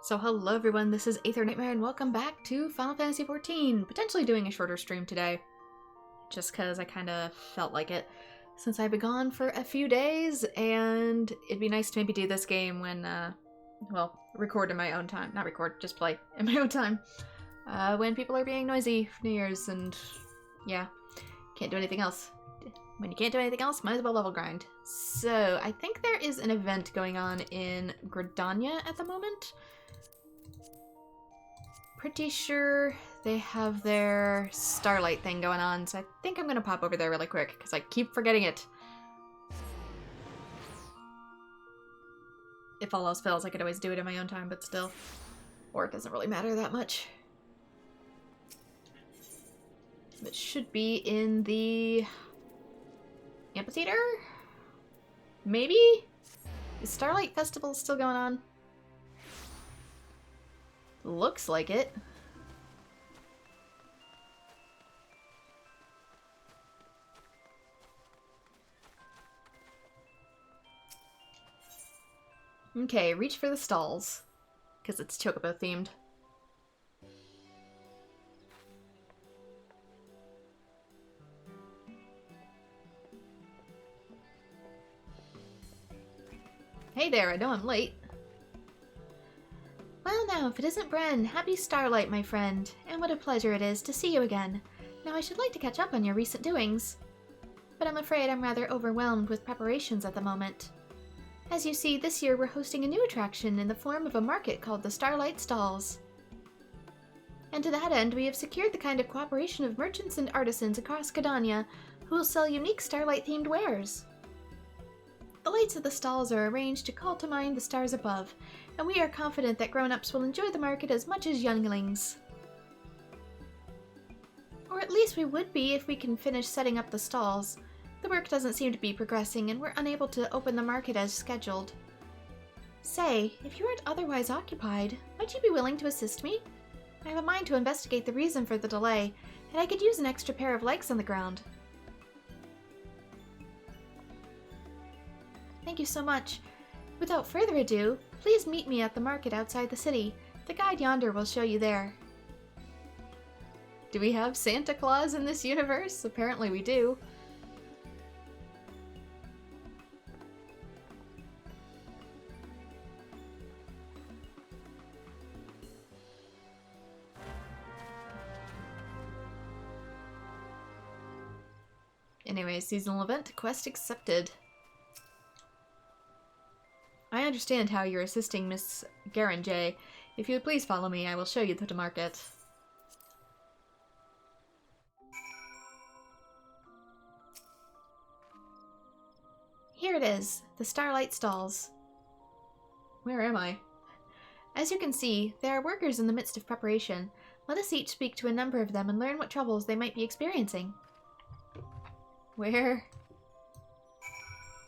So hello everyone, this is AetherNightmare and welcome back to Final Fantasy XIV. Potentially doing a shorter stream today, just because I kind of felt like it, since I've been gone for a few days, and it'd be nice to maybe do this game when, well, record in my own time. Not record, just play in my own time. When people are being noisy for New Year's, and yeah, can't do anything else. When you can't do anything else, might as well level grind. So, I think there is an event going on in Gridania at the moment. Pretty sure they have their Starlight thing going on, so I think I'm gonna pop over there really quick, because I keep forgetting it. If all else fails, I could always do it in my own time, but still. Or it doesn't really matter that much. It should be in the amphitheater? Maybe? Is Starlight Festival still going on? Looks like it. Okay, reach for the stalls. Because it's Chocobo themed. Hey there, I know I'm late. Well now, if it isn't Bren, happy Starlight, my friend. And what a pleasure it is to see you again. Now I should like to catch up on your recent doings. But I'm afraid I'm rather overwhelmed with preparations at the moment. As you see, this year we're hosting a new attraction in the form of a market called the Starlight Stalls. And to that end, we have secured the kind of cooperation of merchants and artisans across Gridania who will sell unique Starlight-themed wares. The lights of the stalls are arranged to call to mind the stars above, and we are confident that grown-ups will enjoy the market as much as younglings. Or at least we would be if we can finish setting up the stalls. The work doesn't seem to be progressing, and we're unable to open the market as scheduled. Say, if you aren't otherwise occupied, might you be willing to assist me? I have a mind to investigate the reason for the delay, and I could use an extra pair of legs on the ground. Thank you so much. Without further ado, please meet me at the market outside the city. The guide yonder will show you there. Do we have Santa Claus in this universe? Apparently we do. Anyway, seasonal event, quest accepted. I understand how you're assisting Miss Garen J. If you would please follow me, I will show you the market. Here it is, the Starlight Stalls. Where am I? As you can see, there are workers in the midst of preparation. Let us each speak to a number of them and learn what troubles they might be experiencing. Where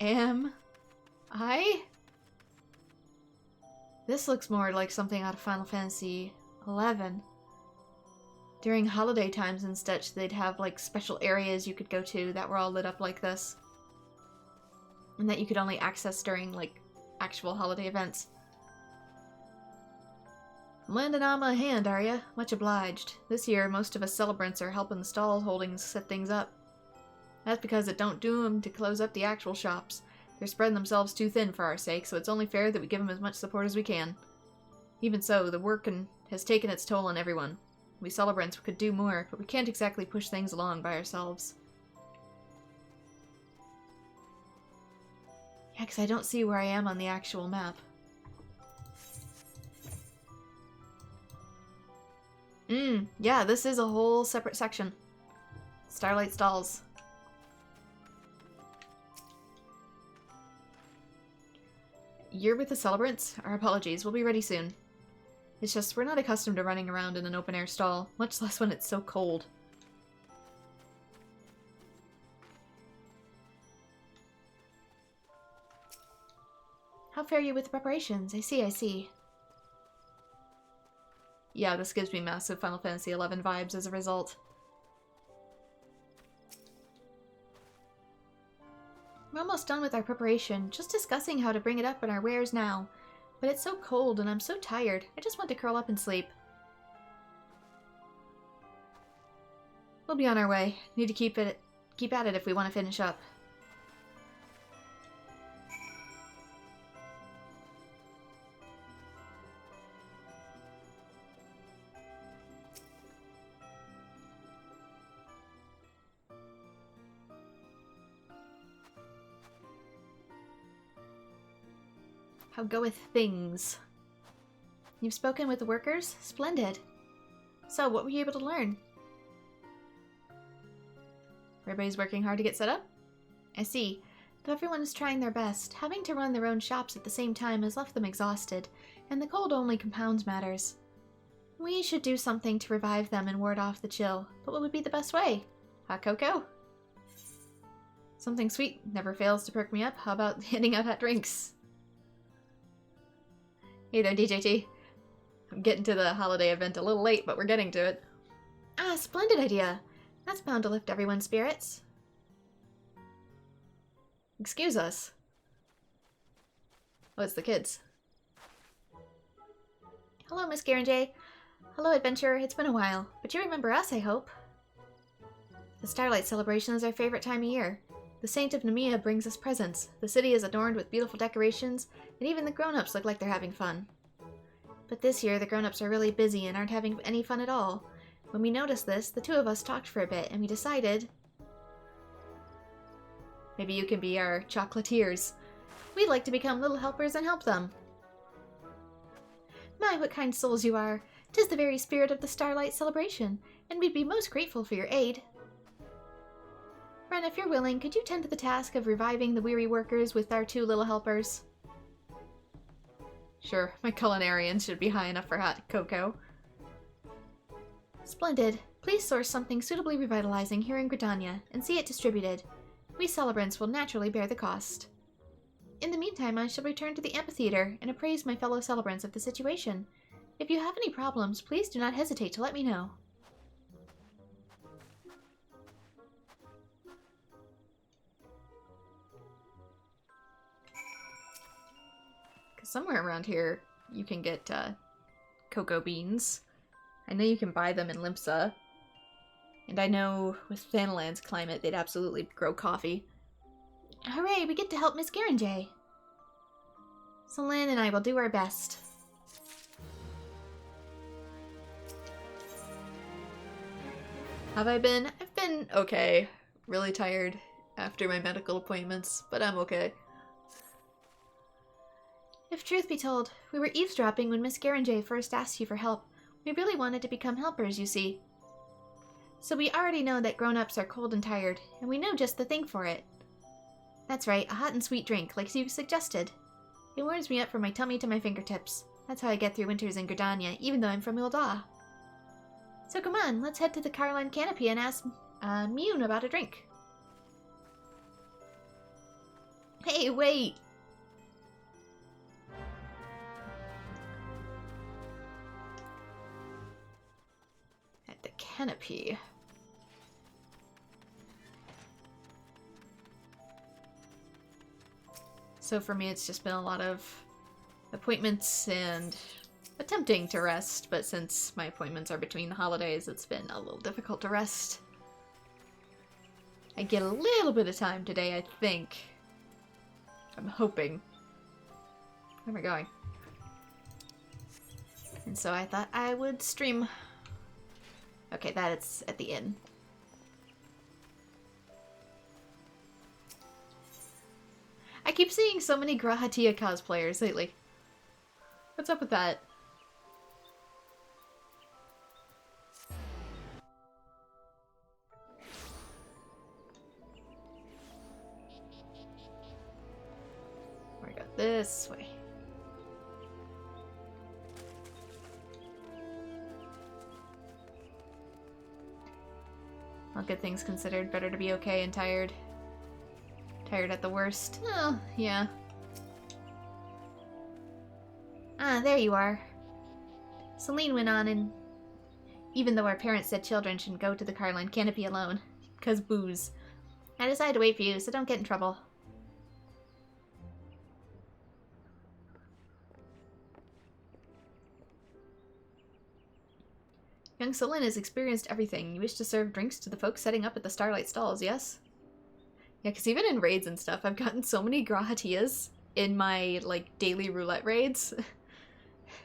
am I? This looks more like something out of Final Fantasy XI. During holiday times and such, they'd have like special areas you could go to that were all lit up like this. And that you could only access during like actual holiday events. Lending on my hand, are ya? Much obliged. This year, most of us celebrants are helping the stall holdings set things up. That's because it don't do 'em to close up the actual shops. They're spreading themselves too thin for our sake, so it's only fair that we give them as much support as we can. Even so, the work has taken its toll on everyone. We celebrants could do more, but we can't exactly push things along by ourselves. Yeah, because I don't see where I am on the actual map. Yeah, this is a whole separate section. Starlight Stalls. You're with the celebrants? Our apologies, we'll be ready soon. It's just, we're not accustomed to running around in an open-air stall, much less when it's so cold. How fare you with the preparations? I see. Yeah, this gives me massive Final Fantasy XI vibes as a result. We're almost done with our preparation, just discussing how to bring it up in our wares now. But it's so cold and I'm so tired. I just want to curl up and sleep. We'll be on our way. Need to keep at it if we want to finish up. How goeth things? You've spoken with the workers? Splendid. So, what were you able to learn? Everybody's working hard to get set up? I see. Though everyone is trying their best, having to run their own shops at the same time has left them exhausted, and the cold only compounds matters. We should do something to revive them and ward off the chill, but what would be the best way? Hot cocoa? Something sweet never fails to perk me up. How about handing out hot drinks? Hey there, DJT. I'm getting to the holiday event a little late, but we're getting to it. Ah, splendid idea. That's bound to lift everyone's spirits. Excuse us. Oh, it's the kids. Hello, Miss Garanjay. Hello, adventurer. It's been a while, but you remember us, I hope. The Starlight Celebration is our favorite time of year. The Saint of Nemea brings us presents. The city is adorned with beautiful decorations, and even the grown-ups look like they're having fun. But this year, the grown-ups are really busy and aren't having any fun at all. When we noticed this, the two of us talked for a bit, and we decided... Maybe you can be our chocolatiers. We'd like to become little helpers and help them. My, what kind souls you are! 'Tis the very spirit of the Starlight Celebration, and we'd be most grateful for your aid. Ren, if you're willing, could you tend to the task of reviving the weary workers with our two little helpers? Sure, my culinarians should be high enough for hot cocoa. Splendid. Please source something suitably revitalizing here in Gridania, and see it distributed. We celebrants will naturally bear the cost. In the meantime, I shall return to the amphitheater and appraise my fellow celebrants of the situation. If you have any problems, please do not hesitate to let me know. Somewhere around here, you can get cocoa beans. I know you can buy them in Limsa. And I know with Thanaland's climate, they'd absolutely grow coffee. Hooray, we get to help Miss Garanjay. So Lynn and I will do our best. Have I been? I've been okay. Really tired after my medical appointments, but I'm okay. If truth be told, we were eavesdropping when Miss Garanjay first asked you for help. We really wanted to become helpers, you see. So we already know that grown-ups are cold and tired, and we know just the thing for it. That's right, a hot and sweet drink, like you suggested. It warms me up from my tummy to my fingertips. That's how I get through winters in Gridania, even though I'm from Ilda. So come on, let's head to the Carline Canopy and ask Mune about a drink. Hey, wait! At the canopy. So for me, it's just been a lot of appointments and attempting to rest, but since my appointments are between the holidays, it's been a little difficult to rest. I get a little bit of time today, I think. I'm hoping. Where am I going? And so I thought I would stream. Okay, that's at the inn. I keep seeing so many Grahatia cosplayers lately. What's up with that? I got this way. All good things considered, better to be okay and tired. Tired at the worst. Oh, yeah. Ah, there you are. Celine went on, and even though our parents said children shouldn't go to the Carline Canopy alone, 'cause booze, I decided to wait for you, so don't get in trouble. Young Selin has experienced everything. You wish to serve drinks to the folks setting up at the Starlight Stalls, yes? Yeah, because even in raids and stuff, I've gotten so many Grahatias in my, like, daily roulette raids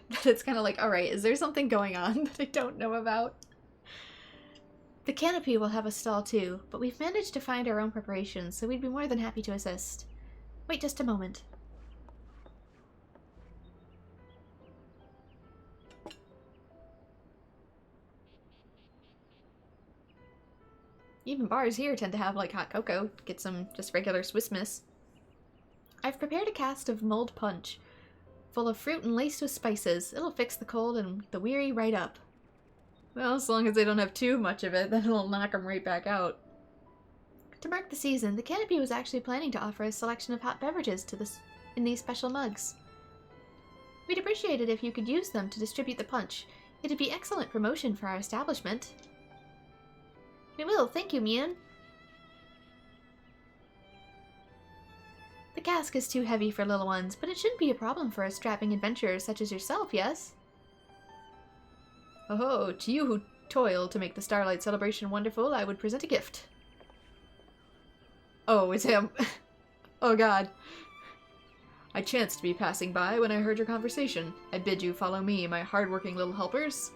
that it's kind of like, alright, is there something going on that I don't know about? The Canopy will have a stall too, but we've managed to find our own preparations, so we'd be more than happy to assist. Wait just a moment. Even bars here tend to have, like, hot cocoa. Get some just regular Swiss Miss. I've prepared a cask of mulled punch, full of fruit and laced with spices. It'll fix the cold and the weary right up. Well, as long as they don't have too much of it, then it'll knock them right back out. To mark the season, the Canopy was actually planning to offer a selection of hot beverages in these special mugs. We'd appreciate it if you could use them to distribute the punch. It'd be excellent promotion for our establishment. We will, thank you, Mian. The cask is too heavy for little ones, but it shouldn't be a problem for a strapping adventurer such as yourself, yes? Oh, to you who toil to make the Starlight celebration wonderful, I would present a gift. Oh, it's him. Oh god. I chanced to be passing by when I heard your conversation. I bid you follow me, my hard-working little helpers.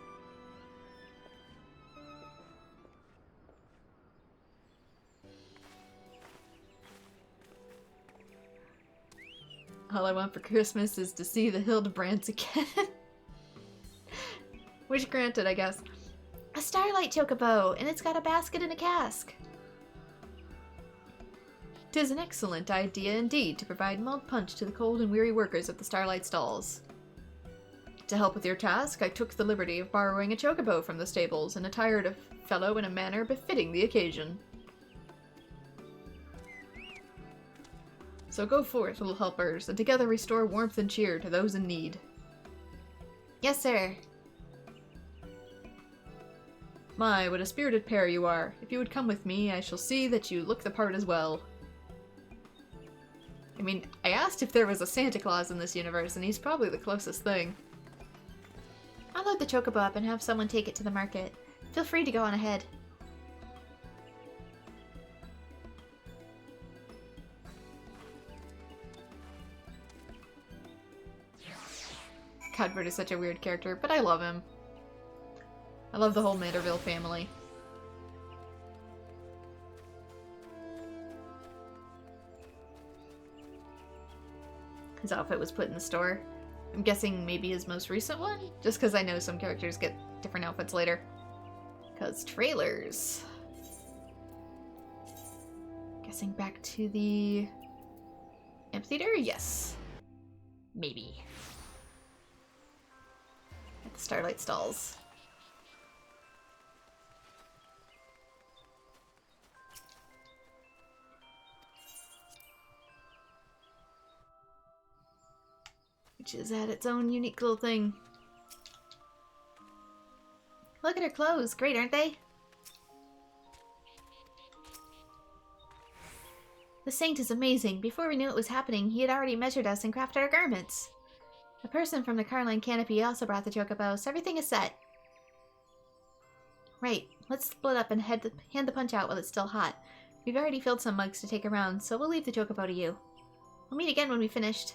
All I want for Christmas is to see the Hildebrands again. Wish granted, I guess. A Starlight Chocobo, and it's got a basket and a cask. 'Tis an excellent idea indeed to provide mulled punch to the cold and weary workers at the Starlight Stalls. To help with your task, I took the liberty of borrowing a chocobo from the stables and attired a fellow in a manner befitting the occasion. So go forth, little helpers, and together restore warmth and cheer to those in need. Yes, sir. My, what a spirited pair you are. If you would come with me, I shall see that you look the part as well. I mean, I asked if there was a Santa Claus in this universe, and he's probably the closest thing. I'll load the chocobo up and have someone take it to the market. Feel free to go on ahead. Cuthbert is such a weird character, but I love him. I love the whole Manderville family. His outfit was put in the store. I'm guessing maybe his most recent one? Just because I know some characters get different outfits later. Because trailers. Guessing back to the amphitheater? Yes. Maybe. At the Starlight Stalls. Which is at its own unique little thing. Look at her clothes. Great, aren't they? The Saint is amazing. Before we knew it was happening, he had already measured us and crafted our garments. A person from the Carline Canopy also brought the chocobo, so everything is set. Right, let's split up and hand the punch out while it's still hot. We've already filled some mugs to take around, so we'll leave the chocobo to you. We'll meet again when we've finished.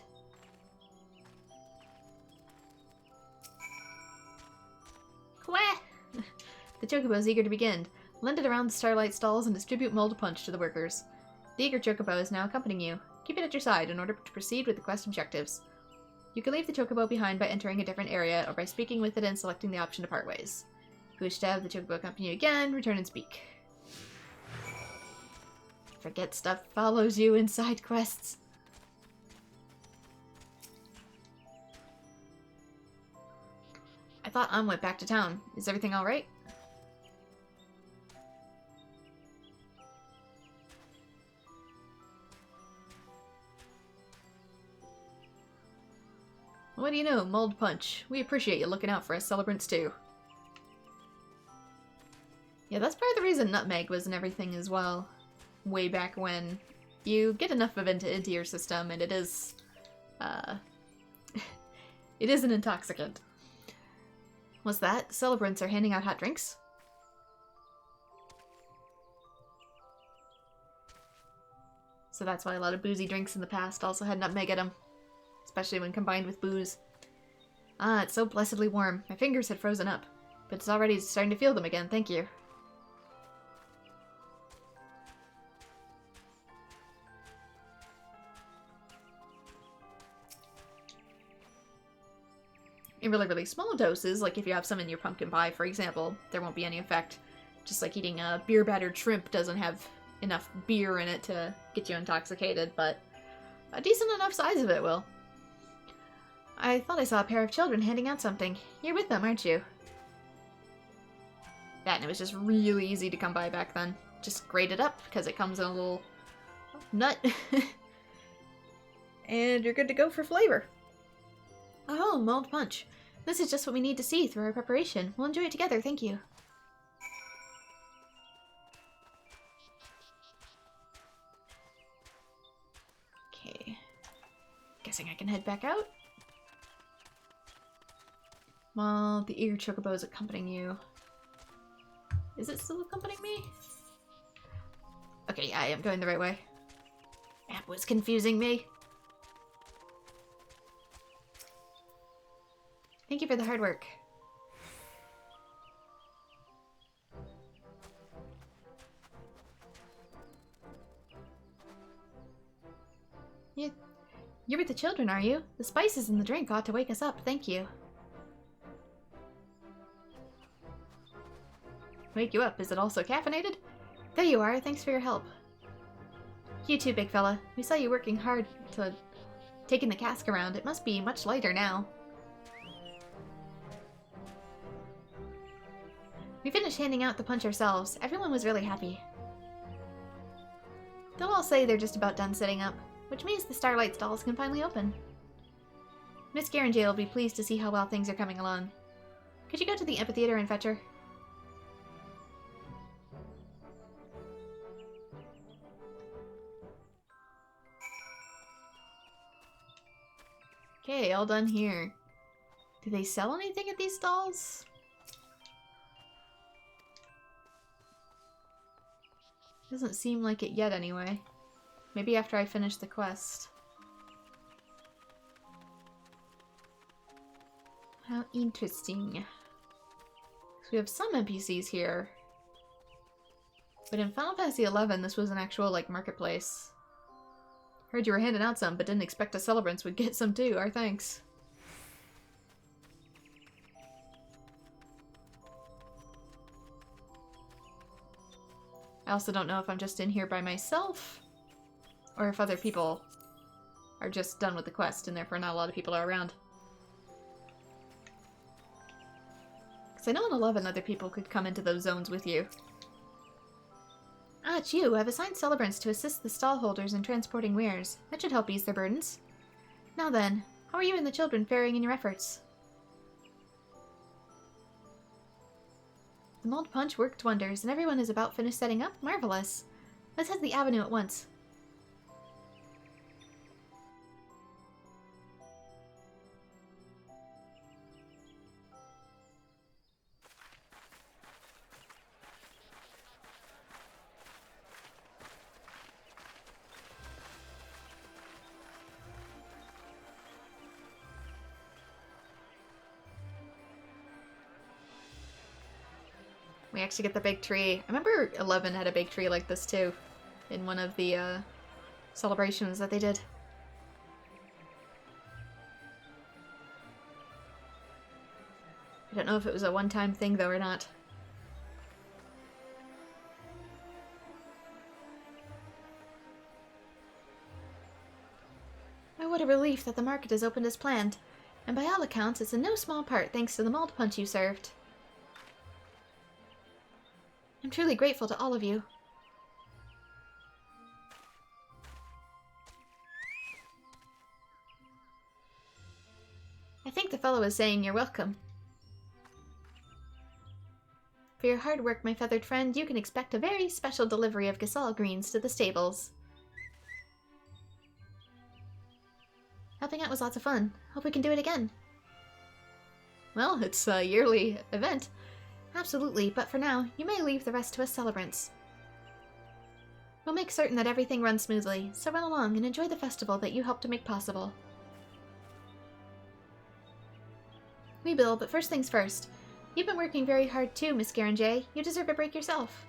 Quah! The chocobo is eager to begin. Lend it around the Starlight Stalls and distribute mulled punch to the workers. The eager chocobo is now accompanying you. Keep it at your side in order to proceed with the quest objectives. You can leave the chocobo behind by entering a different area or by speaking with it and selecting the option to part ways. If you wish to have the chocobo accompany you again, return and speak. Forget stuff follows you in side quests. I thought Am went back to town. Is everything alright? What do you know, mulled punch. We appreciate you looking out for us celebrants too. Yeah, that's part of the reason Nutmeg was in everything as well. Way back when. You get enough of it into your system and it is... it is an intoxicant. What's that? Celebrants are handing out hot drinks? So that's why a lot of boozy drinks in the past also had nutmeg in them. Especially when combined with booze. Ah, it's so blessedly warm. My fingers had frozen up. But it's already starting to feel them again, thank you. In really, really small doses, like if you have some in your pumpkin pie, for example, there won't be any effect. Just like eating a beer-battered shrimp doesn't have enough beer in it to get you intoxicated, but a decent enough size of it will. I thought I saw a pair of children handing out something. You're with them, aren't you? Yeah, and it was just really easy to come by back then. Just grate it up, because it comes in a little nut. And you're good to go for flavor. Oh, mulled punch. This is just what we need to see through our preparation. We'll enjoy it together, thank you. Okay. Guessing I can head back out. Well, the ear chocobo is accompanying you. Is it still accompanying me? Okay, yeah, I am going the right way. App was confusing me. Thank you for the hard work. You're with the children, are you? The spices in the drink ought to wake us up, thank you. Wake you up, is it also caffeinated? There you are, thanks for your help. You too, big fella. We saw you working hard to taking the cask around. It must be much lighter now. We finished handing out the punch ourselves. Everyone was really happy. They'll all say they're just about done setting up, which means the Starlight stalls can finally open. Miss Garanjay will be pleased to see how well things are coming along. Could you go to the amphitheater and fetch her? Okay, all done here. Do they sell anything at these stalls? Doesn't seem like it yet anyway. Maybe after I finish the quest. How interesting. So we have some NPCs here. But in Final Fantasy XI, this was an actual, like, marketplace. Heard you were handing out some, but didn't expect the celebrants would get some too. Our thanks. I also don't know if I'm just in here by myself, or if other people are just done with the quest and therefore not a lot of people are around. Because I know in 11 other people could come into those zones with you. Ah, it's you. I've assigned celebrants to assist the stall holders in transporting wares. That should help ease their burdens. Now then, how are you and the children faring in your efforts? The mulled punch worked wonders, and everyone is about finished setting up? Marvelous! Let's head to the avenue at once. We actually get the big tree. I remember 11 had a big tree like this too, in one of the celebrations that they did. I don't know if it was a one-time thing though or not. Oh, what a relief that the market is opened as planned. And by all accounts, it's in no small part thanks to the mulled punch you served. I'm truly grateful to all of you. I think the fellow is saying you're welcome. For your hard work, my feathered friend, you can expect a very special delivery of Gasol greens to the stables. Helping out was lots of fun. Hope we can do it again. Well, it's a yearly event. Absolutely, but for now, you may leave the rest to us celebrants. We'll make certain that everything runs smoothly, so run along and enjoy the festival that you helped to make possible. We will, but first things first. You've been working very hard too, Miss Garanjay. You deserve a break yourself.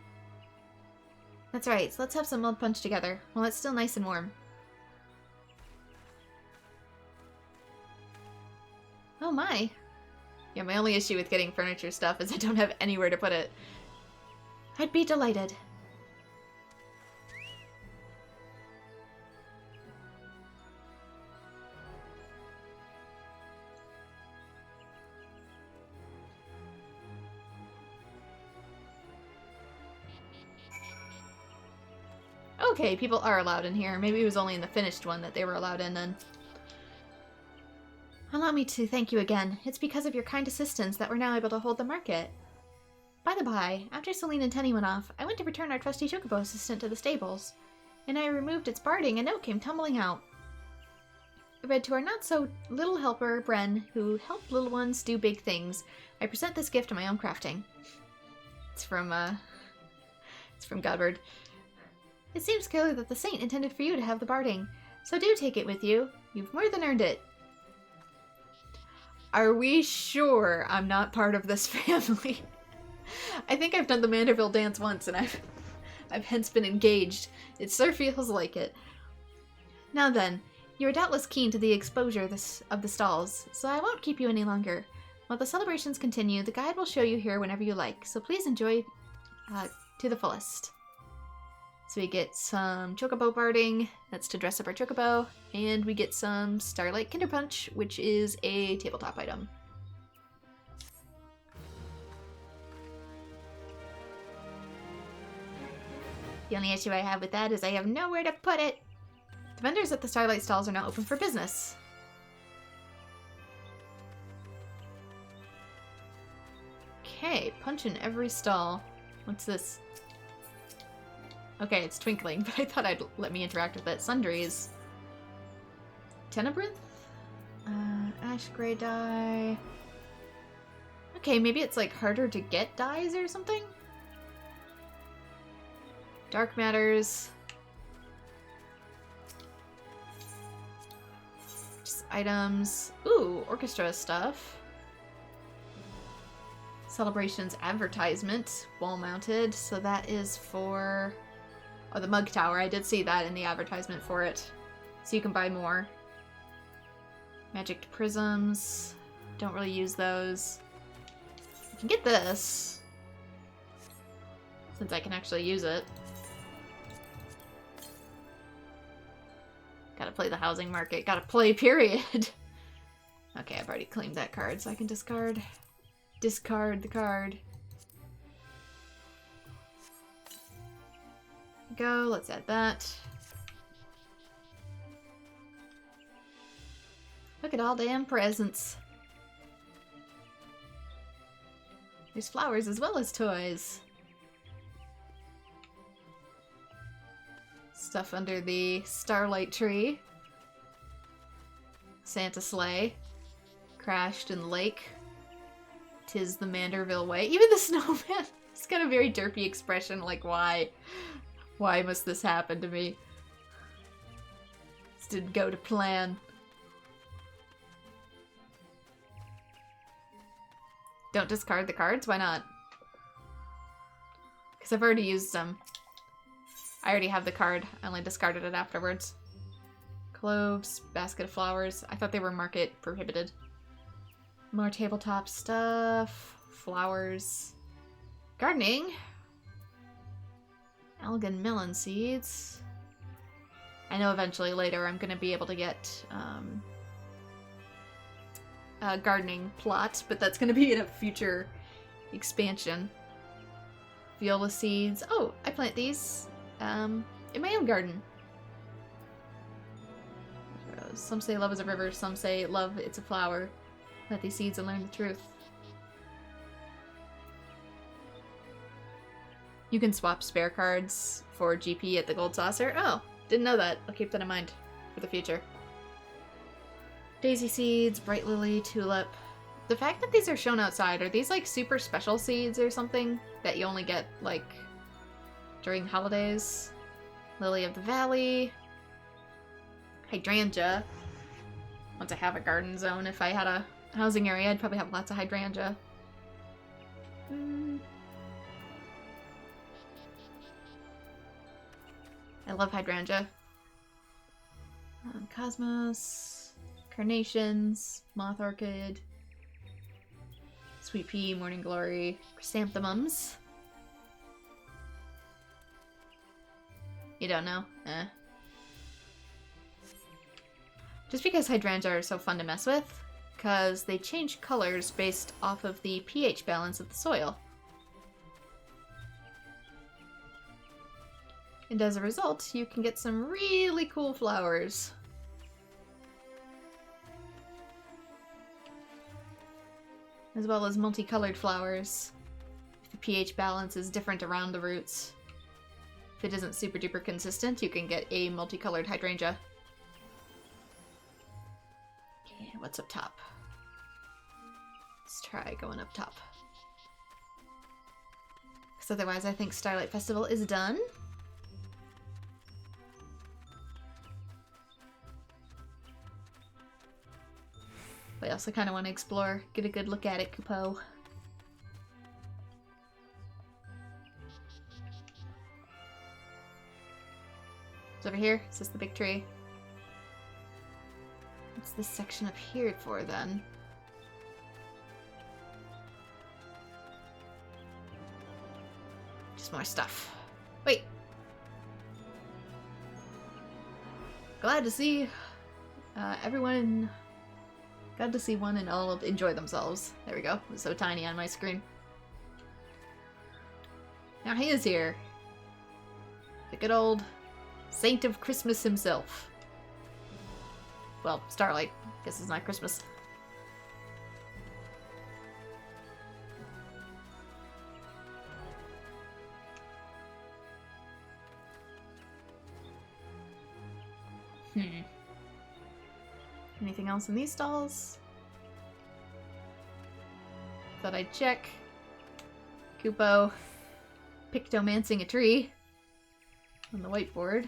That's right, so let's have some mud punch together, while it's still nice and warm. Oh my. Yeah, my only issue with getting furniture stuff is I don't have anywhere to put it. I'd be delighted. Okay, people are allowed in here. Maybe it was only in the finished one that they were allowed in then. Allow me to thank you again. It's because of your kind assistance that we're now able to hold the market. By the by, after Celine and Tenny went off, I went to return our trusty chocobo assistant to the stables. And I removed its barding, a note came tumbling out. It read, to our not-so-little helper, Bren, who helped little ones do big things. I present this gift of my own crafting. It's from Godward. It seems clearly that the saint intended for you to have the barding, so do take it with you. You've more than earned it. Are we sure I'm not part of this family? I think I've done the Manderville dance once, and I've hence been engaged. It sure feels like it. Now then, you are doubtless keen to the exposure of the stalls, so I won't keep you any longer. While the celebrations continue, the guide will show you here whenever you like, so please enjoy to the fullest. So we get some chocobo barding, that's to dress up our chocobo, and we get some Starlight Kinder Punch, which is a tabletop item. The only issue I have with that is I have nowhere to put it. The vendors at the Starlight stalls are now open for business. Okay, punch in every stall. What's this? Okay, it's twinkling, but I thought I'd let me interact with it. Sundries. Tenebrith? Ash gray dye. Okay, maybe it's like harder to get dyes or something? Dark matters. Just items. Ooh, orchestra stuff. Celebrations advertisement. Wall mounted. So that is for... Oh, the mug tower. I did see that in the advertisement for it. So you can buy more. Magic prisms. Don't really use those. I can get this. Since I can actually use it. Gotta play the housing market. Gotta play, period. Okay, I've already claimed that card, so I can discard the card. Go, let's add that. Look at all damn presents. There's flowers as well as toys. Stuff under the starlight tree. Santa sleigh. Crashed in the lake. 'Tis the Manderville way. Even the snowman. He's got a very derpy expression, like, why? Why must this happen to me? This didn't go to plan. Don't discard the cards? Why not? Because I've already used them. I already have the card. I only discarded it afterwards. Cloves, basket of flowers. I thought they were market prohibited. More tabletop stuff. Flowers. Gardening. Elgin melon seeds. I know eventually later I'm going to be able to get a gardening plot, but that's going to be in a future expansion. Viola seeds. Oh, I plant these in my own garden. Some say love is a river, some say love it's a flower. Plant these seeds and learn the truth. You can swap spare cards for GP at the Gold Saucer. Oh, didn't know that. I'll keep that in mind for the future. Daisy seeds, bright lily, tulip. The fact that these are shown outside, are these like super special seeds or something that you only get like during holidays? Lily of the Valley. Hydrangea. Once I have a garden zone, if I had a housing area, I'd probably have lots of hydrangea. I love hydrangea. Cosmos, carnations, moth orchid, sweet pea, morning glory, chrysanthemums. You don't know? Eh. Just because hydrangea are so fun to mess with, because they change colors based off of the pH balance of the soil. And as a result, you can get some really cool flowers. As well as multicolored flowers. If the pH balance is different around the roots. If it isn't super duper consistent, you can get a multicolored hydrangea. Okay, what's up top? Let's try going up top. Because otherwise I think Starlight Festival is done. But I also kind of want to explore, get a good look at it, Kupo. It's over here. Is this the big tree? What's this section up here for, then? Just more stuff. Wait! Glad to see everyone... Glad to see one and all enjoy themselves. There we go. It was so tiny on my screen. Now he is here. The good old Saint of Christmas himself. Well, Starlight. Guess it's not Christmas. Anything else in these stalls? Thought I'd check. Kupo pictomancing a tree on the whiteboard.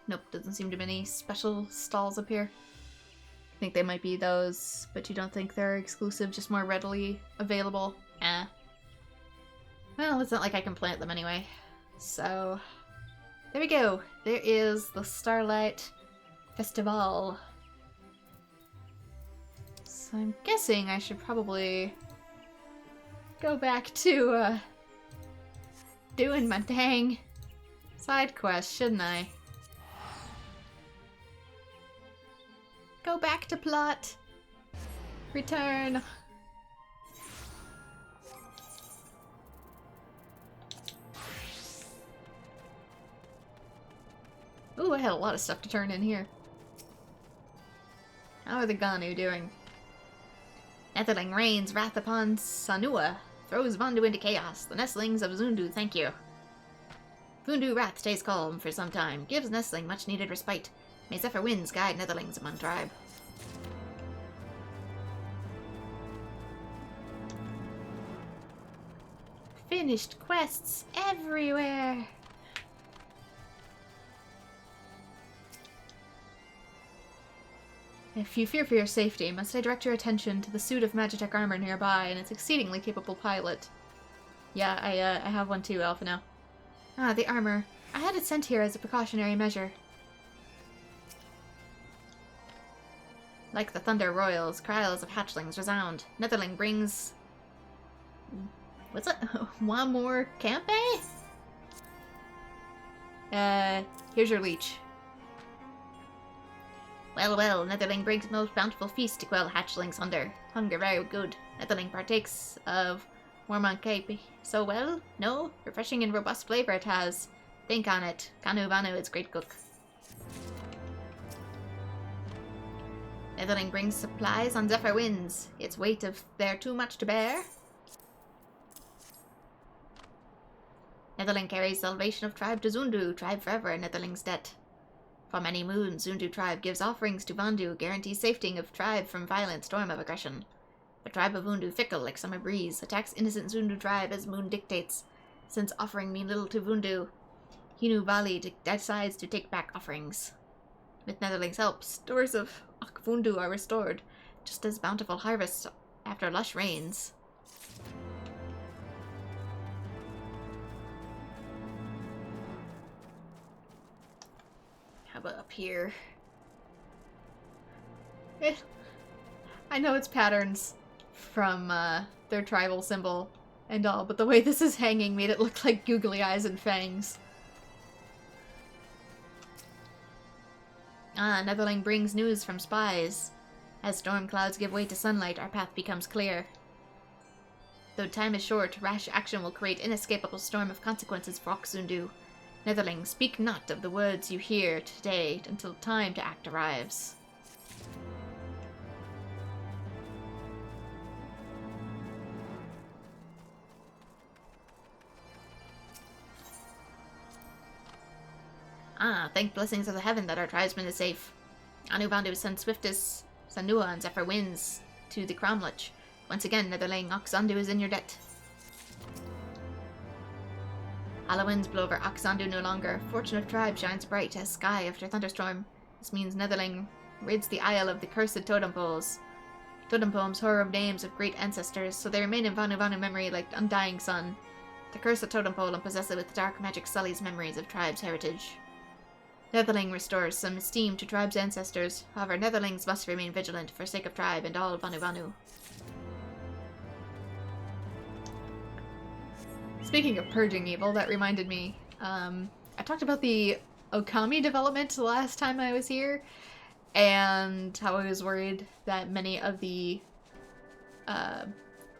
Nope, doesn't seem to be any special stalls up here. I think they might be those, but you don't think they're exclusive, just more readily available? Eh. Well, it's not like I can plant them anyway. So, there we go. There is the Starlight Festival. So I'm guessing I should probably go back to, doing my dang side quest, shouldn't I? Go back to plot. Return. Ooh, I had a lot of stuff to turn in here. How are the Ganu doing? Netherling rains wrath upon Sanua. Throws Vondu into chaos. The nestlings of Zundu thank you. Vundu wrath stays calm for some time. Gives nestling much needed respite. May Zephyr winds guide Netherlings among tribe. Finished quests everywhere! If you fear for your safety, must I direct your attention to the suit of Magitech armor nearby and its exceedingly capable pilot. Yeah, I have one too, Alpha now. Ah, the armor. I had it sent here as a precautionary measure. Like the Thunder Royals, cries of hatchlings resound. Netherling brings... What's it? One more campe? Here's your leech. Well, well, Netherling brings most bountiful feast to quell hatchlings' hunger very good. Netherling partakes of Warmont cape so well? No? Refreshing and robust flavor it has. Think on it. Kanu Vanu, its great cook. Netherling brings supplies on Zephyr winds. Its weight if they're too much to bear. Netherling carries salvation of tribe to Zundu, tribe forever in Netherling's debt. For many moons, Zundu tribe gives offerings to Vandu, guarantees safety of tribe from violent storm of aggression. The tribe of Vundu, fickle like summer breeze, attacks innocent Zundu tribe as moon dictates. Since offering mean little to Vundu, Hinu Valley decides to take back offerings. With Netherling's help, stores of Akvundu are restored, just as bountiful harvests after lush rains. How about up here? I know it's patterns from their tribal symbol and all, but the way this is hanging made it look like googly eyes and fangs. Netherling brings news from spies. As storm clouds give way to sunlight, our path becomes clear. Though time is short, rash action will create inescapable storm of consequences for Oxundu. Netherling, speak not of the words you hear today until time to act arrives. Thank blessings of the heaven that our tribesman is safe. Anu Vandu sends swiftest Sanua and Zephyr winds to the Cromluch. Once again, Netherling, Oxandu is in your debt. Hala winds blow over Oxandu no longer. Fortune of tribe shines bright as sky after thunderstorm. This means Netherling rids the isle of the cursed totem poles. Totem poems horror of names of great ancestors, so they remain in Vanu Vanu memory like undying sun. The curse of totem pole and possess it with dark magic sullies memories of tribe's heritage. Netherling restores some esteem to tribe's ancestors, however Netherlings must remain vigilant for sake of tribe and all Vanu Vanu. Speaking of purging evil, that reminded me, I talked about the Okami development the last time I was here, and how I was worried that many of the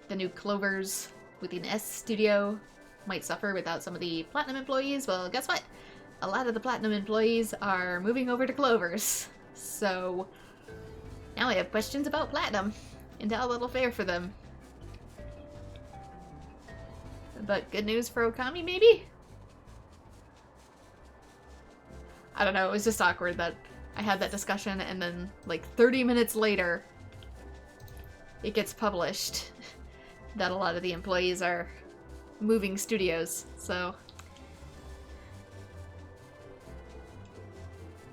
new Clovers within S Studio might suffer without some of the Platinum employees. Well, guess what? A lot of the Platinum employees are moving over to Clovers, so now I have questions about Platinum, and how little fair for them. But good news for Okami, maybe? I don't know, it was just awkward that I had that discussion and then, like, 30 minutes later, it gets published that a lot of the employees are moving studios, so...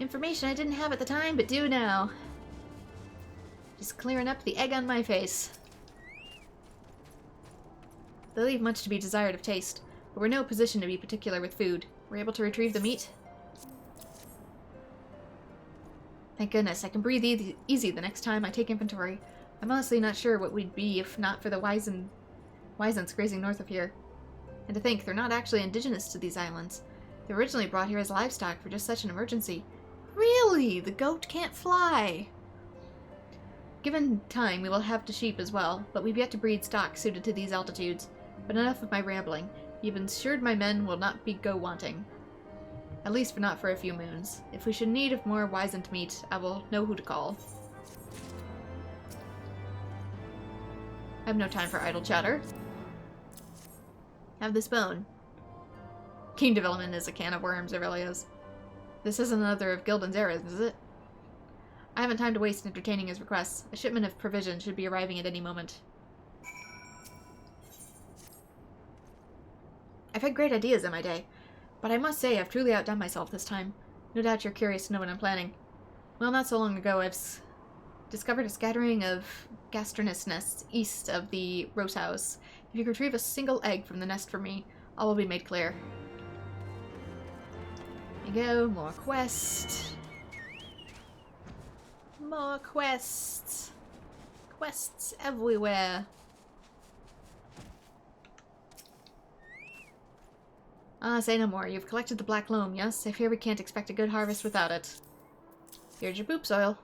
Information I didn't have at the time, but do now. Just clearing up the egg on my face. They leave much to be desired of taste, but we're in no position to be particular with food. We're able to retrieve the meat. Thank goodness, I can breathe easy the next time I take inventory. I'm honestly not sure what we'd be if not for the Wyzants grazing north of here. And to think, they're not actually indigenous to these islands. They were originally brought here as livestock for just such an emergency. Really? The goat can't fly! Given time, we will have the sheep as well, but we've yet to breed stock suited to these altitudes. But enough of my rambling. You've assured my men will not be go-wanting. At least not for a few moons. If we should need more Wyzant meat, I will know who to call. I have no time for idle chatter. Have this bone. Game development is a can of worms, it really is. This isn't another of Gildan's errands, is it? I haven't time to waste entertaining his requests. A shipment of provisions should be arriving at any moment. I've had great ideas in my day, but I must say I've truly outdone myself this time. No doubt you're curious to know what I'm planning. Well, not so long ago I've discovered a scattering of gastronus nests east of the Rose House. If you could retrieve a single egg from the nest for me, all will be made clear. There you go, more quests. More quests. Quests everywhere. Say no more. You've collected the black loam, yes? I fear we can't expect a good harvest without it. Here's your poop soil.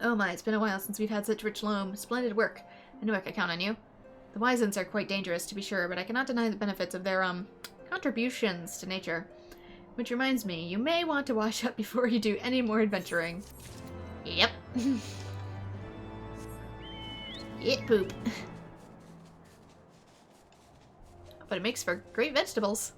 Oh my, it's been a while since we've had such rich loam. Splendid work. I know I can count on you. The Wyzants are quite dangerous, to be sure, but I cannot deny the benefits of their, contributions to nature. Which reminds me, you may want to wash up before you do any more adventuring. Yep. Eat poop. But it makes for great vegetables.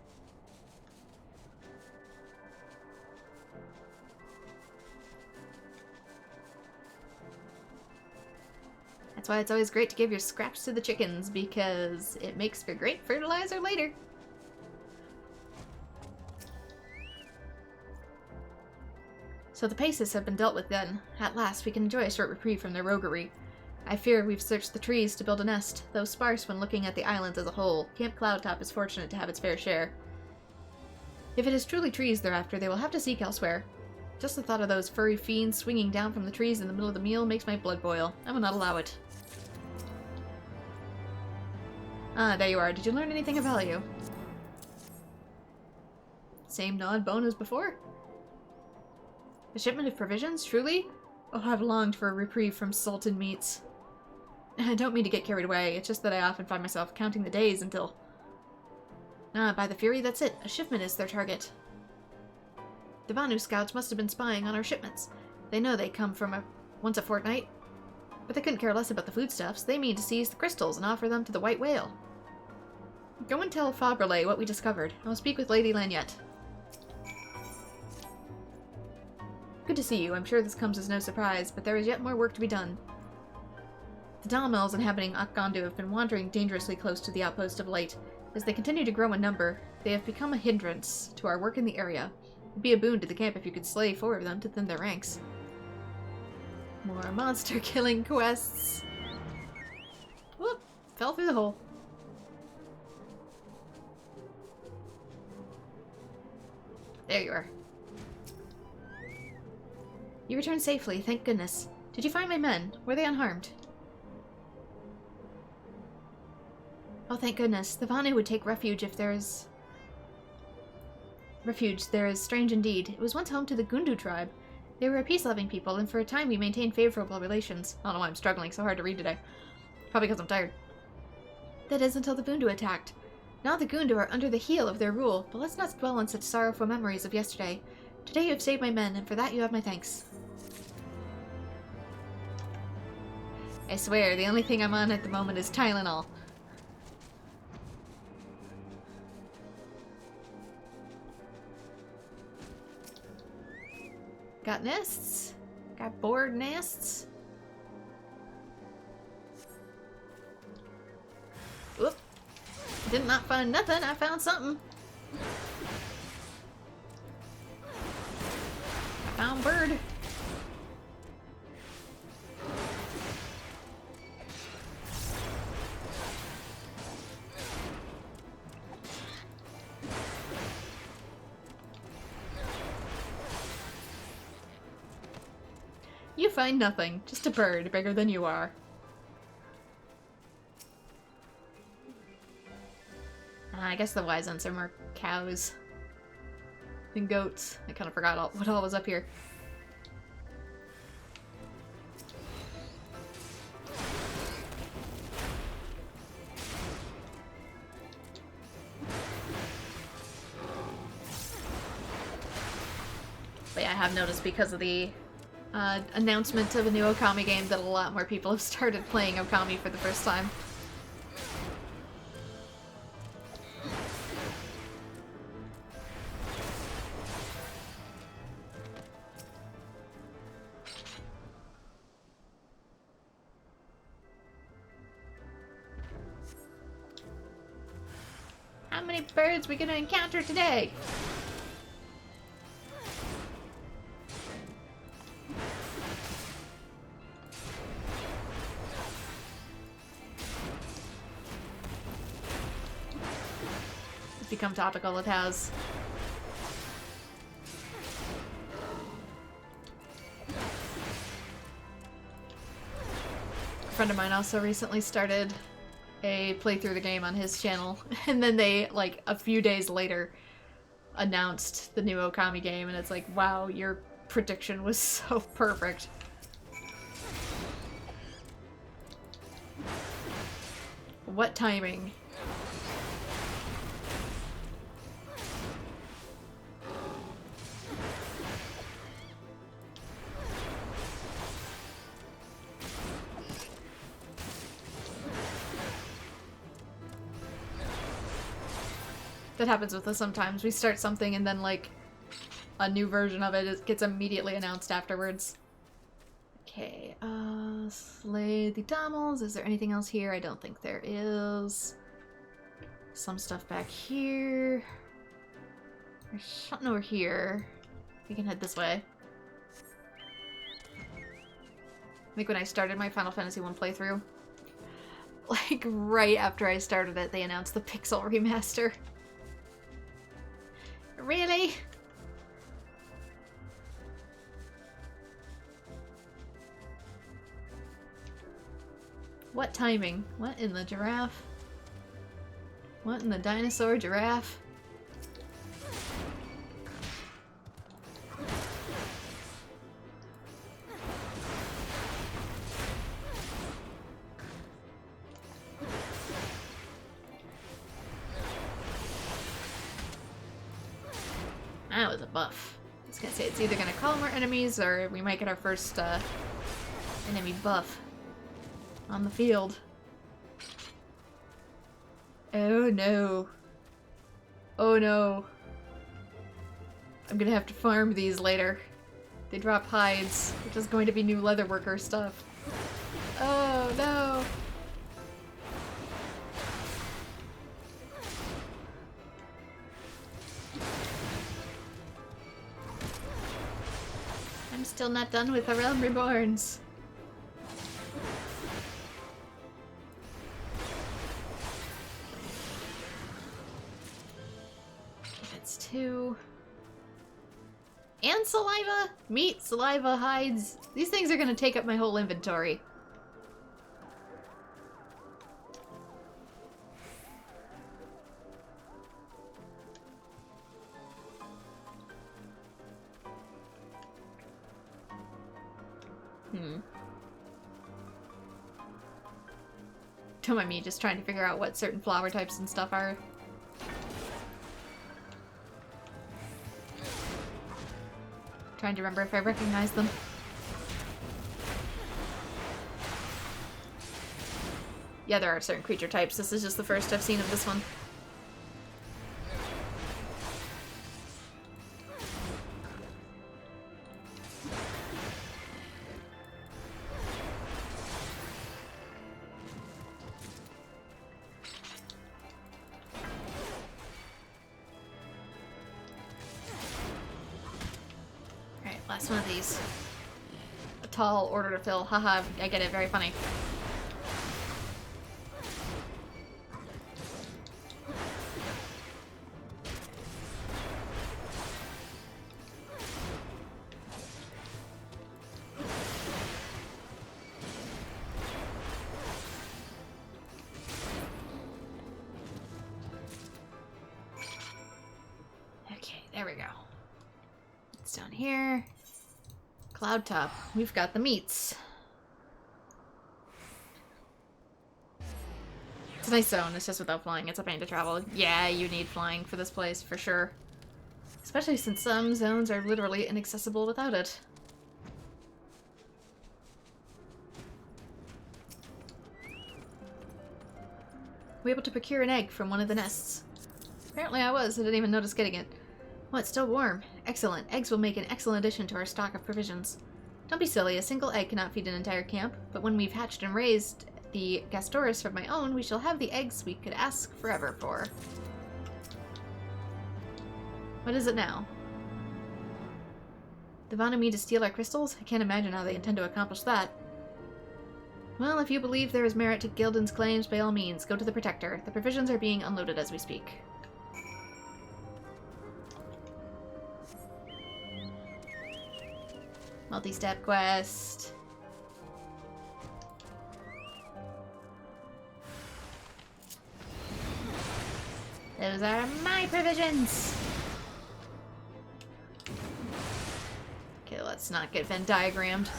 That's why it's always great to give your scraps to the chickens, because it makes for great fertilizer later. So the Paces have been dealt with then. At last we can enjoy a short reprieve from their roguery. I fear we've searched the trees to build a nest, though sparse when looking at the islands as a whole. Camp Cloudtop is fortunate to have its fair share. If it is truly trees they're after, they will have to seek elsewhere. Just the thought of those furry fiends swinging down from the trees in the middle of the meal makes my blood boil. I will not allow it. Ah, there you are. Did you learn anything of value? Same gnawed bone as before? A shipment of provisions, truly? Oh, I've longed for a reprieve from salted meats. I don't mean to get carried away, it's just that I often find myself counting the days until... Ah, by the Fury, that's it. A shipment is their target. The Vanu scouts must have been spying on our shipments. They know they come from once a fortnight. But they couldn't care less about the foodstuffs. They mean to seize the crystals and offer them to the White Whale. Go and tell Faberlay what we discovered. I'll speak with Lady Lanyette. Good to see you. I'm sure this comes as no surprise, but there is yet more work to be done. The Dalmels inhabiting Akgandu have been wandering dangerously close to the outpost of late. As they continue to grow in number, they have become a hindrance to our work in the area. It'd be a boon to the camp if you could slay 4 of them to thin their ranks. More monster-killing quests. Whoop! Fell through the hole. There you are. You returned safely, thank goodness. Did you find my men? Were they unharmed? Oh, thank goodness. The Vanu would take refuge if there is... Refuge, there is strange indeed. It was once home to the Gundu tribe. They were a peace-loving people, and for a time we maintained favorable relations. I don't know why I'm struggling so hard to read today. Probably because I'm tired. That is until the Gundu attacked. Now the Gundu are under the heel of their rule, but let's not dwell on such sorrowful memories of yesterday. Today you have saved my men, and for that you have my thanks. I swear, the only thing I'm on at the moment is Tylenol. Got nests. Got board nests. Oop. Did not find nothing. I found something. I found bird. You find nothing. Just a bird bigger than you are. I guess the Wyzants are more cows than goats. I kind of forgot what all was up here. But yeah, I have noticed because of the announcement of a new Okami game that a lot more people have started playing Okami for the first time. How many birds are we gonna encounter today? Become topical, it has. A friend of mine also recently started a playthrough of the game on his channel, and then they, like, a few days later announced the new Okami game, and it's like, wow, your prediction was so perfect. What timing? That happens with us sometimes. We start something and then, like, a new version of it gets immediately announced afterwards. Okay, slay the Dommels. Is there anything else here? I don't think there is. Some stuff back here. There's something over here. We can head this way. I think when I started my Final Fantasy I playthrough, like right after I started it, they announced the Pixel remaster. Really? What timing? What in the giraffe? What in the dinosaur giraffe? That was a buff. I was gonna say it's either gonna call more enemies or we might get our first enemy buff on the field. Oh no. Oh no. I'm gonna have to farm these later. They drop hides, which is going to be new leatherworker stuff. Oh no. I'm still not done with the Realm Reborns. That's 2. And saliva! Meat, saliva, hides. These things are gonna take up my whole inventory. Don't mind me just trying to figure out what certain flower types and stuff are. Trying to remember if I recognize them. Yeah, there are certain creature types. This is just the first I've seen of this one. Last one of these. A tall order to fill. Haha, I get it. Very funny. Okay, there we go. It's down here. Cloud top. We've got the meats. It's a nice zone. It's just without flying. It's a pain to travel. Yeah, you need flying for this place, for sure. Especially since some zones are literally inaccessible without it. Were able to procure an egg from one of the nests. Apparently I was. I didn't even notice getting it. Oh, it's still warm. Excellent. Eggs will make an excellent addition to our stock of provisions. Don't be silly. A single egg cannot feed an entire camp, but when we've hatched and raised the Gastoris from my own, we shall have the eggs we could ask forever for. What is it now? They wanted me to steal our crystals? I can't imagine how they intend to accomplish that. Well, if you believe there is merit to Gildan's claims, by all means, go to the Protector. The provisions are being unloaded as we speak. Multi-step quest. Those are my provisions! Okay, let's not get Venn diagrammed.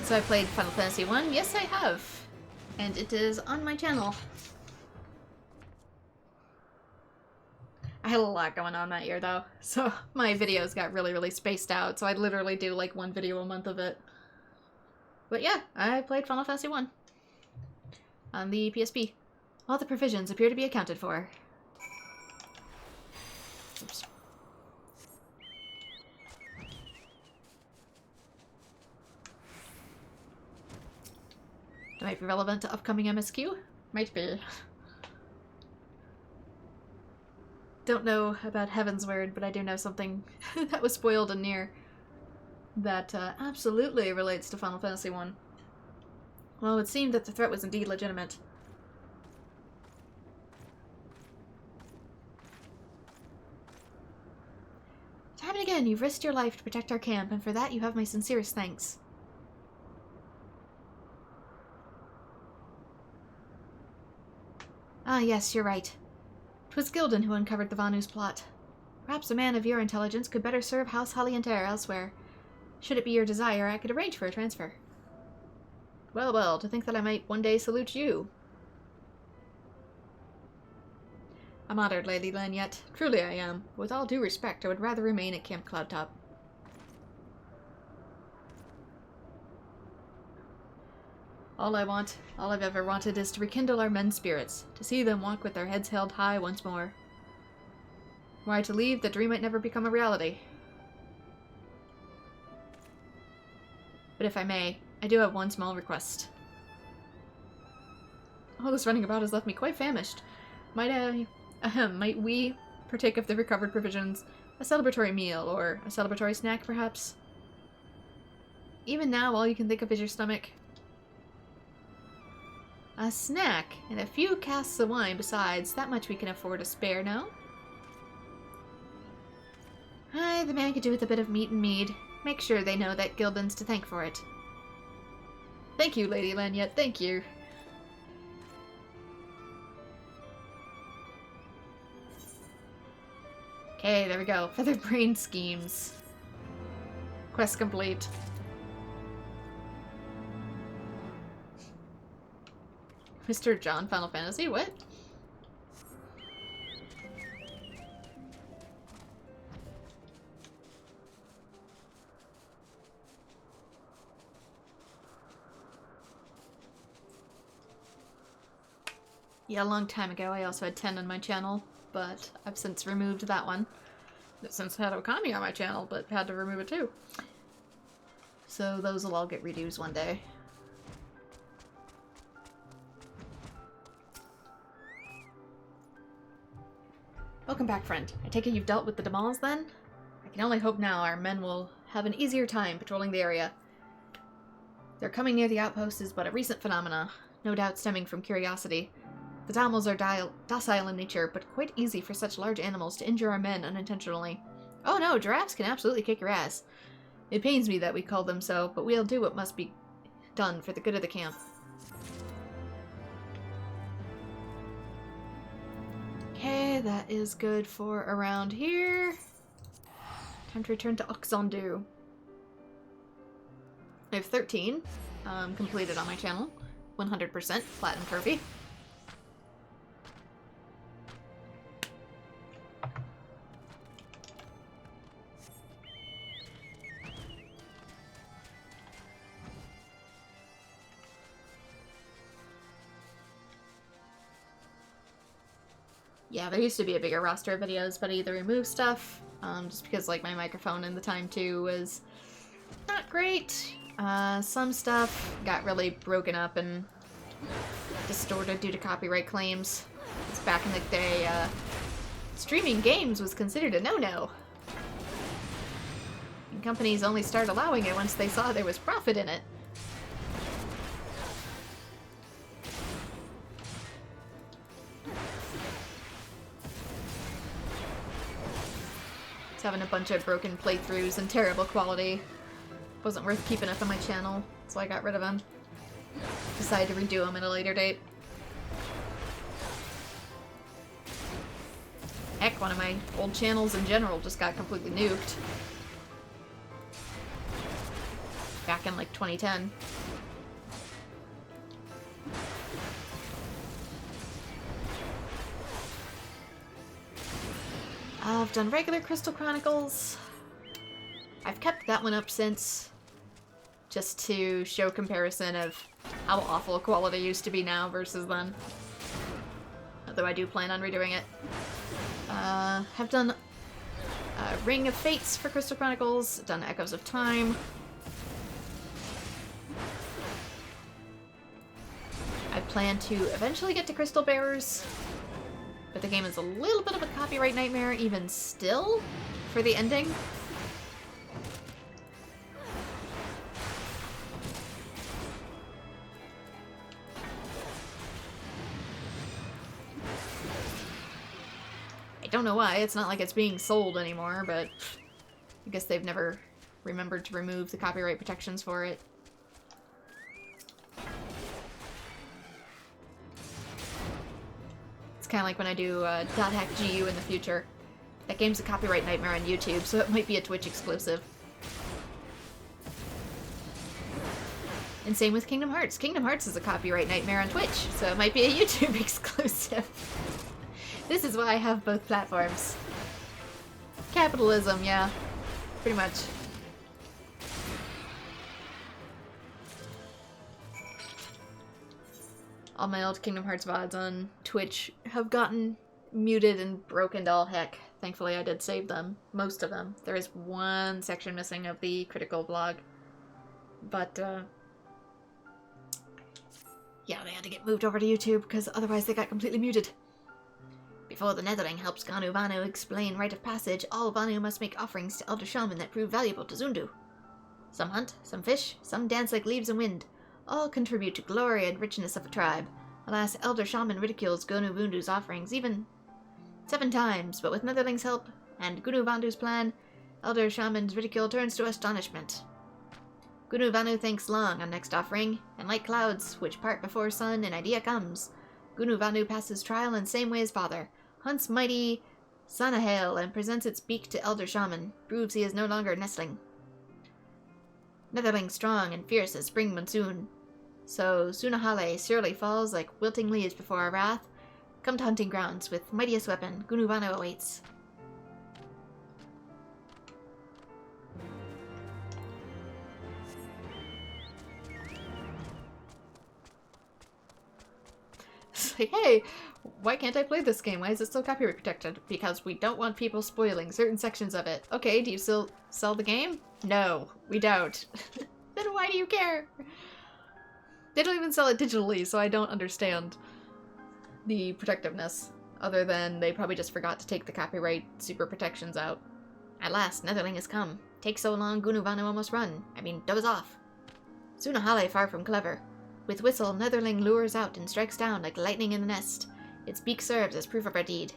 So I played Final Fantasy I? Yes, I have. And it is on my channel. I had a lot going on that year, though, so my videos got really, really spaced out, so I literally do, like, one video a month of it. But yeah, I played Final Fantasy I on the PSP. All the provisions appear to be accounted for. Oops. It might be relevant to upcoming MSQ? Might be. Don't know about Heavensward, but I do know something that was spoiled in Nier that absolutely relates to Final Fantasy I. Well, it seemed that the threat was indeed legitimate. Time and again, you've risked your life to protect our camp, and for that you have my sincerest thanks. Ah, yes, you're right. 'Twas Gildan who uncovered the Vanu's plot. Perhaps a man of your intelligence could better serve House Halianter elsewhere. Should it be your desire, I could arrange for a transfer. Well, well, to think that I might one day salute you. I'm honored, Lady Lanyette. Truly I am. With all due respect, I would rather remain at Camp Cloudtop. All I've ever wanted is to rekindle our men's spirits, to see them walk with their heads held high once more. Were I to leave, the dream might never become a reality. But if I may, I do have one small request. All this running about has left me quite famished. Might we partake of the recovered provisions, a celebratory meal, or a celebratory snack, perhaps? Even now, all you can think of is your stomach. A snack, and a few casks of wine besides. That much we can afford to spare, no? Aye, the man could do with a bit of meat and mead. Make sure they know that Gildan's to thank for it. Thank you, Lady Lanyette, thank you. Okay, there we go. Feathered brain schemes. Quest complete. Mr. John Final Fantasy? What? Yeah, a long time ago I also had 10 on my channel, but I've since removed that one. I've since had Okami on my channel, but had to remove it too. So those will all get redos one day. Welcome back, friend. I take it you've dealt with the Demals, then? I can only hope now our men will have an easier time patrolling the area. Their coming near the outpost is but a recent phenomena, no doubt stemming from curiosity. The Demals are docile in nature, but quite easy for such large animals to injure our men unintentionally. Oh no, giraffes can absolutely kick your ass. It pains me that we call them so, but we'll do what must be done for the good of the camp. Okay, that is good for around here. Time to return to Oxondu. I have 13 completed on my channel. 100% Platinum Trophy. Yeah, there used to be a bigger roster of videos, but I either removed stuff, just because like my microphone in the time too was not great. Some stuff got really broken up and distorted due to copyright claims. It's back in the day, streaming games was considered a no-no. And companies only started allowing it once they saw there was profit in it. Having a bunch of broken playthroughs and terrible quality. Wasn't worth keeping up on my channel, so I got rid of them. Decided to redo them at a later date. Heck, one of my old channels in general just got completely nuked. Back in like 2010. I've done regular Crystal Chronicles. I've kept that one up since, just to show comparison of how awful quality used to be now versus then. Although I do plan on redoing it. Have done Ring of Fates for Crystal Chronicles, done Echoes of Time. I plan to eventually get to Crystal Bearers, but the game is a little bit of a copyright nightmare even still for the ending. I don't know why, it's not like it's being sold anymore, but I guess they've never remembered to remove the copyright protections for it. It's kind of like when I do .hack GU in the future. That game's a copyright nightmare on YouTube, so it might be a Twitch exclusive. And same with Kingdom Hearts. Kingdom Hearts is a copyright nightmare on Twitch, so it might be a YouTube exclusive. This is why I have both platforms. Capitalism, yeah. Pretty much. All my old Kingdom Hearts VODs on Twitch have gotten muted and broken to all heck. Thankfully I did save them. Most of them. There is one section missing of the critical vlog. But, yeah, they had to get moved over to YouTube because otherwise they got completely muted. Before the Netherling helps Ganu Vanu explain rite of passage, all Vanu must make offerings to Elder Shaman that prove valuable to Zundu. Some hunt, some fish, some dance like leaves and wind. All contribute to glory and richness of a tribe. Alas, Elder Shaman ridicules Gunu Vundu's offerings even 7 times, but with Netherling's help and Gunu Vandu's plan, Elder Shaman's ridicule turns to astonishment. Gunu Vanu thanks long on next offering, and like clouds, which part before sun, an idea comes. Gunu Vanu passes trial in same way as father, hunts mighty Sanahale and presents its beak to Elder Shaman, proves he is no longer nestling. Netherling strong and fierce as spring monsoon. So Sunahale surely falls like wilting leaves before our wrath. Come to hunting grounds with mightiest weapon, Gunu Vanu awaits. It's like, hey, why can't I play this game? Why is it so copyright protected? Because we don't want people spoiling certain sections of it. Okay, do you still sell the game? No, we don't. Then why do you care? They don't even sell it digitally, so I don't understand the protectiveness. Other than they probably just forgot to take the copyright super protections out. At last, Netherling has come. Takes so long, Gunu Vanu almost doze off. Sunahale far from clever. With whistle, Netherling lures out and strikes down like lightning in the nest. Its beak serves as proof of our deed.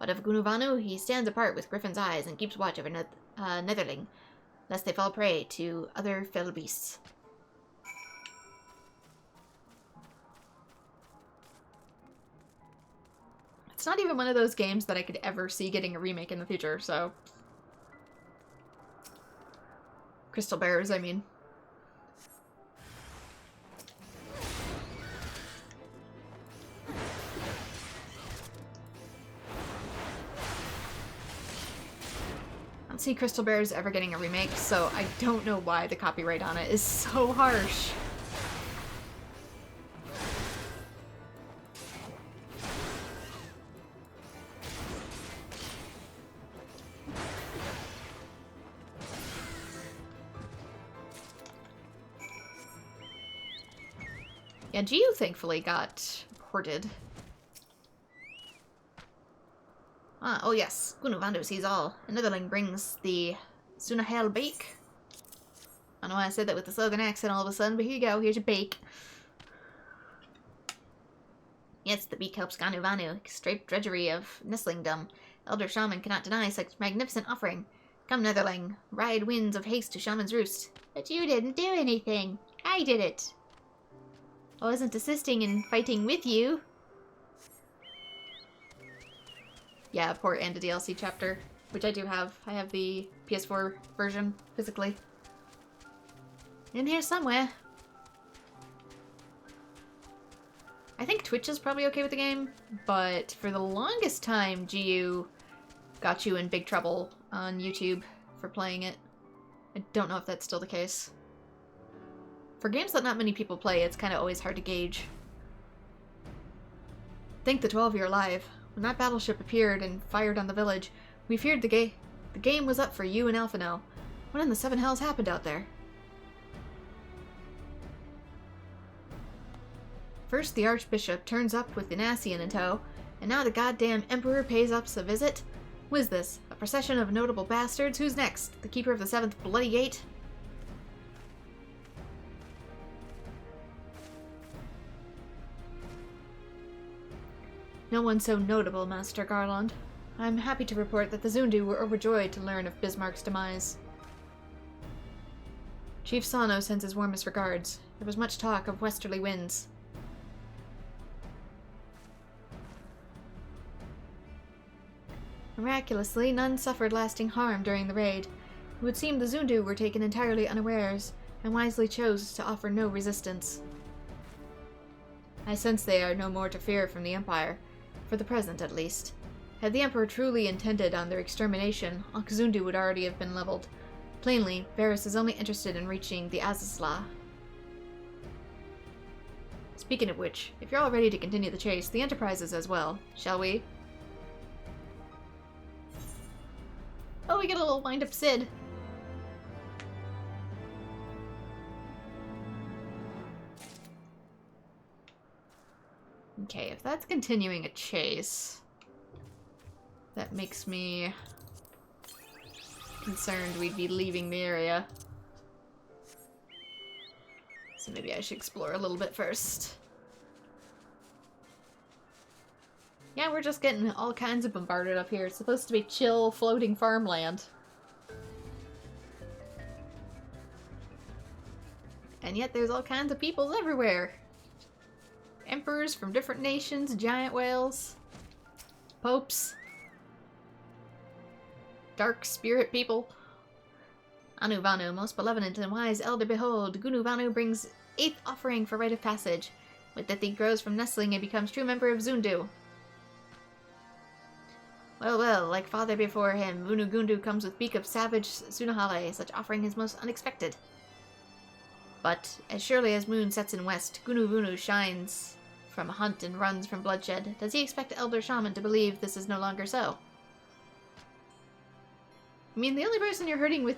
But of Gunu Vanu, he stands apart with Griffin's eyes and keeps watch over Netherling, lest they fall prey to other fell beasts. It's not even one of those games that I could ever see getting a remake in the future, so... Crystal Bearers, I mean. I don't see Crystal Bearers ever getting a remake, so I don't know why the copyright on it is so harsh. Yeah, GU thankfully got ported. Oh yes, Gunu Vandu sees all. Netherling brings the Sunahale bake. I don't know why I said that with the Southern accent all of a sudden, but here you go, here's your bake. Yes, the beak helps Ganu Vanu, straight drudgery of nestlingdom. Elder Shaman cannot deny such magnificent offering. Come, Netherling, ride winds of haste to Shaman's roost. But you didn't do anything. I did it. I wasn't assisting in fighting with you. Yeah, port and a DLC chapter, which I do have. I have the PS4 version physically. In here somewhere. I think Twitch is probably okay with the game, but for the longest time, GU got you in big trouble on YouTube for playing it. I don't know if that's still the case. For games that not many people play, it's kind of always hard to gauge. Think the 12 you're alive. When that battleship appeared and fired on the village, we feared the game was up for you and Alphino. What in the seven hells happened out there? First the Archbishop turns up with Inassian in tow, and now the goddamn Emperor pays us a visit? Who is this? A procession of notable bastards? Who's next? The Keeper of the Seventh Bloody Gate? No one so notable, Master Garland. I'm happy to report that the Zundu were overjoyed to learn of Bismarck's demise. Chief Sano sends his warmest regards. There was much talk of westerly winds. Miraculously, none suffered lasting harm during the raid. It would seem the Zundu were taken entirely unawares, and wisely chose to offer no resistance. I sense they are no more to fear from the Empire, for the present at least. Had the Emperor truly intended on their extermination, Ankh-Zundu would already have been leveled. Plainly, Varus is only interested in reaching the Azazla. Speaking of which, if you're all ready to continue the chase, the Enterprise is as well. Shall we? Oh, we get a little wind-up Sid. Okay, if that's continuing a chase, that makes me concerned we'd be leaving the area. So maybe I should explore a little bit first. Yeah, we're just getting all kinds of bombarded up here. It's supposed to be chill, floating farmland. And yet there's all kinds of peoples everywhere. Emperors from different nations, giant whales, popes, dark spirit people. Anu Vanu, most benevolent and wise elder, behold, Gunu Vanu brings 8th offering for rite of passage. With it he grows from nestling and becomes true member of Zundu. Well, well, like father before him, Vunu Gundu comes with beak of savage Sunahale. Such offering is most unexpected. But, as surely as moon sets in west, Gunu Vunu shines from hunt and runs from bloodshed. Does he expect Elder Shaman to believe this is no longer so? I mean, the only person you're hurting with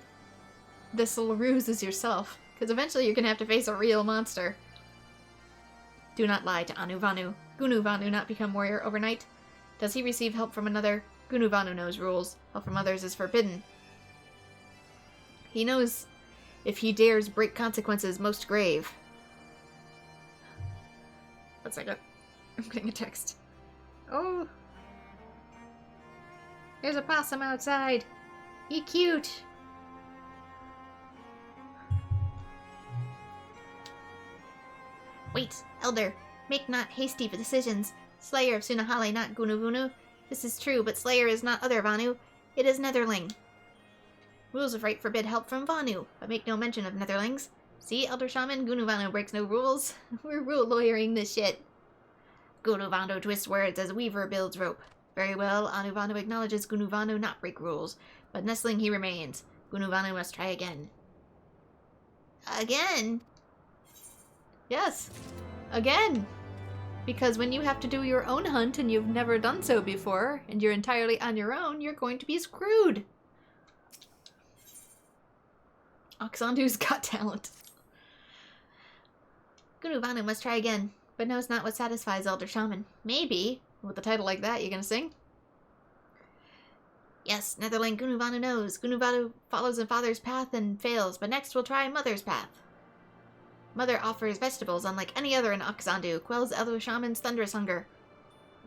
this little ruse is yourself, because eventually you're gonna have to face a real monster. Do not lie to Anu Vanu. Gunu Vanu not become warrior overnight. Does he receive help from another? Gunu Vanu knows rules. Help from others is forbidden. He knows if he dares break consequences most grave. 1 second. I'm getting a text. Oh! There's a possum outside! He cute! Wait, Elder. Make not hasty decisions. Slayer of Sunahale, not Gunuvunu. This is true, but Slayer is not other Vanu. It is Netherling. Rules of right forbid help from Vanu, but make no mention of Netherlings. See, Elder Shaman, Gunuvanu breaks no rules. We're rule lawyering this shit. Gunuvanu twists words as Weaver builds rope. Very well, Anuvanu acknowledges Gunuvanu not break rules, but nestling he remains. Gunuvanu must try again. Again? Yes. Again. Because when you have to do your own hunt and you've never done so before, and you're entirely on your own, you're going to be screwed. Oxandu's got talent. Gunuvanu must try again, but knows not what satisfies Elder Shaman. Maybe, with a title like that, you gonna sing? Yes, Netherling Gunuvanu knows. Gunuvanu follows in father's path and fails, but next we'll try mother's path. Mother offers vegetables unlike any other in Oxandu, quells Elder Shaman's thunderous hunger.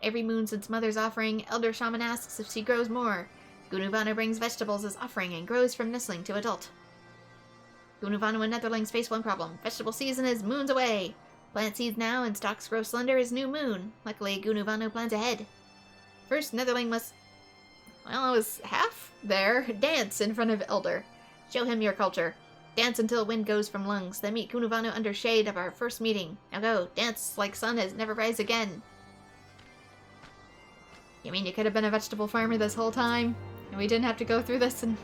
Every moon since mother's offering, Elder Shaman asks if she grows more. Gunuvanu brings vegetables as offering and grows from nestling to adult. Gunuvanu and Netherlings face one problem. Vegetable season is moons away. Plant seeds now and stalks grow slender as new moon. Luckily, Gunuvanu plans ahead. First, Netherling must... well, I was half there. Dance in front of Elder. Show him your culture. Dance until wind goes from lungs. Then meet Gunuvanu under shade of our first meeting. Now go. Dance like sun has never rise again. You mean you could have been a vegetable farmer this whole time? And we didn't have to go through this and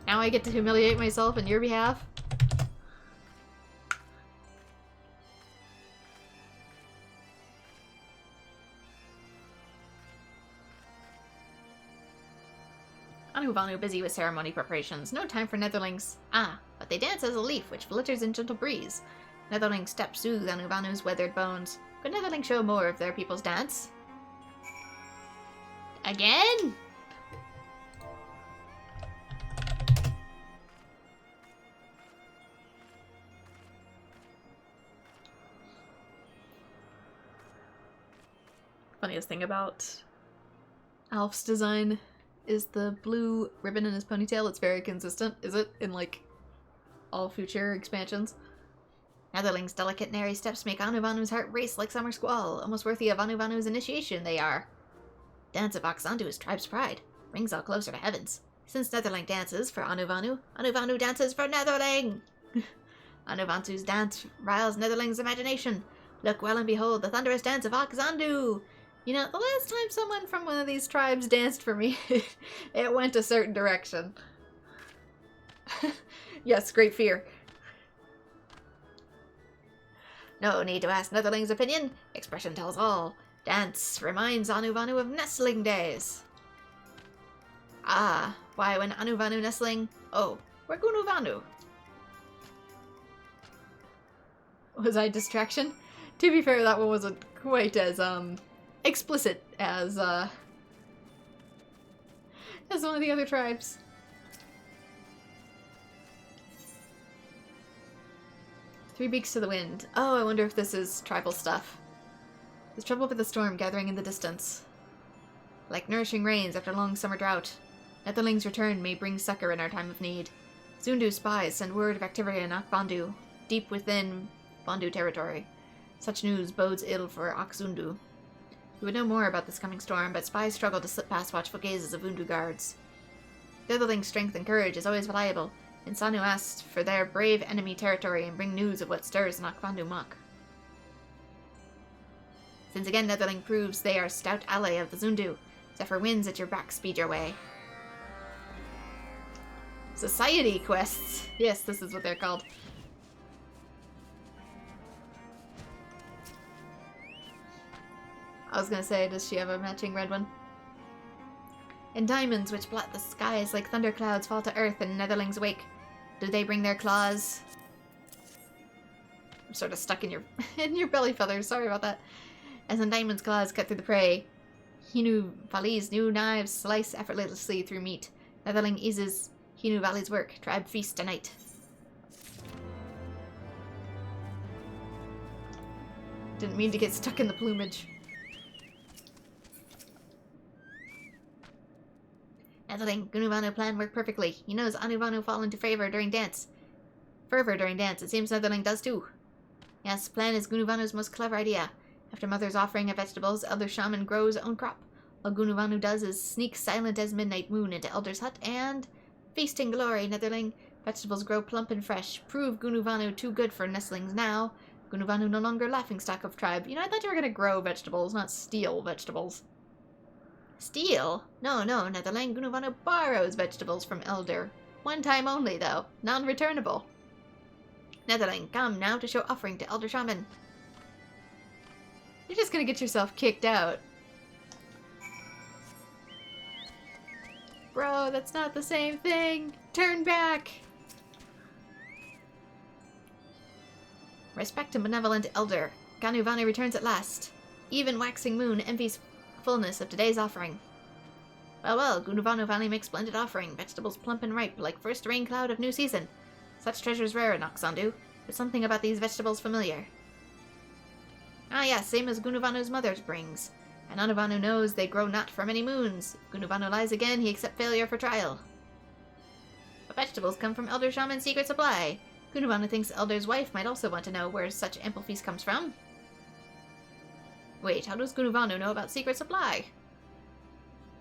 now I get to humiliate myself on your behalf? Anuvanu busy with ceremony preparations. No time for netherlings. Ah, but they dance as a leaf which flutters in gentle breeze. Netherling steps soothe Anuvanu's weathered bones. Could netherling show more of their people's dance? Again? Funniest thing about Alf's design is the blue ribbon in his ponytail. It's very consistent, is it? In, like, all future expansions. Netherling's delicate and airy steps make Anuvanu's heart race like summer squall. Almost worthy of Anuvanu's initiation, they are. Dance of Oxandu is tribe's pride. Brings all closer to heavens. Since Netherling dances for Anuvanu, Anuvanu dances for Netherling! Anuvanu's dance riles Netherling's imagination. Look well and behold the thunderous dance of Oxandu! You know, the last time someone from one of these tribes danced for me, it went a certain direction. Yes, great fear. No need to ask Netherling's opinion. Expression tells all. Dance reminds Anuvanu of nestling days. Ah, why when Anuvanu nestling? Oh, we're Gunuvanu. Was I distraction? To be fair, that one wasn't quite as, explicit as one of the other tribes. Three beaks to the wind. Oh, I wonder if this is tribal stuff. There's trouble with the storm gathering in the distance. Like nourishing rains after long summer drought, Netherling's return may bring succor in our time of need. Zundu spies send word of activity in Akbandu, deep within Bandu territory. Such news bodes ill for Akzundu. We would know more about this coming storm, but spies struggle to slip past watchful gazes of Undu guards. Netherling's strength and courage is always reliable, and Sanu asked for their brave enemy territory and bring news of what stirs in Akbandu Mok. Since again Netherling proves they are stout ally of the Zundu, Zephyr wins at your back, speed your way. Society quests! Yes, this is what they're called. I was gonna say, does she have a matching red one? And diamonds which blot the skies like thunderclouds fall to earth in Netherling's wake. Do they bring their claws? I'm sort of stuck in your belly feathers, sorry about that. As in diamond's claws cut through the prey, Hinu Valley's new knives slice effortlessly through meat. Netherling eases Hinu Valley's work. Tribe feast tonight. Didn't mean to get stuck in the plumage. Netherling, Gunuvanu plan worked perfectly. He knows Anuvanu fall into fervor during dance. It seems Netherling does too. Yes, plan is Gunuvanu's most clever idea. After Mother's offering of vegetables, Elder Shaman grows own crop. All Gunuvanu does is sneak silent as midnight moon into Elder's hut and... feast in glory, Netherling. Vegetables grow plump and fresh. Prove Gunuvanu too good for nestlings now. Gunuvanu no longer laughingstock of tribe. You know, I thought you were gonna grow vegetables, not steal vegetables. Steal? No, Netherling. Gunuvanu borrows vegetables from Elder. One time only, though. Non-returnable. Netherling, come now to show offering to Elder Shaman. You're just gonna get yourself kicked out. Bro, that's not the same thing. Turn back. Respect and benevolent Elder. Ganuvanu returns at last. Even waxing moon envies fullness of today's offering. Well, Gunuvanu finally makes splendid offering. Vegetables plump and ripe, like first rain cloud of new season. Such treasures rare in Oxandu. There's something about these vegetables familiar. Ah yes, same as Gunuvanu's mother's brings. And Anuvanu knows they grow not for many moons. If Gunuvanu lies again, he accepts failure for trial. But vegetables come from Elder Shaman's secret supply. Gunuvanu thinks Elder's wife might also want to know where such ample feast comes from. Wait, how does Gunuvanu know about secret supply?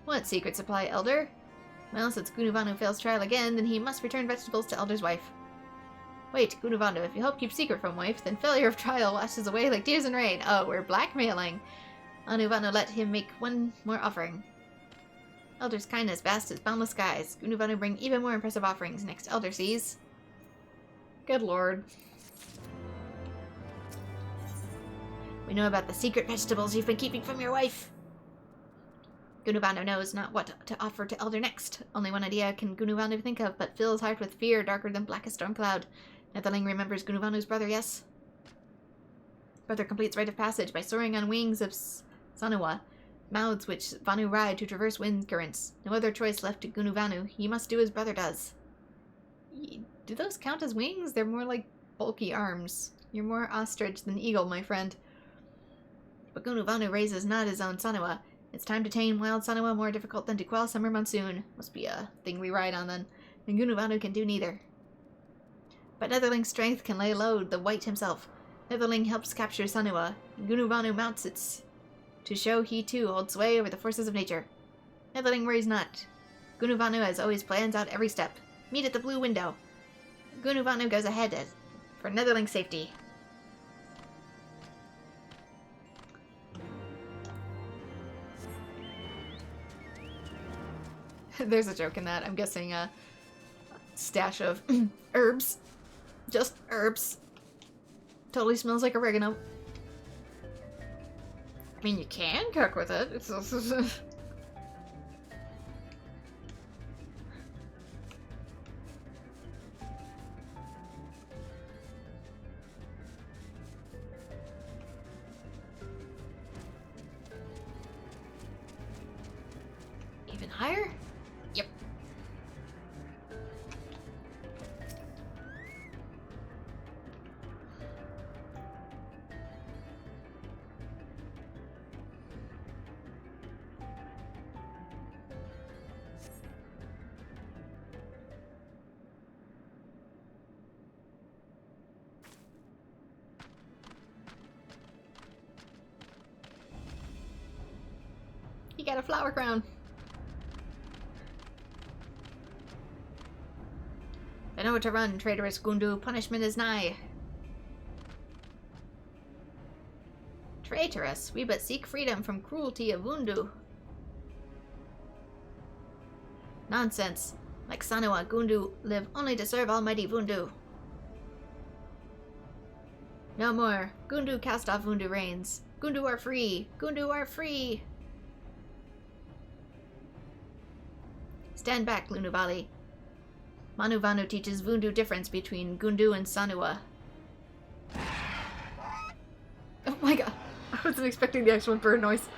What secret supply, Elder? Well, since Gunuvanu fails trial again, then he must return vegetables to Elder's wife. Wait, Gunuvanu, if you help keep secret from wife, then failure of trial washes away like tears in rain. Oh, we're blackmailing. Anuvanu let him make one more offering. Elder's kindness vast as boundless skies. Gunuvanu bring even more impressive offerings next Elder sees. Good lord. We know about the secret vegetables you've been keeping from your wife. Gunuvanu knows not what to offer to Elder next. Only one idea can Gunuvanu think of, but fills heart with fear darker than blackest storm cloud. Netherling remembers Gunuvanu's brother, yes? Brother completes rite of passage by soaring on wings of Sanuwa, mouths which Vanu ride to traverse wind currents. No other choice left to Gunuvanu. He must do as brother does. Do those count as wings? They're more like bulky arms. You're more ostrich than eagle, my friend. But Gunuvanu raises not his own Sanuwa. It's time to tame wild Sanuwa, more difficult than to quell summer monsoon. Must be a thing we ride on then. And Gunuvanu can do neither. But Netherling's strength can lay low the wight himself. Netherling helps capture Sanuwa, and Gunuvanu mounts it to show he too holds sway over the forces of nature. Netherling worries not. Gunuvanu as always plans out every step. Meet at the blue window. Gunuvanu goes ahead for Netherling's safety. There's a joke in that. I'm guessing a stash of herbs. Just herbs. Totally smells like oregano. I mean, you can cook with it. It's even higher? Yep. You got a flower crown. I know where to run, traitorous Gundu. Punishment is nigh. Traitorous? We but seek freedom from cruelty of Vundu. Nonsense. Like Sanuwa, Gundu live only to serve almighty Vundu. No more. Gundu cast off Vundu reigns. Gundu are free. Gundu are free. Stand back, Lunuvali. Manuvanu teaches Vundu difference between Gundu and Sanuwa. Oh my god. I wasn't expecting the actual bird noise.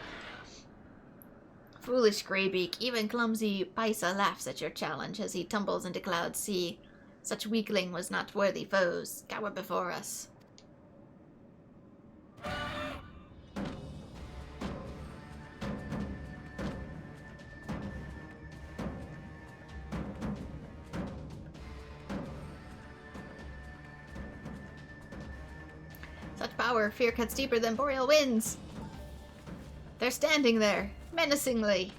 Foolish Greybeak, even clumsy Paisa laughs at your challenge as he tumbles into Cloud Sea. Such weakling was not worthy foes. Cower before us. Such power, fear cuts deeper than boreal winds. They're standing there, menacingly.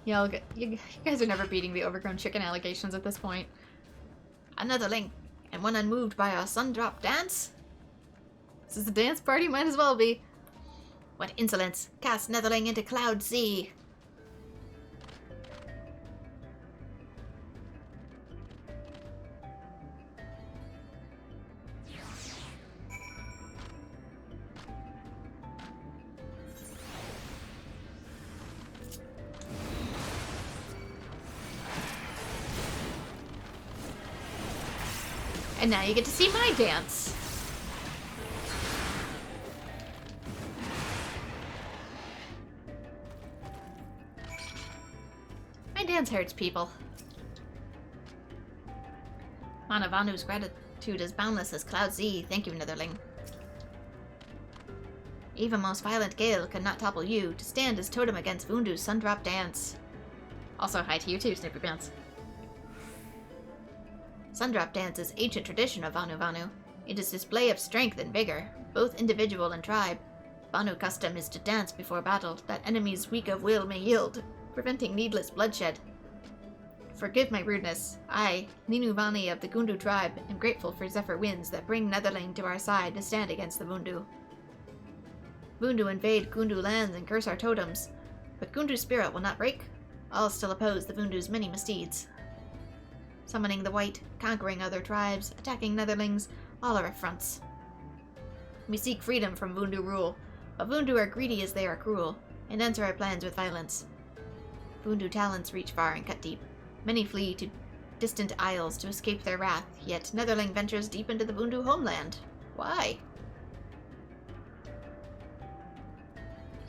Yeah, you guys are never beating the overgrown chicken allegations at this point. Another link, and one unmoved by our sun-drop dance? This is a dance party? Might as well be. What insolence! Cast Netherling into Cloud Sea! And now you get to see my dance. My dance hurts people. Manavanu's gratitude is boundless as Cloud Sea. Thank you, Netherling. Even most violent gale could not topple you to stand as totem against Vundu's Sundrop dance. Also, hi to you too, Snippy Pants. Sundrop dance is ancient tradition of Vanu Vanu. It is display of strength and vigor, both individual and tribe. Vanu custom is to dance before battle, that enemies weak of will may yield, preventing needless bloodshed. Forgive my rudeness. I, Ninu Vani of the Gundu tribe, am grateful for Zephyr winds that bring Netherling to our side to stand against the Vundu. Vundu invade Gundu lands and curse our totems, but Gundu's spirit will not break. All still oppose the Vundu's many misdeeds. Summoning the white, conquering other tribes, attacking Netherlings, all are affronts. We seek freedom from Vundu rule, but Vundu are greedy as they are cruel, and enter our plans with violence. Vundu talents reach far and cut deep. Many flee to distant isles to escape their wrath, yet Netherling ventures deep into the Vundu homeland. Why?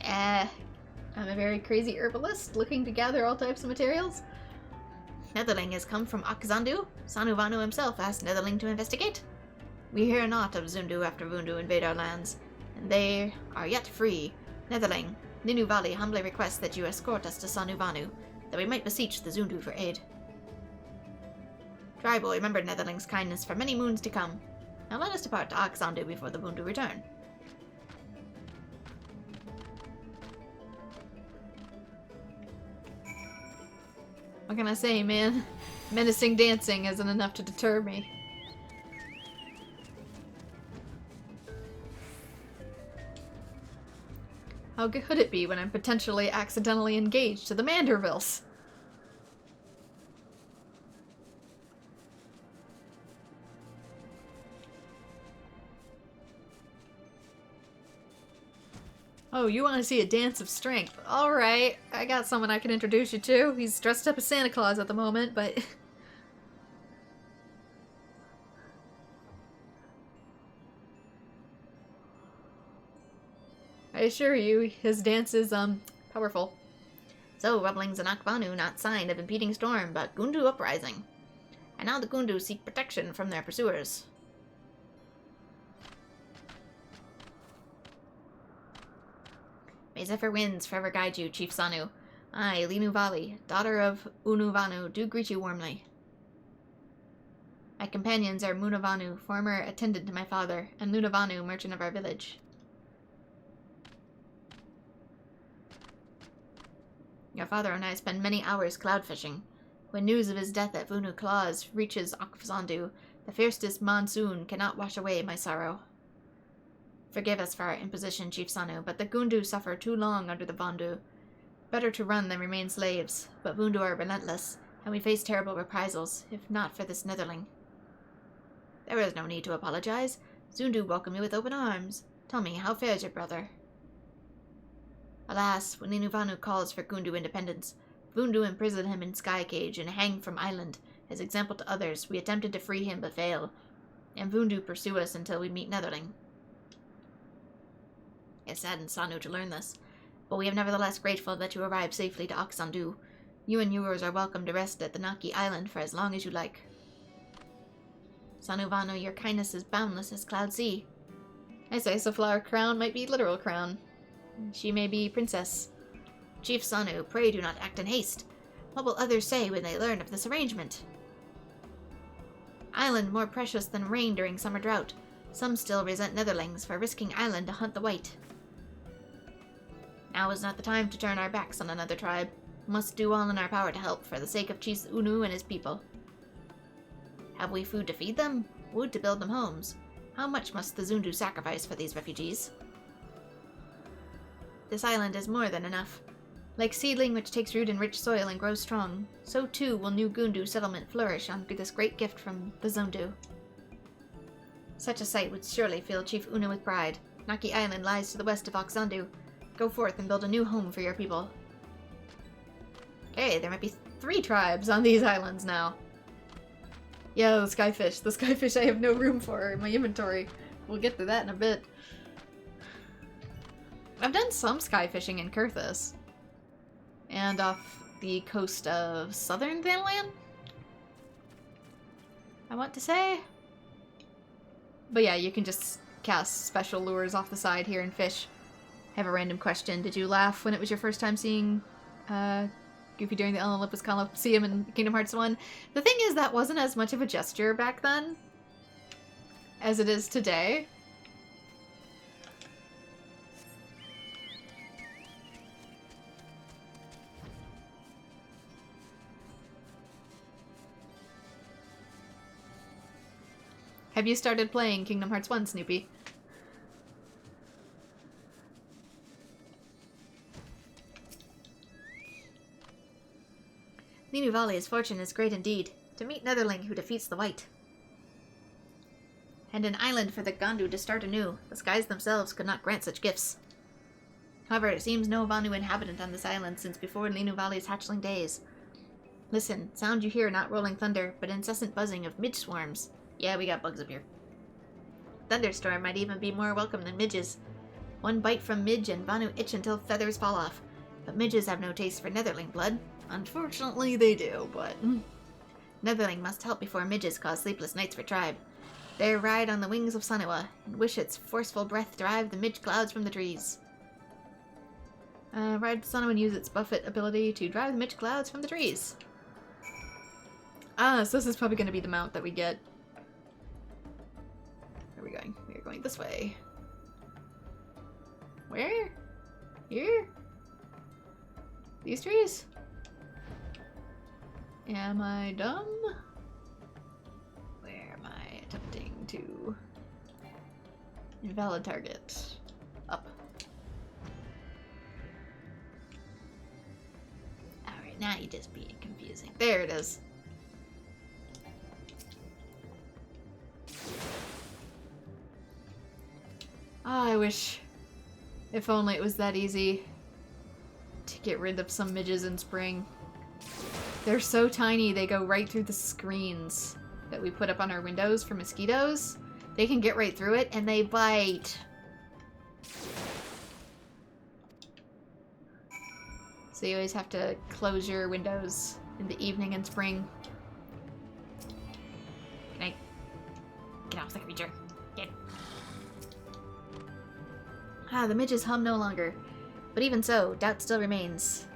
I'm a very crazy herbalist looking to gather all types of materials. Netherling has come from Akzandu. Sanuvanu himself asked Netherling to investigate. We hear naught of Zundu after Vundu invade our lands, and they are yet free. Netherling, Ninuvali humbly requests that you escort us to Sanuvanu, that we might beseech the Zundu for aid. Tribe will remember Netherling's kindness for many moons to come. Now let us depart to Akzandu before the Vundu return. What can I say, man? Menacing dancing isn't enough to deter me. How good could it be when I'm potentially accidentally engaged to the Mandervilles? Oh, you want to see a dance of strength? Alright, I got someone I can introduce you to. He's dressed up as Santa Claus at the moment, but... I assure you, his dance is, powerful. So, rumblings in Akvanu, not sign of impeding storm, but Gundu uprising. And now the Gundu seek protection from their pursuers. May Zephyr winds forever guide you, Chief Sanu. I, Linuvali, daughter of Unuvanu, do greet you warmly. My companions are Munavanu, former attendant to my father, and Lunavanu, merchant of our village. Your father and I spend many hours cloud fishing. When news of his death at Vunu Claws reaches Akfzandu, the fiercest monsoon cannot wash away my sorrow. Forgive us for our imposition, Chief Sanu, but the Gundu suffer too long under the Vandu. Better to run than remain slaves, but Vundu are relentless, and we face terrible reprisals, if not for this Netherling. There is no need to apologize. Zundu welcome you with open arms. Tell me, how fares your brother? Alas, when Inuvanu calls for Gundu independence, Vundu imprison him in Sky Cage and hang from island. As example to others, we attempted to free him but fail, and Vundu pursue us until we meet Netherling. It saddens Sanu to learn this, but we are nevertheless grateful that you arrived safely to Aksandu. You and yours are welcome to rest at the Naki Island for as long as you like. Sanuvanu, your kindness is boundless as Cloud Sea. I say so flower crown might be literal crown. She may be princess. Chief Sanu, pray do not act in haste. What will others say when they learn of this arrangement? Island more precious than rain during summer drought. Some still resent Netherlings for risking island to hunt the white. Now is not the time to turn our backs on another tribe. We must do all in our power to help for the sake of Chief Unu and his people. Have we food to feed them? Wood to build them homes? How much must the Zundu sacrifice for these refugees? This island is more than enough. Like seedling which takes root in rich soil and grows strong, so too will new Gundu settlement flourish under this great gift from the Zundu. Such a sight would surely fill Chief Una with pride. Naki Island lies to the west of Oxandu. Go forth and build a new home for your people. Okay, there might be 3 tribes on these islands now. Yeah, the skyfish. The skyfish I have no room for in my inventory. We'll get to that in a bit. I've done some skyfishing in Kurthus. And off the coast of southern Thanalan, I want to say. But yeah, you can just cast special lures off the side here and fish. I have a random question. Did you laugh when it was your first time seeing Goofy during the Olympus Coliseum in Kingdom Hearts 1? The thing is, that wasn't as much of a gesture back then as it is today. Have you started playing Kingdom Hearts 1, Snoopy? Linuvali's fortune is great indeed, to meet Netherling who defeats the White. and an island for the Gandu to start anew. The skies themselves could not grant such gifts. However, it seems no Vanu inhabitant on this island since before Linu Valley's hatchling days. Listen, sound you hear not rolling thunder, but incessant buzzing of midge swarms. Yeah, we got bugs up here. Thunderstorm might even be more welcome than midges. One bite from midge and Vanu itch until feathers fall off. But midges have no taste for netherling blood. Unfortunately, they do, but... Netherling must help before midges cause sleepless nights for tribe. They ride on the wings of Saniwa, and wish its forceful breath drive the midge clouds from the trees. Ride Saniwa and use its Buffet ability to drive the midge clouds from the trees. Ah, so this is probably going to be the mount that we get. Where are we going? We are going this way. Where? Here? These trees? Am I dumb? Where am I attempting to... Invalid target. Up. Alright, now you're just being confusing. There it is. Oh, I wish... If only it was that easy to get rid of some midges in spring. They're so tiny, they go right through the screens that we put up on our windows for mosquitoes. They can get right through it, and they bite. So you always have to close your windows in the evening in spring. Good night. Get off the creature. Get. Ah, the midges hum no longer. But even so, doubt still remains.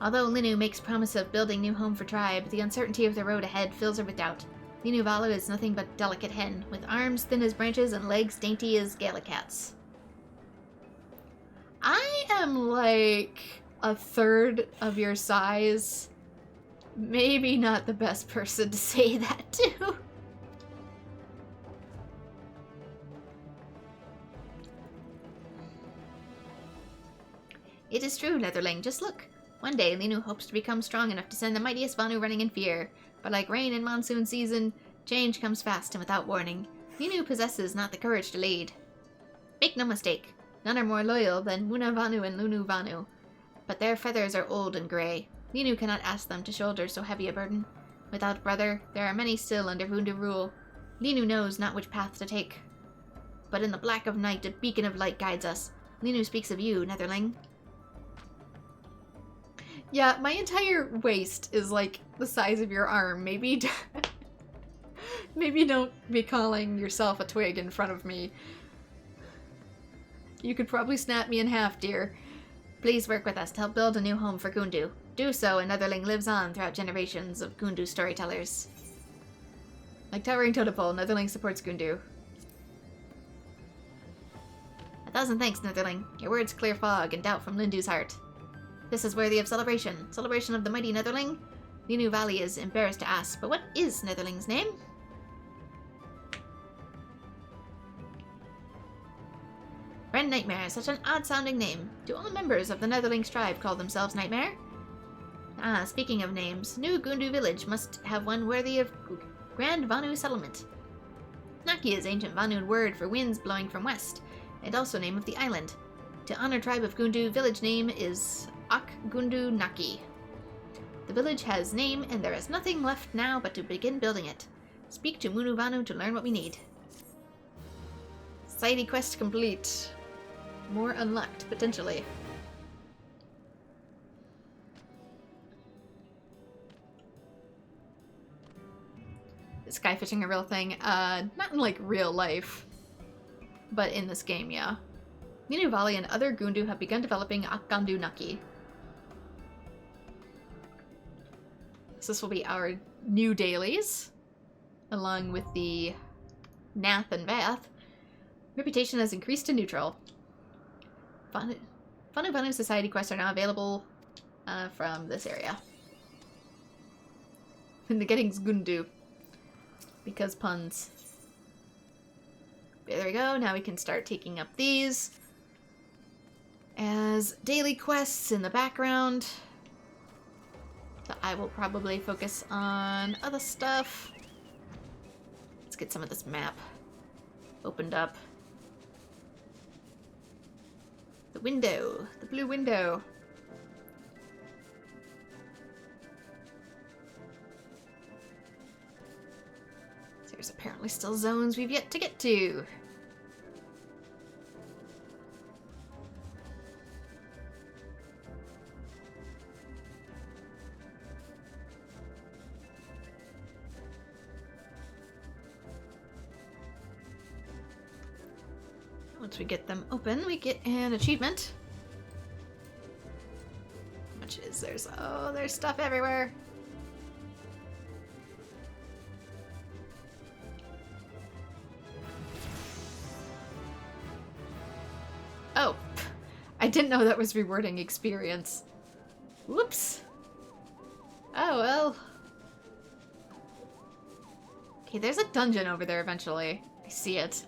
Although Linu makes promise of building new home for tribe, the uncertainty of the road ahead fills her with doubt. Linu Valu is nothing but delicate hen, with arms thin as branches and legs dainty as gallicats. I am like a third of your size. Maybe not the best person to say that to. It is true, Netherling, just look. One day, Linu hopes to become strong enough to send the mightiest Vanu running in fear. But like rain in monsoon season, change comes fast and without warning. Linu possesses not the courage to lead. Make no mistake, none are more loyal than Muna Vanu and Lunu Vanu. But their feathers are old and grey. Linu cannot ask them to shoulder so heavy a burden. Without brother, there are many still under Vundu rule. Linu knows not which path to take. But in the black of night, a beacon of light guides us. Linu speaks of you, Netherling. Yeah, my entire waist is like the size of your arm. Maybe maybe don't be calling yourself a twig in front of me. You could probably snap me in half, dear. Please work with us to help build a new home for Gundu. Do so, and Netherling lives on throughout generations of Gundu storytellers. Like towering totem-pole, Netherling supports Gundu. 1,000 thanks, Netherling. Your words clear fog and doubt from Lindu's heart. This is worthy of celebration. Celebration of the mighty Netherling? Linu Valley is embarrassed to ask, but what is Netherling's name? Friend Nightmare, such an odd-sounding name. Do all members of the Netherling's tribe call themselves Nightmare? Ah, speaking of names, New Gundu Village must have one worthy of Grand Vanu Settlement. Naki is ancient Vanu word for winds blowing from west, and also name of the island. To honor tribe of Gundu, village name is Ak Gundu Naki. The village has name, and there is nothing left now but to begin building it. Speak to Munu Vanu to learn what we need. Society quest complete. More unlocked, potentially. Is skyfishing a real thing? Not in like real life, but in this game, yeah. Linu Valley and other Gundu have begun developing Akgandu Naki. So this will be our new dailies, along with the Nath and Vath. Reputation has increased to neutral. Vanu Vanu Society quests are now available from this area. And the getting's Gundu. Because puns. There we go, now we can start taking up these as daily quests in the background. So I will probably focus on other stuff. Let's get some of this map opened up. The window. The blue window. There's apparently still zones we've yet to get to. Once we get them open, we get an achievement. How much is there? Oh, there's stuff everywhere. Oh, I didn't know that was rewarding experience. Whoops. Oh, well. Okay, there's a dungeon over there eventually. I see it.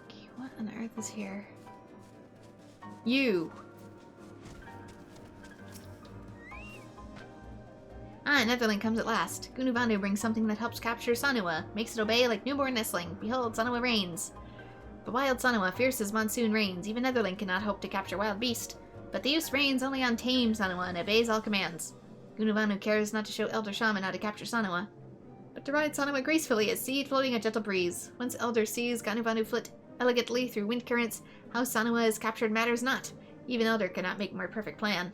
Okay, what on earth is here? You! Ah, Netherling comes at last. Gunuvandu brings something that helps capture Sanua, makes it obey like newborn nestling. Behold, Sanua reigns. The wild Sanua, fierce as monsoon rains. Even Netherling cannot hope to capture wild beast. But the use reigns only on tame Sanua and obeys all commands. Gunuvandu cares not to show Elder Shaman how to capture Sanua, but to ride Sanua gracefully as seed floating a gentle breeze. Once Elder sees Gunuvandu flit elegantly through wind currents, how Sanua is captured matters not. Even Elder cannot make more perfect plan.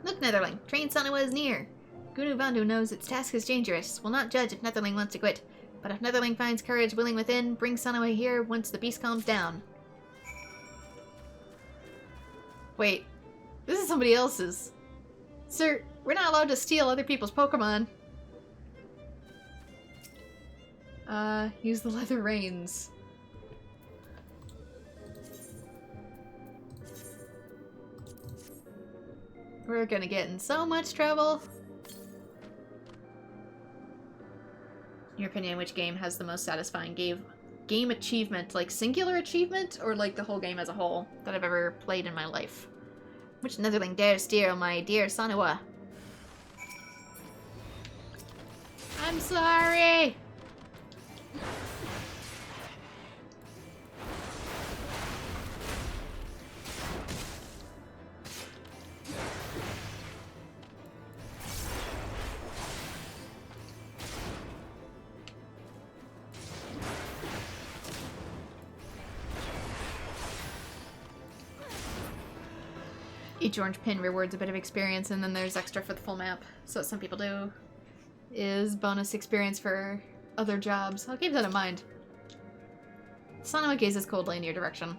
Look, Netherling, train Sanua is near. Gunuvandu knows its task is dangerous, will not judge if Netherling wants to quit. But if Netherling finds courage willing within, bring Sanua here once the beast calms down. Wait, this is somebody else's. Sir, we're not allowed to steal other people's Pokemon. Use the leather reins. We're gonna get in so much trouble. In your opinion, which game has the most satisfying game achievement? Like singular achievement, or like the whole game as a whole that I've ever played in my life? Which Netherling dares steal my dear Sanua? I'm sorry! Each orange pin rewards a bit of experience, and then there's extra for the full map. So what some people do is bonus experience for other jobs. I'll keep that in mind. Sanua gazes coldly in your direction.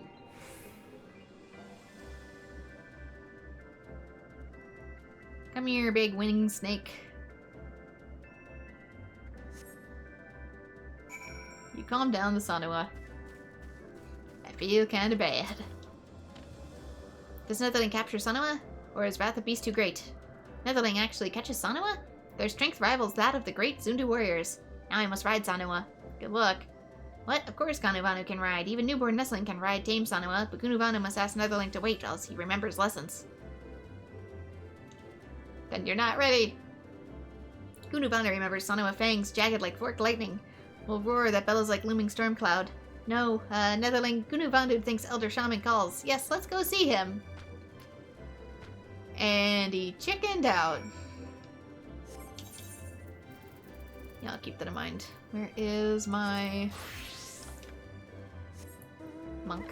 Come here, big winged snake. You calm down the Sanua. I feel kinda bad. Does Netherling capture Sanua? Or is Wrath of Beast too great? Netherling actually catches Sanua? Their strength rivals that of the great Zundu warriors. Now I must ride Sanua. Good luck. What? Of course Gunuvandu can ride. Even newborn Nestling can ride tame Sanua, but Gunuvandu must ask Netherling to wait, else he remembers lessons. Then you're not ready. Gunuvandu remembers Sanua fangs, jagged like forked lightning. Will roar that bellows like looming storm cloud. No, Netherling, Gunuvandu thinks Elder Shaman calls. Yes, let's go see him. And he chickened out. Yeah, I'll keep that in mind. Where is my monk?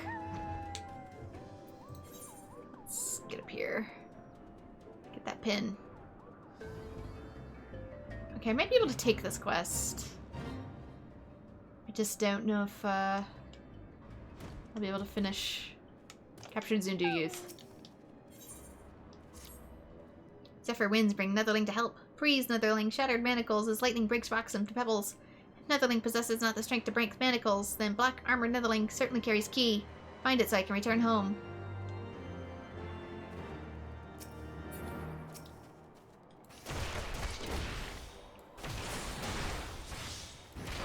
Let's get up here. Get that pin. Okay, I might be able to take this quest. I just don't know if I'll be able to finish Captured Zundu Youth. Zephyr winds bring Netherling to help. Freeze, Netherling, shattered manacles as lightning breaks rocks into pebbles. If Netherling possesses not the strength to break manacles, then black armored Netherling certainly carries key. Find it so I can return home.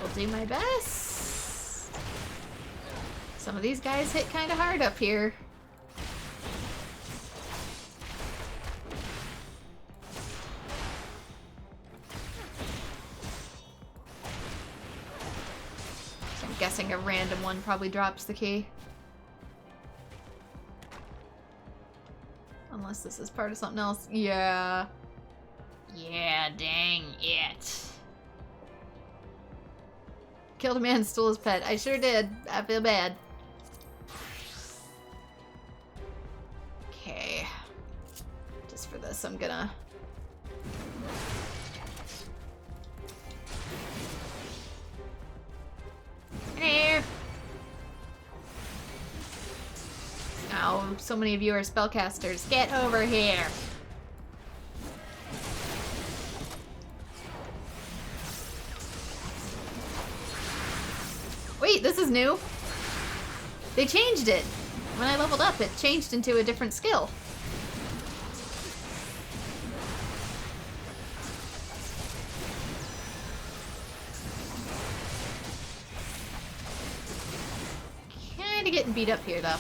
Will do my best. Some of these guys hit kind of hard up here. So I'm guessing a random one probably drops the key. Unless this is part of something else. Yeah. Yeah, dang it. Killed a man, stole his pet. I sure did. I feel bad. Okay. Just for this, I'm gonna... Hello! Oh, so many of you are spellcasters. Get over here! Wait, this is new. They changed it. When I leveled up, it changed into a different skill. Kinda getting beat up here, though.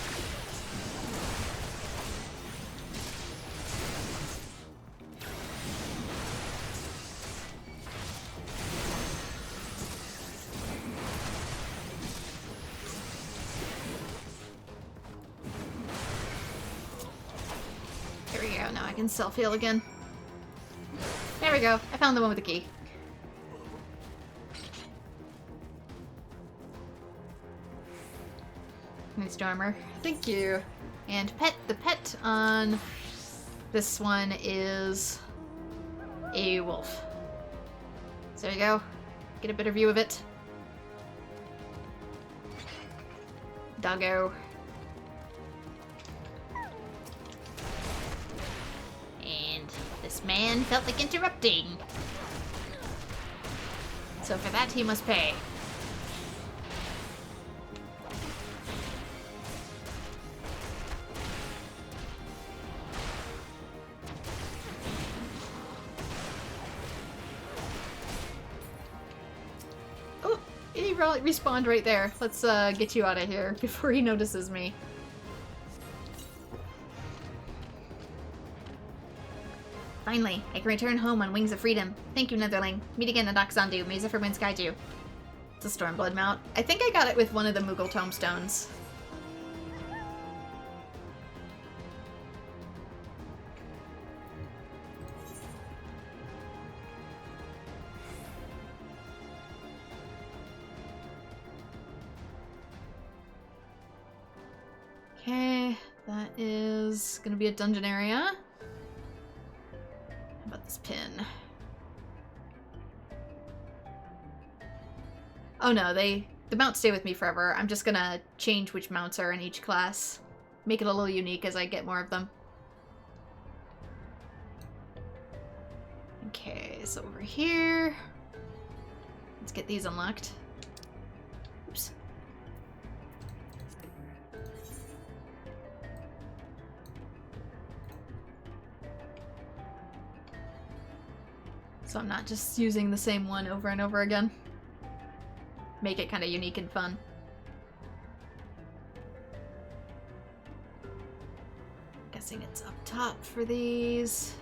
I can self-heal again. There we go. I found the one with the key. Nice armor. Thank you. And pet. The pet on this one is a wolf. So there you go. Get a better view of it. Doggo. This man felt like interrupting. So for that, he must pay. Oh, he respawned right there. Let's get you out of here before he notices me. Finally, I can return home on wings of freedom. Thank you, Netherling. Meet again at Oxandu. May Zephyr winds guide you. It's a Stormblood mount. I think I got it with one of the Moogle tomestones. Okay, that is gonna be a dungeon area. How about this pin? Oh no, the mounts stay with me forever. I'm just gonna change which mounts are in each class. Make it a little unique as I get more of them. Okay, so over here. Let's get these unlocked. Oops. So I'm not just using the same one over and over again. Make it kind of unique and fun. Guessing it's up top for these.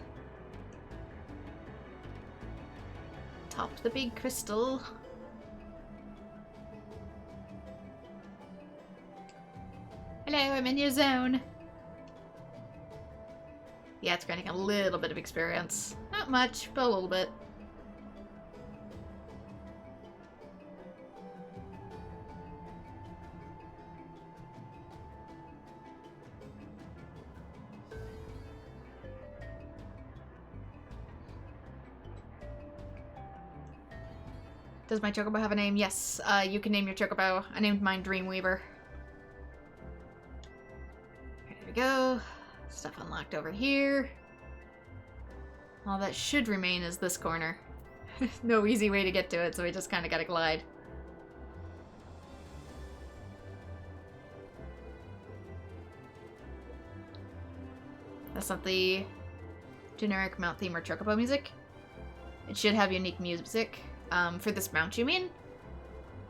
Top the big crystal. Hello, I'm in your zone. Yeah, it's granting a little bit of experience. Not much, but a little bit. Does my chocobo have a name? Yes, you can name your chocobo. I named mine Dreamweaver. There we go. Stuff unlocked over here. All that should remain is this corner. No easy way to get to it, so we just kind of gotta glide. That's not the generic mount theme or chocobo music. It should have unique music. For this mount, you mean?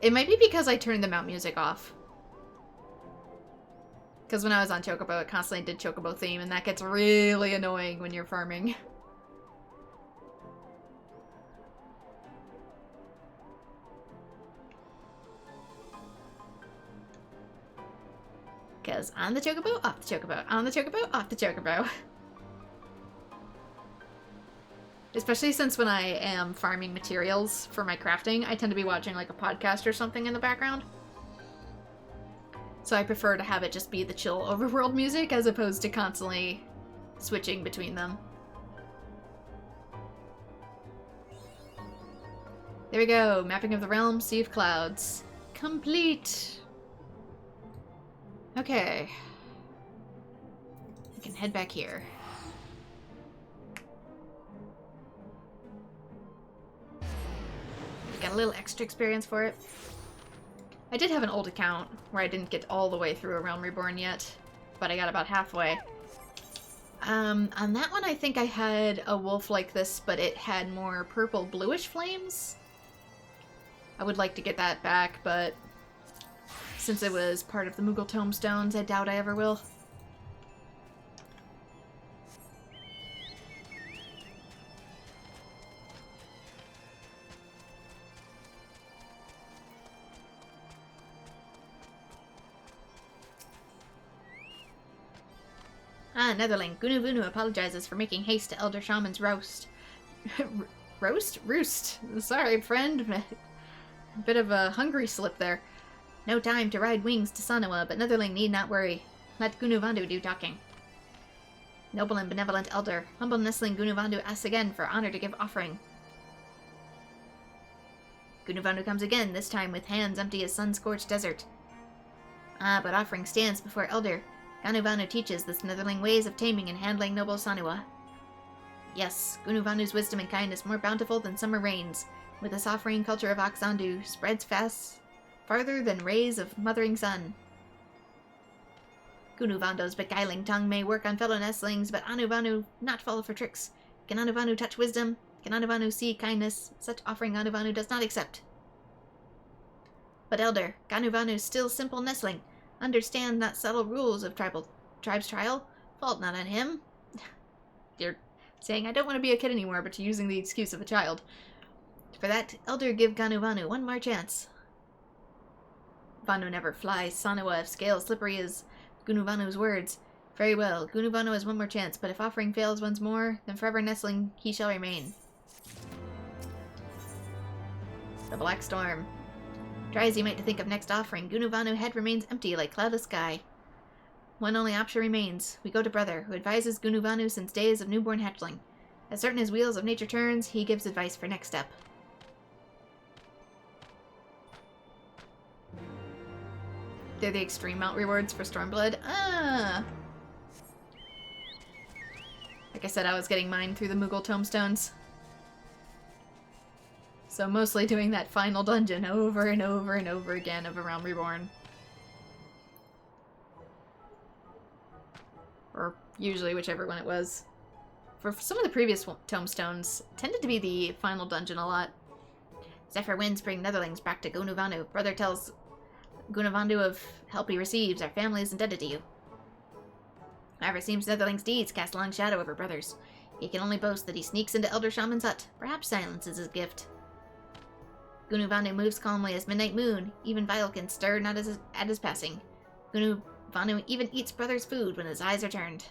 It might be because I turned the mount music off. Because when I was on Chocobo, it constantly did Chocobo theme, and that gets really annoying when you're farming. Because on the Chocobo, off the Chocobo, on the Chocobo, off the Chocobo. Especially since when I am farming materials for my crafting, I tend to be watching like a podcast or something in the background. So I prefer to have it just be the chill overworld music as opposed to constantly switching between them. There we go. Mapping of the realm, Sea of Clouds. Complete! Okay. We can head back here. Got a little extra experience for it. I did have an old account where I didn't get all the way through A Realm Reborn yet, but I got about halfway. On that one I think I had a wolf like this, but it had more purple bluish flames. I would like to get that back, but since it was part of the Moogle Tomestones, I doubt I ever will. Ah, Netherling. Gunuvunu apologizes for making haste to Elder Shaman's roast. Roast? Roost. Sorry, friend. A bit of a hungry slip there. No time to ride wings to Sanawa, but Netherling need not worry. Let Gunuvandu do talking. Noble and benevolent elder, humble nestling Gunuvandu asks again for honor to give offering. Gunuvandu comes again, this time with hands empty as sun-scorched desert. Ah, but offering stands before elder. Ganuvanu teaches the Netherling ways of taming and handling noble Sanawa. Yes, Gunuvanu's wisdom and kindness more bountiful than summer rains, with this offering culture of Oxandu spreads fast farther than rays of mothering sun. Gunuvando's beguiling tongue may work on fellow nestlings, but Anuvanu not fall for tricks. Can Anuvanu touch wisdom? Can Anuvanu see kindness? Such offering Ganuvanu does not accept. But elder, Ganuvanu's still simple nestling. Understand not subtle rules of tribe's trial. Fault not on him. You're saying I don't want to be a kid anymore, but you're using the excuse of a child. For that, elder give Ganuvanu one more chance. Vanu never flies. Sanawa, if scale slippery as Gunuvanu's words. Very well, Gunuvanu has one more chance, but if offering fails once more, then forever nestling he shall remain. The Black Storm. Try as you might to think of next offering, Gunuvanu head remains empty like cloudless sky. One only option remains. We go to brother, who advises Gunuvanu since days of newborn hatchling. As certain as wheels of nature turns, he gives advice for next step. They're the extreme mount rewards for Stormblood. Ah! Like I said, I was getting mine through the Moogle Tomestones. So mostly doing that final dungeon over and over and over again of A Realm Reborn. Or usually whichever one it was. For some of the previous tomestones, tended to be the final dungeon a lot. Zephyr winds bring Netherlings back to Gunuvanu. Brother tells Gunuvandu of help he receives. Our family is indebted to you. However, it seems Netherling's deeds cast a long shadow over brothers. He can only boast that he sneaks into Elder Shaman's hut. Perhaps silence is his gift. Gunuvanu moves calmly as midnight moon. Even Vile can stir not at his passing. Gunuvanu even eats brother's food when his eyes are turned.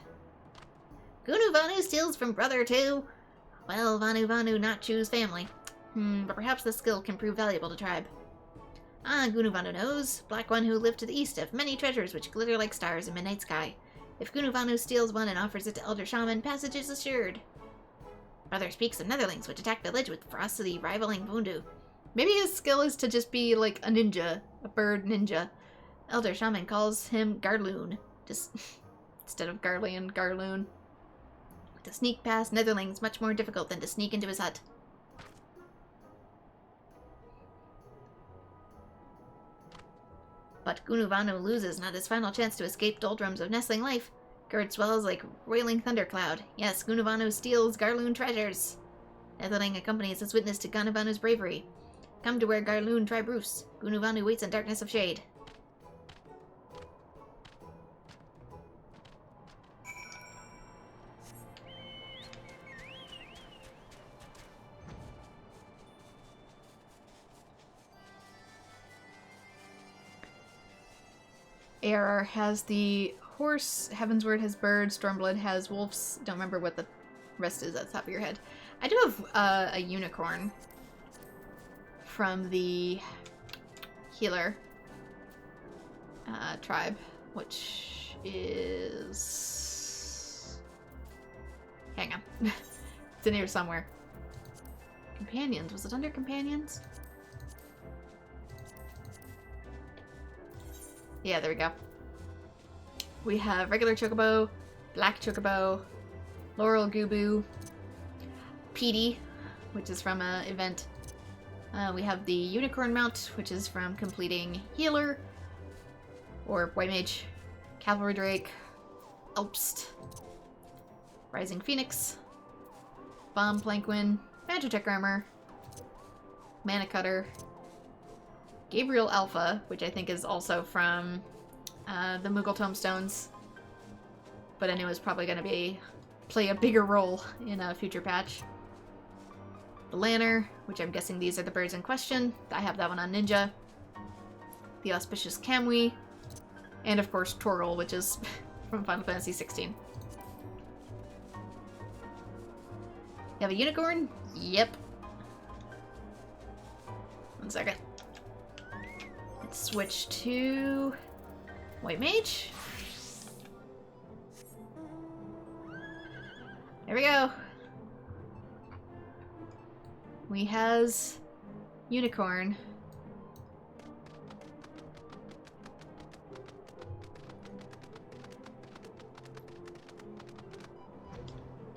Gunuvanu steals from brother too? Well, Vanu not choose family. But perhaps this skill can prove valuable to tribe. Ah, Gunuvanu knows. Black one who lived to the east have many treasures which glitter like stars in midnight sky. If Gunuvanu steals one and offers it to Elder Shaman, passage is assured. Brother speaks of Netherlings which attack village with ferocity rivaling Vundu. Maybe his skill is to just be like a ninja, a bird ninja. Elder Shaman calls him Garloon, just instead of Garlean, Garloon. To sneak past Netherlings much more difficult than to sneak into his hut. But Gunuvanu loses not his final chance to escape doldrums of nestling life. Gird swells like roiling thundercloud. Yes, Gunuvanu steals Garloon treasures. Netherling accompanies as witness to Ganuvanu's bravery. Come to where Garloon tribe roofs. Gunuvanu waits in darkness of shade. ARR has the horse, Heavensward has birds, Stormblood has wolves. Don't remember what the rest is at the top of your head. I do have a unicorn from the healer tribe, which is... Hang on. It's in here somewhere. Companions. Was it under companions? Yeah, there we go. We have regular chocobo, black chocobo, laurel gubu, Petey, which is from an event. We have the unicorn mount, which is from completing healer, or white mage, cavalry drake, Alpst, rising phoenix, bomb planquin, magitech armor, mana cutter, Gabriel Alpha, which I think is also from the Moogle Tomestones, but I knew it was probably going to play a bigger role in a future patch. The Lanner, which I'm guessing these are the birds in question. I have that one on Ninja. The Auspicious Kamui, and of course Torgal, which is from Final Fantasy XIV. You have a unicorn? Yep. One second. Let's switch to white mage. There we go. We has unicorn.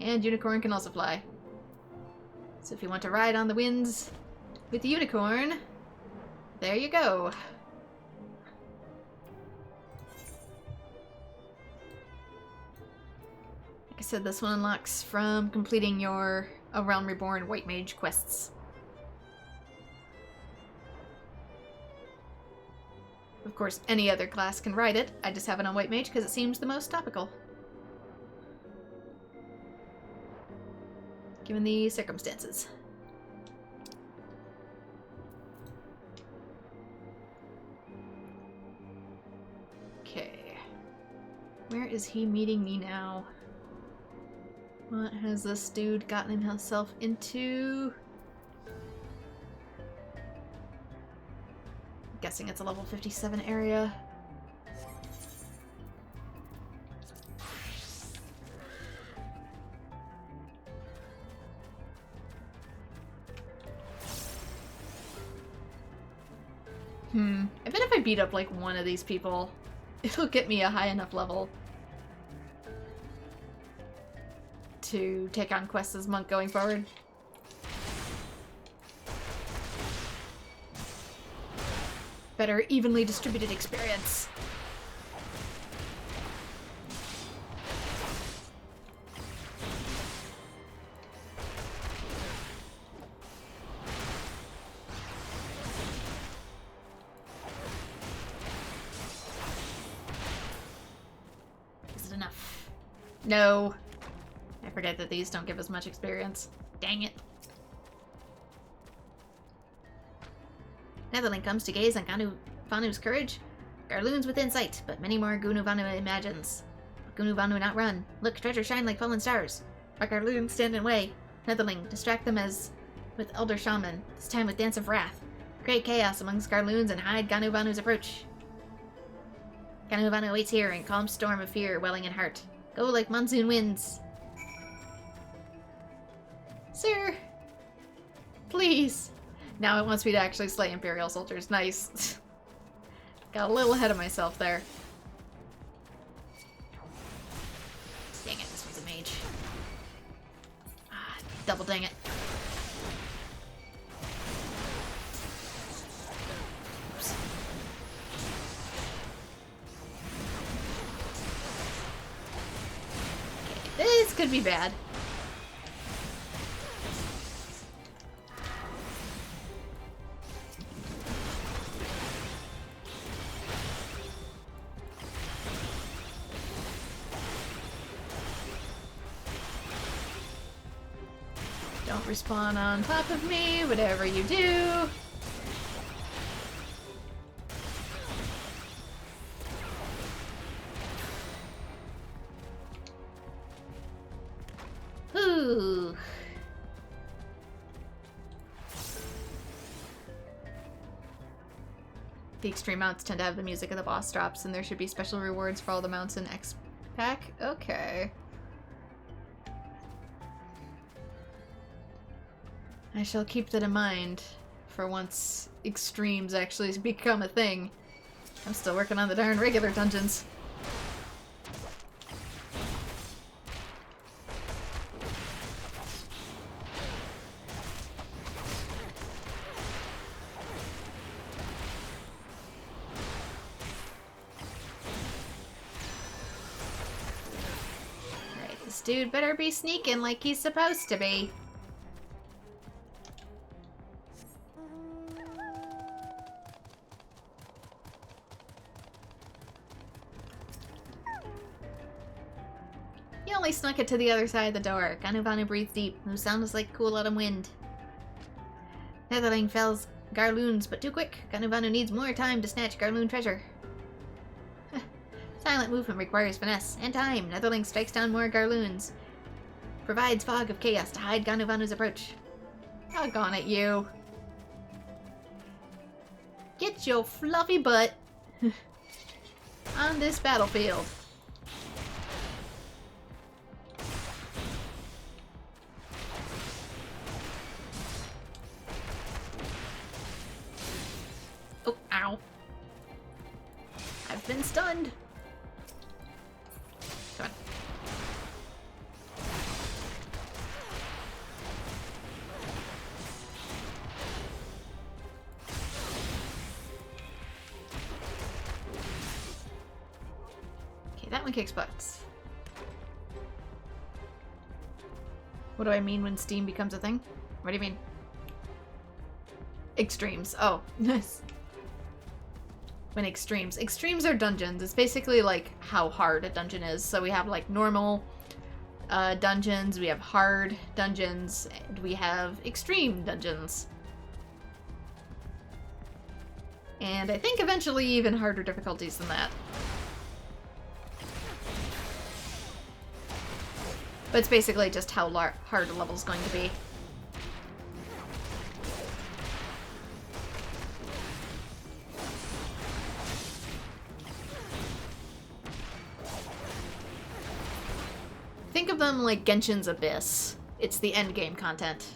And unicorn can also fly. So if you want to ride on the winds with the unicorn, there you go. Like I said, this one unlocks from completing your A Realm Reborn White Mage quests. Of course, any other class can ride it. I just have it on White Mage because it seems the most topical, given the circumstances. Okay. Where is he meeting me now? What has this dude gotten himself into? I'm guessing it's a level 57 area. I bet if I beat up like one of these people, it'll get me a high enough level to take on quests as monk going forward. Better evenly distributed experience. Is it enough? No. I forget that these don't give as much experience. Dang it. Netherling comes to gaze on Vanu's courage. Garloon's within sight, but many more Vanu imagines. But Vanu not run. Look, treasure shine like fallen stars. But Garloon stand in way. Netherling, distract them as with Elder Shaman, this time with Dance of Wrath. Create chaos amongst Garloons and hide Vanu's approach. Vanu waits here in calm storm of fear welling in heart. Go like monsoon winds. Sir! Please! Now it wants me to actually slay Imperial soldiers. Nice. Got a little ahead of myself there. Dang it, this one's a mage. Ah, double dang it. Oops. Okay, this could be bad. respawn on top of me, whatever you do. Ooh. The extreme mounts tend to have the music of the boss drops, and there should be special rewards for all the mounts in X pack. Okay. I shall keep that in mind for once extremes actually become a thing. I'm still working on the darn regular dungeons. This dude better be sneaking like he's supposed to be. He only snuck it to the other side of the door. Ganuvanu breathed deep, whose sound was like cool autumn wind. Netherling fells Garloons, but too quick. Ganuvanu needs more time to snatch Garloon treasure. Silent movement requires finesse and time. Netherling strikes down more Garloons. Provides fog of chaos to hide Ganuvanu's approach. Doggone it, you. Get your fluffy butt on this battlefield. Oh, ow. I've been stunned. Come on. Okay, that one kicks butts. What do I mean when Steam becomes a thing? What do you mean? Extremes. Oh, nice. When extremes. Extremes are dungeons. It's basically like how hard a dungeon is. So we have like normal dungeons, we have hard dungeons, and we have extreme dungeons. And I think eventually even harder difficulties than that. But it's basically just how hard a level's going to be. Think of them like Genshin's Abyss. It's the endgame content.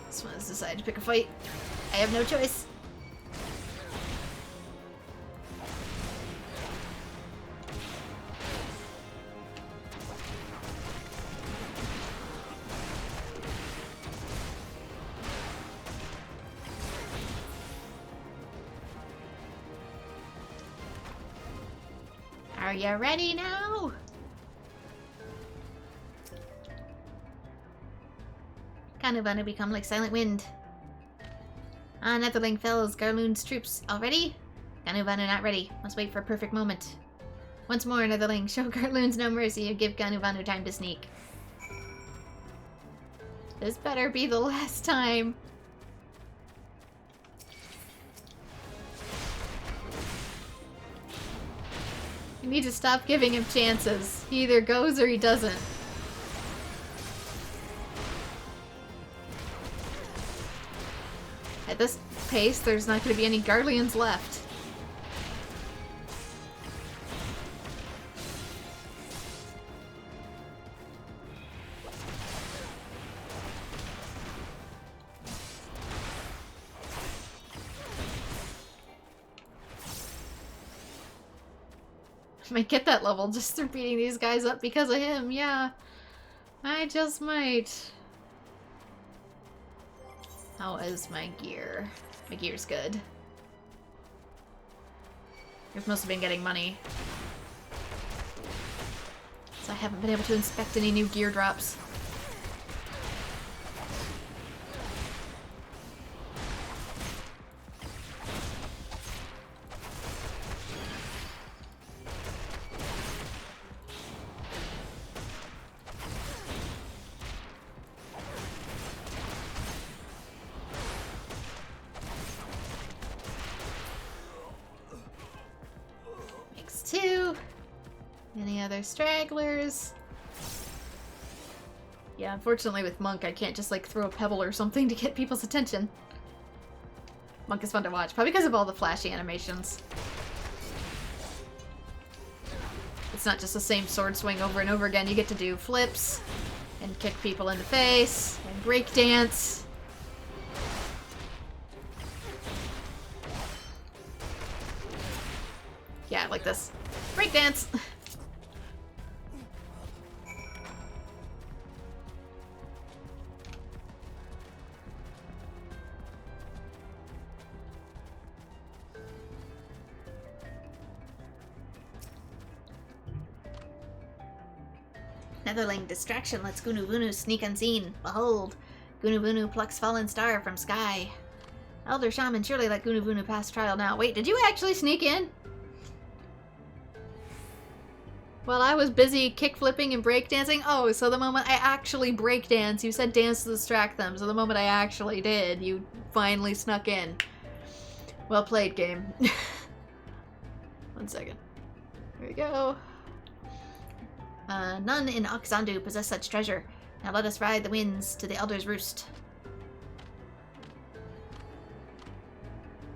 This one has decided to pick a fight. I have no choice. Are you ready now? Ganuvanu become like silent wind. Ah, Netherling fells Garloon's troops. All ready? Ganuvanu not ready. Must wait for a perfect moment. Once more, Netherling, show Garloons no mercy and give Ganuvanu time to sneak. This better be the last time. You need to stop giving him chances. He either goes or he doesn't. At this pace, there's not going to be any Garleans left. might get that level just through beating these guys up because of him, yeah. I just might. How is my gear? My gear's good. I've mostly been getting money. So I haven't been able to inspect any new gear drops. Any other stragglers? Yeah, unfortunately with Monk, I can't just like throw a pebble or something to get people's attention. Monk is fun to watch, probably because of all the flashy animations. It's not just the same sword swing over and over again. You get to do flips, and kick people in the face, and break dance. Yeah, like this. Break dance! Netherling distraction lets Gunuvunu sneak unseen. Behold, Gunuvunu plucks fallen star from sky. Elder Shaman surely let Gunuvunu pass trial now. Wait, did you actually sneak in? While I was busy kick-flipping and breakdancing? Oh, so the moment I actually breakdance, you said dance to distract them, so the moment I actually did, you finally snuck in. Well played, game. 1 second. Here we go. None in Oxandu possess such treasure. Now let us ride the winds to the Elder's Roost.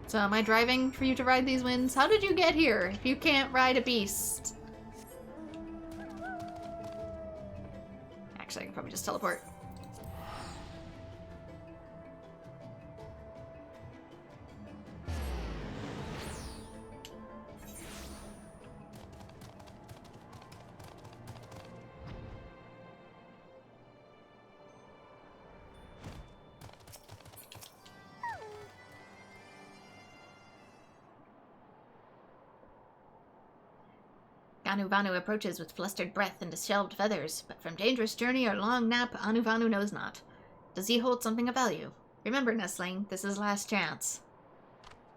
So am I driving for you to ride these winds? How did you get here if you can't ride a beast? Actually, I can probably just teleport. Anuvanu approaches with flustered breath and disheveled feathers, but from dangerous journey or long nap, Anuvanu knows not. Does he hold something of value? Remember, Nestling, this is last chance.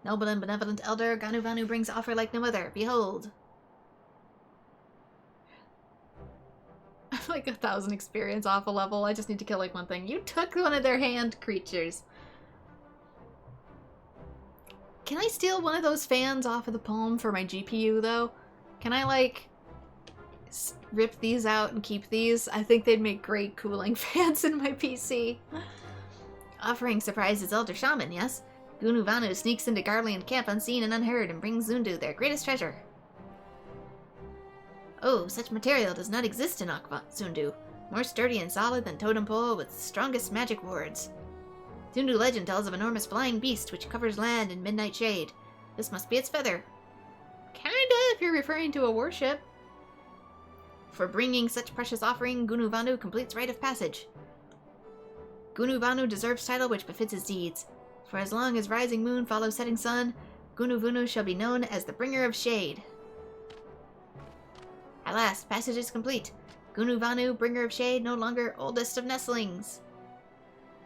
Noble and benevolent elder, Ganuvanu brings offer like no other. Behold. I'm like 1,000 experience off a level. I just need to kill like one thing. You took one of their hand creatures. Can I steal one of those fans off of the palm for my GPU, though? Can I, like, rip these out and keep these? I think they'd make great cooling fans in my PC. Offering surprises Elder Shaman, yes? Gunuvanu sneaks into Garlean camp unseen and unheard and brings Zundu their greatest treasure. Oh, such material does not exist in Zundu. More sturdy and solid than totem pole with strongest magic wards. Zundu legend tells of enormous flying beast which covers land in midnight shade. This must be its feather. Kinda, if you're referring to a warship. For bringing such precious offering, Gunuvanu completes rite of passage. Gunuvanu deserves title which befits his deeds. For as long as rising moon follows setting sun, Gunuvanu shall be known as the bringer of shade. At last, passage is complete. Gunuvanu, bringer of shade, no longer oldest of nestlings.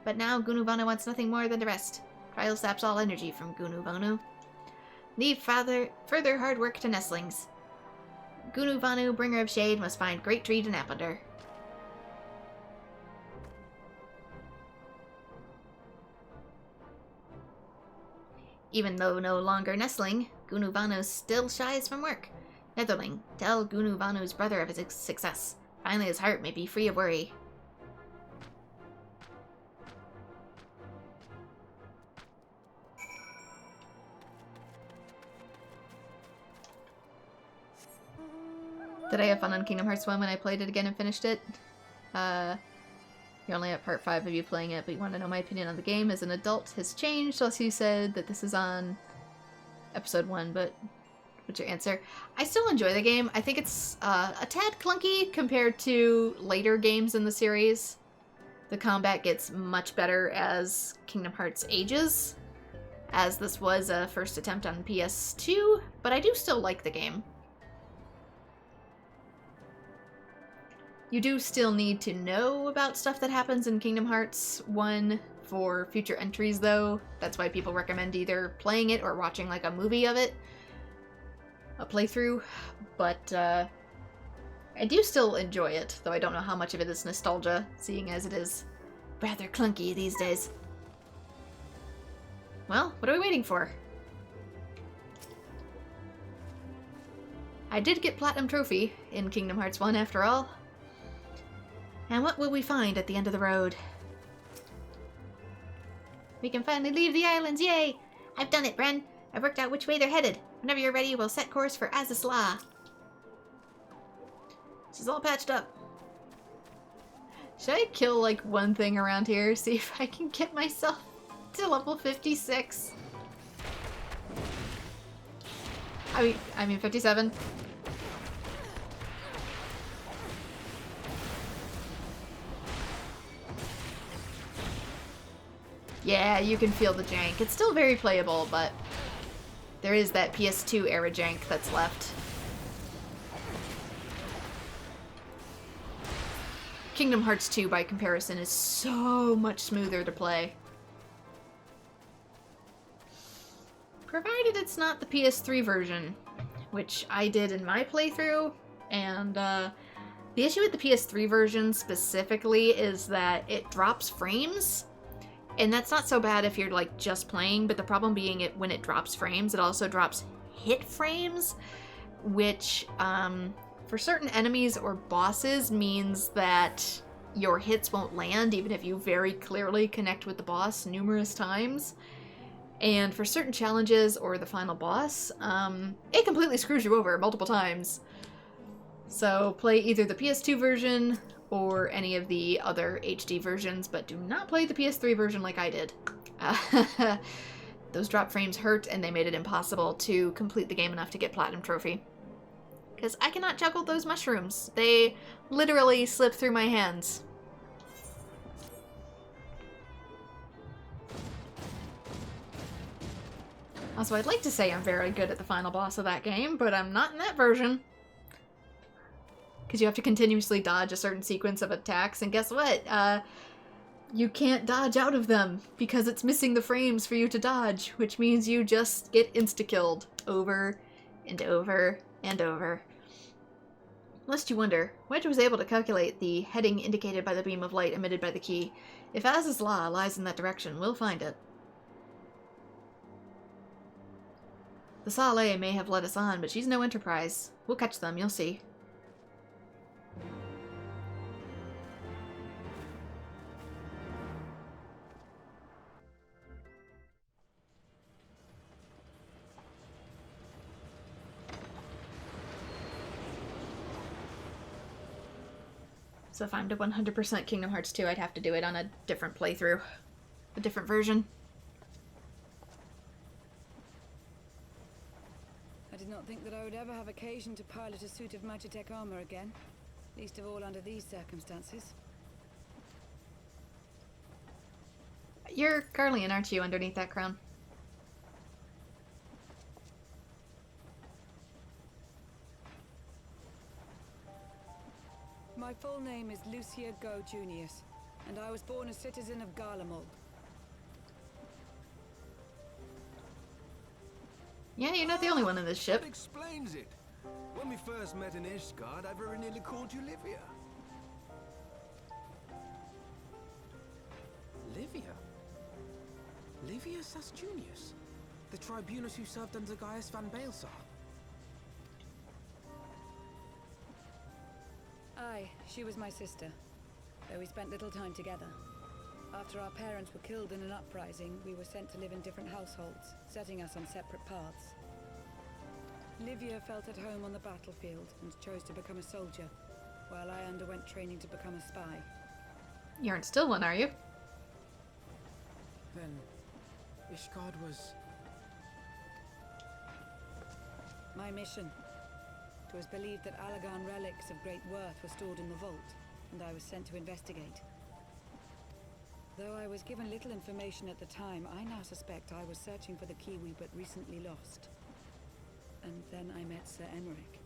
But now Gunuvanu wants nothing more than to rest. Trial saps all energy from Gunuvanu. Leave further hard work to nestlings. Gunuvanu, bringer of shade, must find great tree to nap under. Even though no longer nestling, Gunuvanu still shies from work. Netherling, tell Gunuvanu's brother of his success. Finally his heart may be free of worry. Did I have fun on Kingdom Hearts 1 when I played it again and finished it? You're only at part 5 of you playing it, but you want to know my opinion on the game as an adult has changed. Also, you said that this is on episode 1, but What's your answer? I still enjoy the game. I think it's a tad clunky compared to later games in the series. The combat gets much better as Kingdom Hearts ages, as this was a first attempt on PS2, but I do still like the game. You do still need to know about stuff that happens in Kingdom Hearts 1 for future entries, though. That's why people recommend either playing it or watching like a movie of it. A playthrough. But I do still enjoy it, though I don't know how much of it is nostalgia, seeing as it is rather clunky these days. Well, what are we waiting for? I did get Platinum Trophy in Kingdom Hearts 1 after all. And what will we find at the end of the road? We can finally leave the islands, yay! I've done it, Bren. I've worked out which way they're headed. Whenever you're ready, we'll set course for Azazla. This is all patched up. Should I kill, like, one thing around here? See if I can get myself to level 56. I mean 57. Yeah, you can feel the jank. It's still very playable, but there is that PS2 era jank that's left. Kingdom Hearts 2, by comparison, is so much smoother to play. Provided it's not the PS3 version, which I did in my playthrough, and the issue with the PS3 version specifically is that it drops frames. And that's not so bad if you're, like, just playing, but the problem being when it drops frames, it also drops hit frames, which, for certain enemies or bosses means that your hits won't land, even if you very clearly connect with the boss numerous times. And for certain challenges or the final boss, it completely screws you over multiple times. So play either the PS2 version or any of the other HD versions, but do not play the PS3 version like I did. Those drop frames hurt, and they made it impossible to complete the game enough to get Platinum Trophy. Because I cannot juggle those mushrooms. They literally slip through my hands. Also, I'd like to say I'm very good at the final boss of that game, but I'm not in that version. Because you have to continuously dodge a certain sequence of attacks, and guess what? You can't dodge out of them, because it's missing the frames for you to dodge, which means you just get insta-killed over and over and over. Lest you wonder, Wedge was able to calculate the heading indicated by the beam of light emitted by the key. If Azazla lies in that direction, we'll find it. The Saleh may have led us on, but she's no Enterprise. We'll catch them, you'll see. So if I'm to 100% Kingdom Hearts 2, I'd have to do it on a different playthrough. A different version. I did not think that I would ever have occasion to pilot a suit of Magitech armor again. Least of all under these circumstances. You're Carlian, aren't you, underneath that crown? My full name is Lucia Go Junius, and I was born a citizen of Garlemald. Yeah, you're not the only one in this ship. That explains it. When we first met in Ishgard, I very nearly called you Livia. Livia? Livia Sasjunius? The tribunus who served under Gaius van Baelsar? Aye, she was my sister, though we spent little time together. After our parents were killed in an uprising, we were sent to live in different households, setting us on separate paths. Livia felt at home on the battlefield and chose to become a soldier, while I underwent training to become a spy. You aren't still one, are you? Then, Ishgard was... My mission. It was believed that Allagan relics of great worth were stored in the vault, and I was sent to investigate. Though I was given little information at the time, I now suspect I was searching for the key we but recently lost. And then I met Sir Emmerich.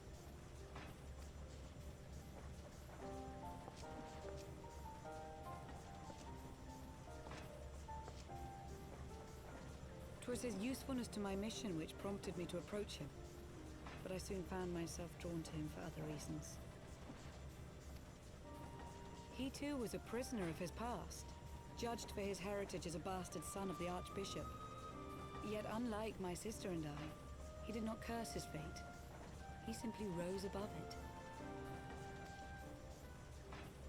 'Twas his usefulness to my mission which prompted me to approach him, but I soon found myself drawn to him for other reasons. He too was a prisoner of his past, judged for his heritage as a bastard son of the Archbishop. Yet unlike my sister and I, he did not curse his fate. He simply rose above it.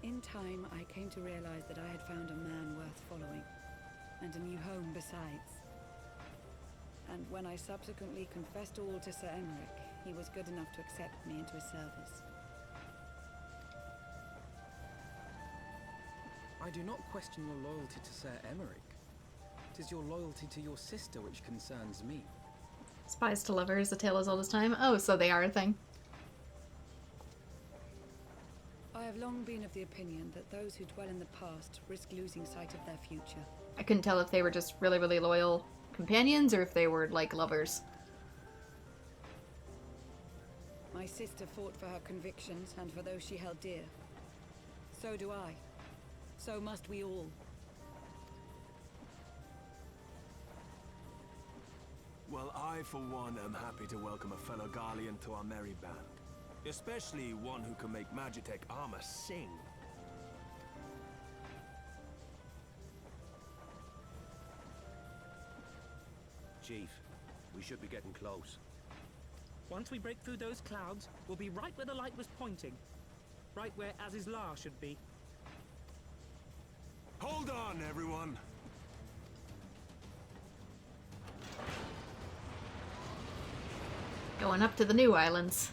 In time, I came to realize that I had found a man worth following, and a new home besides. And when I subsequently confessed all to Sir Emmerich, he was good enough to accept me into his service. I do not question your loyalty to Sir Emmerich. It is your loyalty to your sister which concerns me. Spies to lovers, a tale as old as time. Oh, so they are a thing. I have long been of the opinion that those who dwell in the past risk losing sight of their future. I couldn't tell if they were just really, really loyal companions or if they were, like, lovers. My sister fought for her convictions and for those she held dear. So do I. So must we all. Well, I, for one, am happy to welcome a fellow Garlean to our merry band. Especially one who can make Magitech armor sing. Chief, we should be getting close. Once we break through those clouds, we'll be right where the light was pointing. Right where Aziz's lair should be. Hold on, everyone! Going up to the new islands.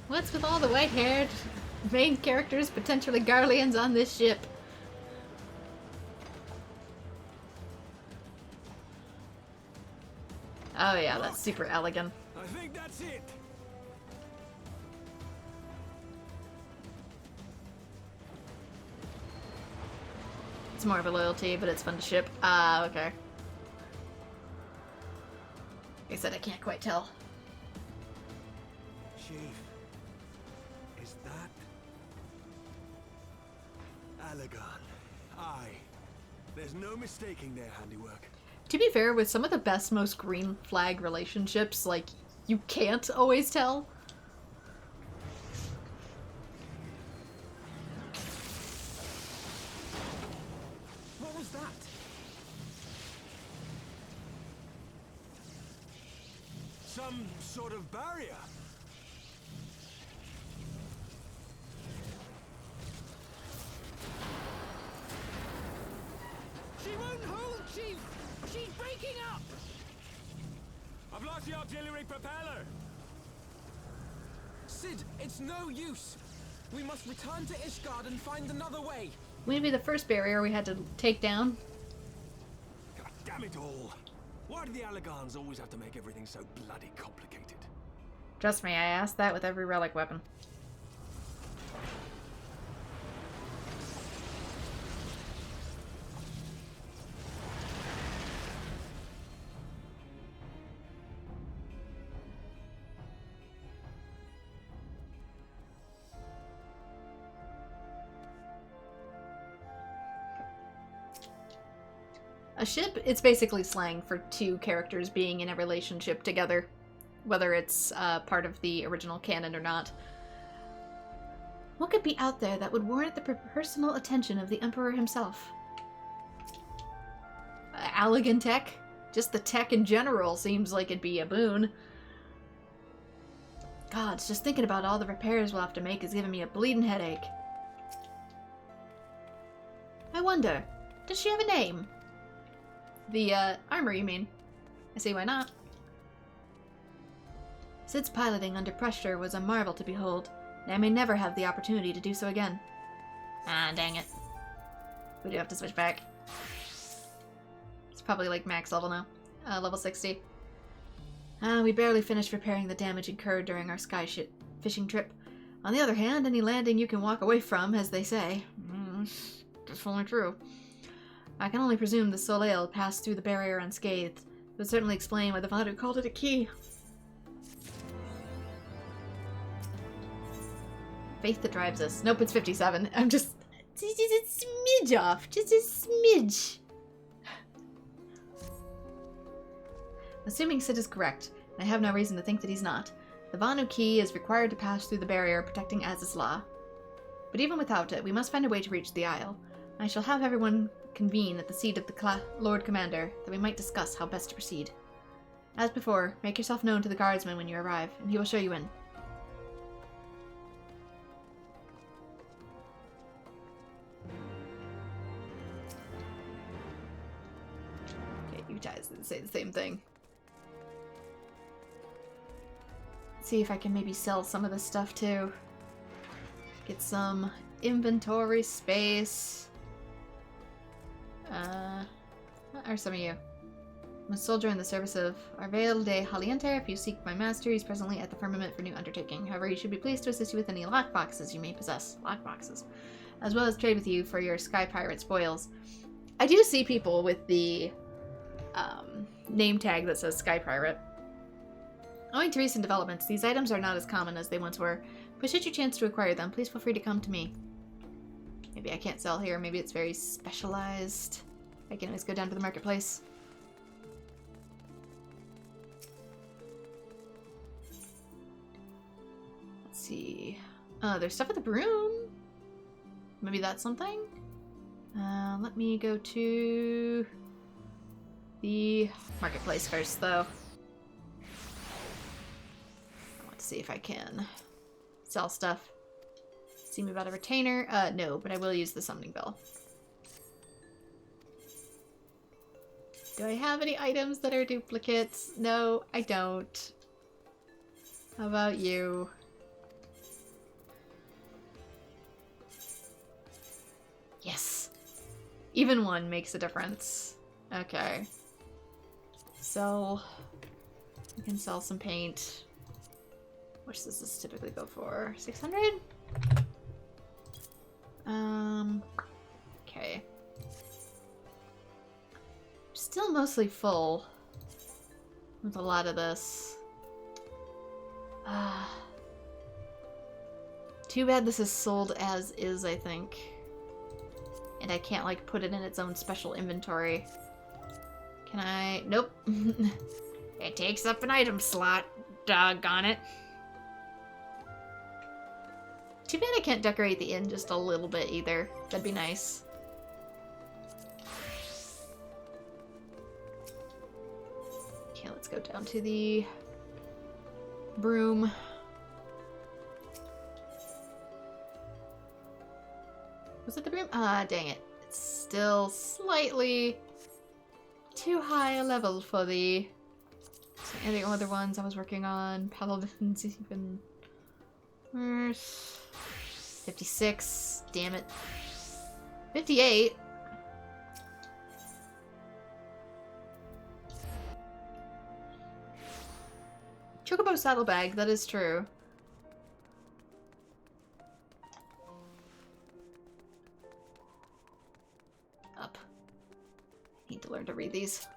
What's with all the white-haired main characters, potentially Garleans, on this ship? Oh yeah, that's super elegant. I think that's it! It's more of a loyalty, but it's fun to ship. Ah, okay. Like I said, I can't quite tell. Chief, is that... Allagan? Aye. There's no mistaking their handiwork. To be fair, with some of the best, most green flag relationships, like, you can't always tell. What was that? Some sort of barrier. She won't hold, Chief! She's breaking up! I've lost the auxiliary propeller! Sid, it's no use! We must return to Ishgard and find another way! Maybe the first barrier we had to take down. God damn it all! Why do the Allagans always have to make everything so bloody complicated? Trust me, I asked that with every relic weapon. A ship, it's basically slang for two characters being in a relationship together, whether it's part of the original canon or not. What could be out there that would warrant the personal attention of the Emperor himself? Allagan tech? Just the tech in general seems like it'd be a boon. God, just thinking about all the repairs we'll have to make is giving me a bleeding headache. I wonder, does she have a name? The, armor, you mean? I see why not. Sid's piloting under pressure was a marvel to behold, and I may never have the opportunity to do so again. Ah, dang it. We do have to switch back. probably like max level now. Level 60. We barely finished repairing the damage incurred during our fishing trip. On the other hand, any landing you can walk away from, as they say. Definitely true. I can only presume the Soleil passed through the barrier unscathed. It would certainly explain why the Vadu called it a key. Faith that drives us. Nope, it's 57. I'm just a smidge off. Just a smidge. Assuming Sid is correct, and I have no reason to think that he's not, the Vanu key is required to pass through the barrier protecting Az's law. But even without it, we must find a way to reach the Isle. I shall have everyone convene at the seat of the Lord Commander, that we might discuss how best to proceed. As before, make yourself known to the guardsman when you arrive, and he will show you in. Okay, you guys didn't say the same thing. Let's see if I can maybe sell some of this stuff too. Get some inventory space. What are some of you? I'm a soldier in the service of Arvail de Halienter. If you seek my master, he's presently at the firmament for new undertaking. However, he should be pleased to assist you with any lockboxes you may possess. Lockboxes. As well as trade with you for your Sky Pirate spoils. I do see people with the name tag that says Sky Pirate. Owing to recent developments, these items are not as common as they once were, but should you chance to acquire them, please feel free to come to me. Maybe I can't sell here, maybe it's very specialized. I can always go down to the marketplace. Let's see. There's stuff at the broom. Maybe that's something? Let me go to the marketplace first, though. I want to see if I can sell stuff. See me about a retainer? No, but I will use the summoning bell. Do I have any items that are duplicates? No, I don't. How about you? Yes! Even one makes a difference. Okay. So, we can sell some paint. How much does this typically go for? 600? Okay. Still mostly full with a lot of this. Too bad this is sold as is, I think. And I can't, like, put it in its own special inventory. Can I? Nope. It takes up an item slot. Doggone it. Too bad I can't decorate the inn just a little bit either. That'd be nice. Okay, let's go down to the broom. Was it the broom? Dang it. It's still slightly too high a level for the any other ones I was working on. Paladins even worse. 56. Damn it. 58. Chocobo saddlebag, that is true. Up. Need to learn to read these.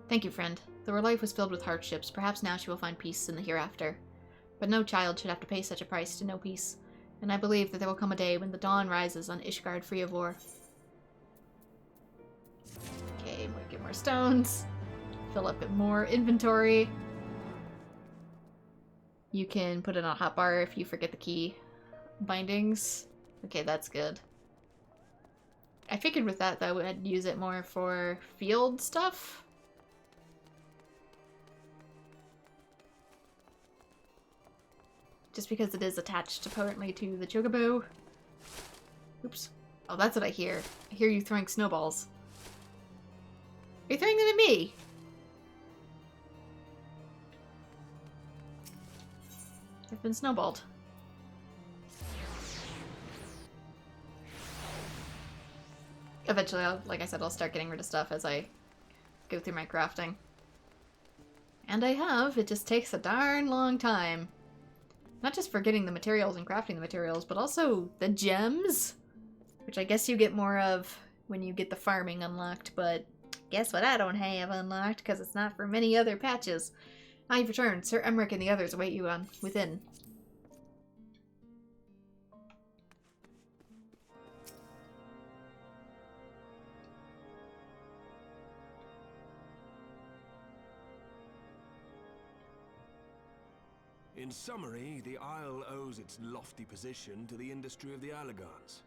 Thank you, friend. Though her life was filled with hardships, perhaps now she will find peace in the hereafter. But no child should have to pay such a price to know peace, and I believe that there will come a day when the dawn rises on Ishgard free of war. Okay, get more stones. Fill up more inventory. You can put it on a hotbar if you forget the key bindings. Okay, that's good. I figured with that, though, I'd use it more for field stuff. Just because it is attached apparently to the chocobo. Oops. Oh, that's what I hear. I hear you throwing snowballs. Are you throwing them at me? I've been snowballed. Eventually, like I said, I'll start getting rid of stuff as I go through my crafting. And I have. It just takes a darn long time. Not just for getting the materials and crafting the materials, but also the gems. Which I guess you get more of when you get the farming unlocked, but guess what I don't have unlocked, because it's not for many other patches. I've returned. Sir Emmerich and the others await you within. In summary, the Isle owes its lofty position to the industry of the Allegans.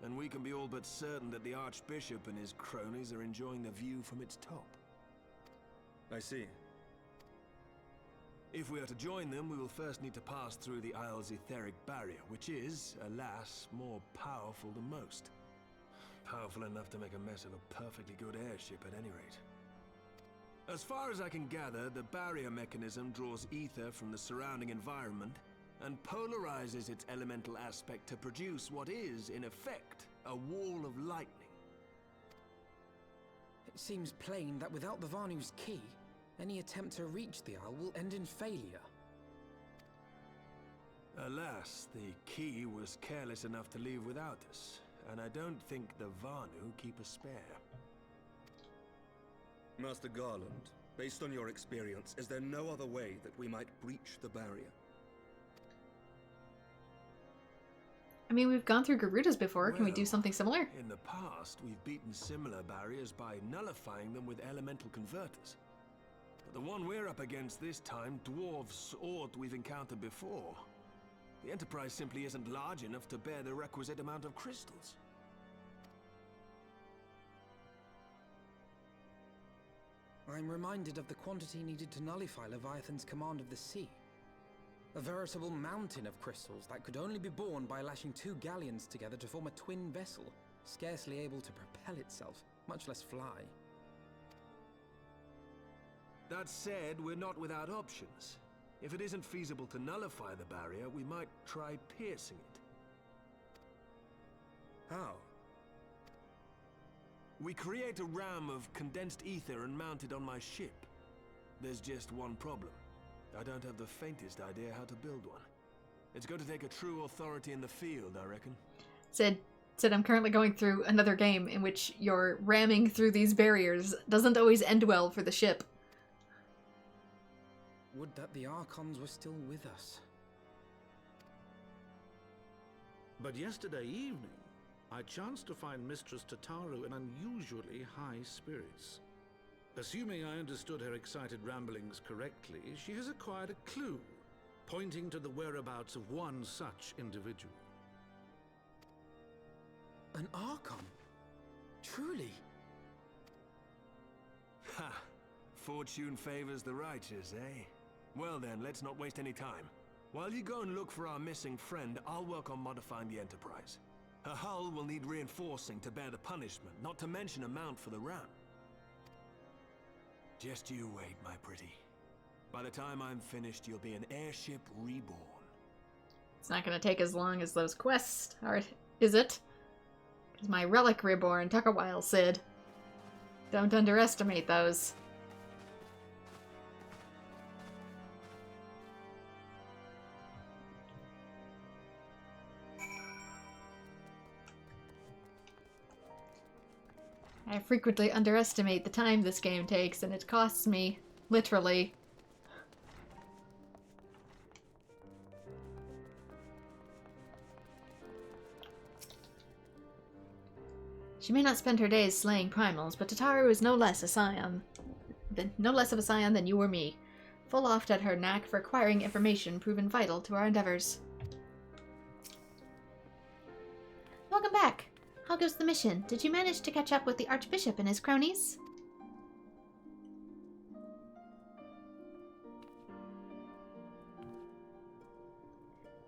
And we can be all but certain that the Archbishop and his cronies are enjoying the view from its top. I see. If we are to join them, we will first need to pass through the Isle's etheric barrier, which is, alas, more powerful than most. Powerful enough to make a mess of a perfectly good airship at any rate. As far as I can gather, the barrier mechanism draws ether from the surrounding environment and polarizes its elemental aspect to produce what is, in effect, a wall of lightning. It seems plain that without the Vanu's key, any attempt to reach the Isle will end in failure. Alas, the key was careless enough to leave without us, and I don't think the Vanu keep a spare. Master Garland, based on your experience, is there no other way that we might breach the barrier? I mean, we've gone through Garudas before. Can we do something similar? In the past, we've beaten similar barriers by nullifying them with elemental converters. But the one we're up against this time dwarfs aught we've encountered before. The Enterprise simply isn't large enough to bear the requisite amount of crystals. I'm reminded of the quantity needed to nullify Leviathan's command of the sea. A veritable mountain of crystals that could only be borne by lashing two galleons together to form a twin vessel, scarcely able to propel itself, much less fly. That said, we're not without options. If it isn't feasible to nullify the barrier, we might try piercing it. How? We create a ram of condensed ether and mount it on my ship. There's just one problem. I don't have the faintest idea how to build one. It's going to take a true authority in the field, I reckon. Said I'm currently going through another game in which your ramming through these barriers doesn't always end well for the ship. Would that the Archons were still with us. But yesterday evening, I chanced to find Mistress Tataru in unusually high spirits. Assuming I understood her excited ramblings correctly, she has acquired a clue, pointing to the whereabouts of one such individual. An Archon? Truly? Ha! Fortune favors the righteous, eh? Well then, let's not waste any time. While you go and look for our missing friend, I'll work on modifying the Enterprise. Her hull will need reinforcing to bear the punishment, not to mention a mount for the ram. Just you wait, my pretty. By the time I'm finished, you'll be an airship reborn. It's not going to take as long as those quests, is it? Because my relic reborn took a while, Sid. Don't underestimate those. I frequently underestimate the time this game takes, and it costs me, literally. She may not spend her days slaying primals, but Tataru is no less of a scion than you or me, full oft at her knack for acquiring information proven vital to our endeavors. Welcome back! How goes the mission? Did you manage to catch up with the Archbishop and his cronies?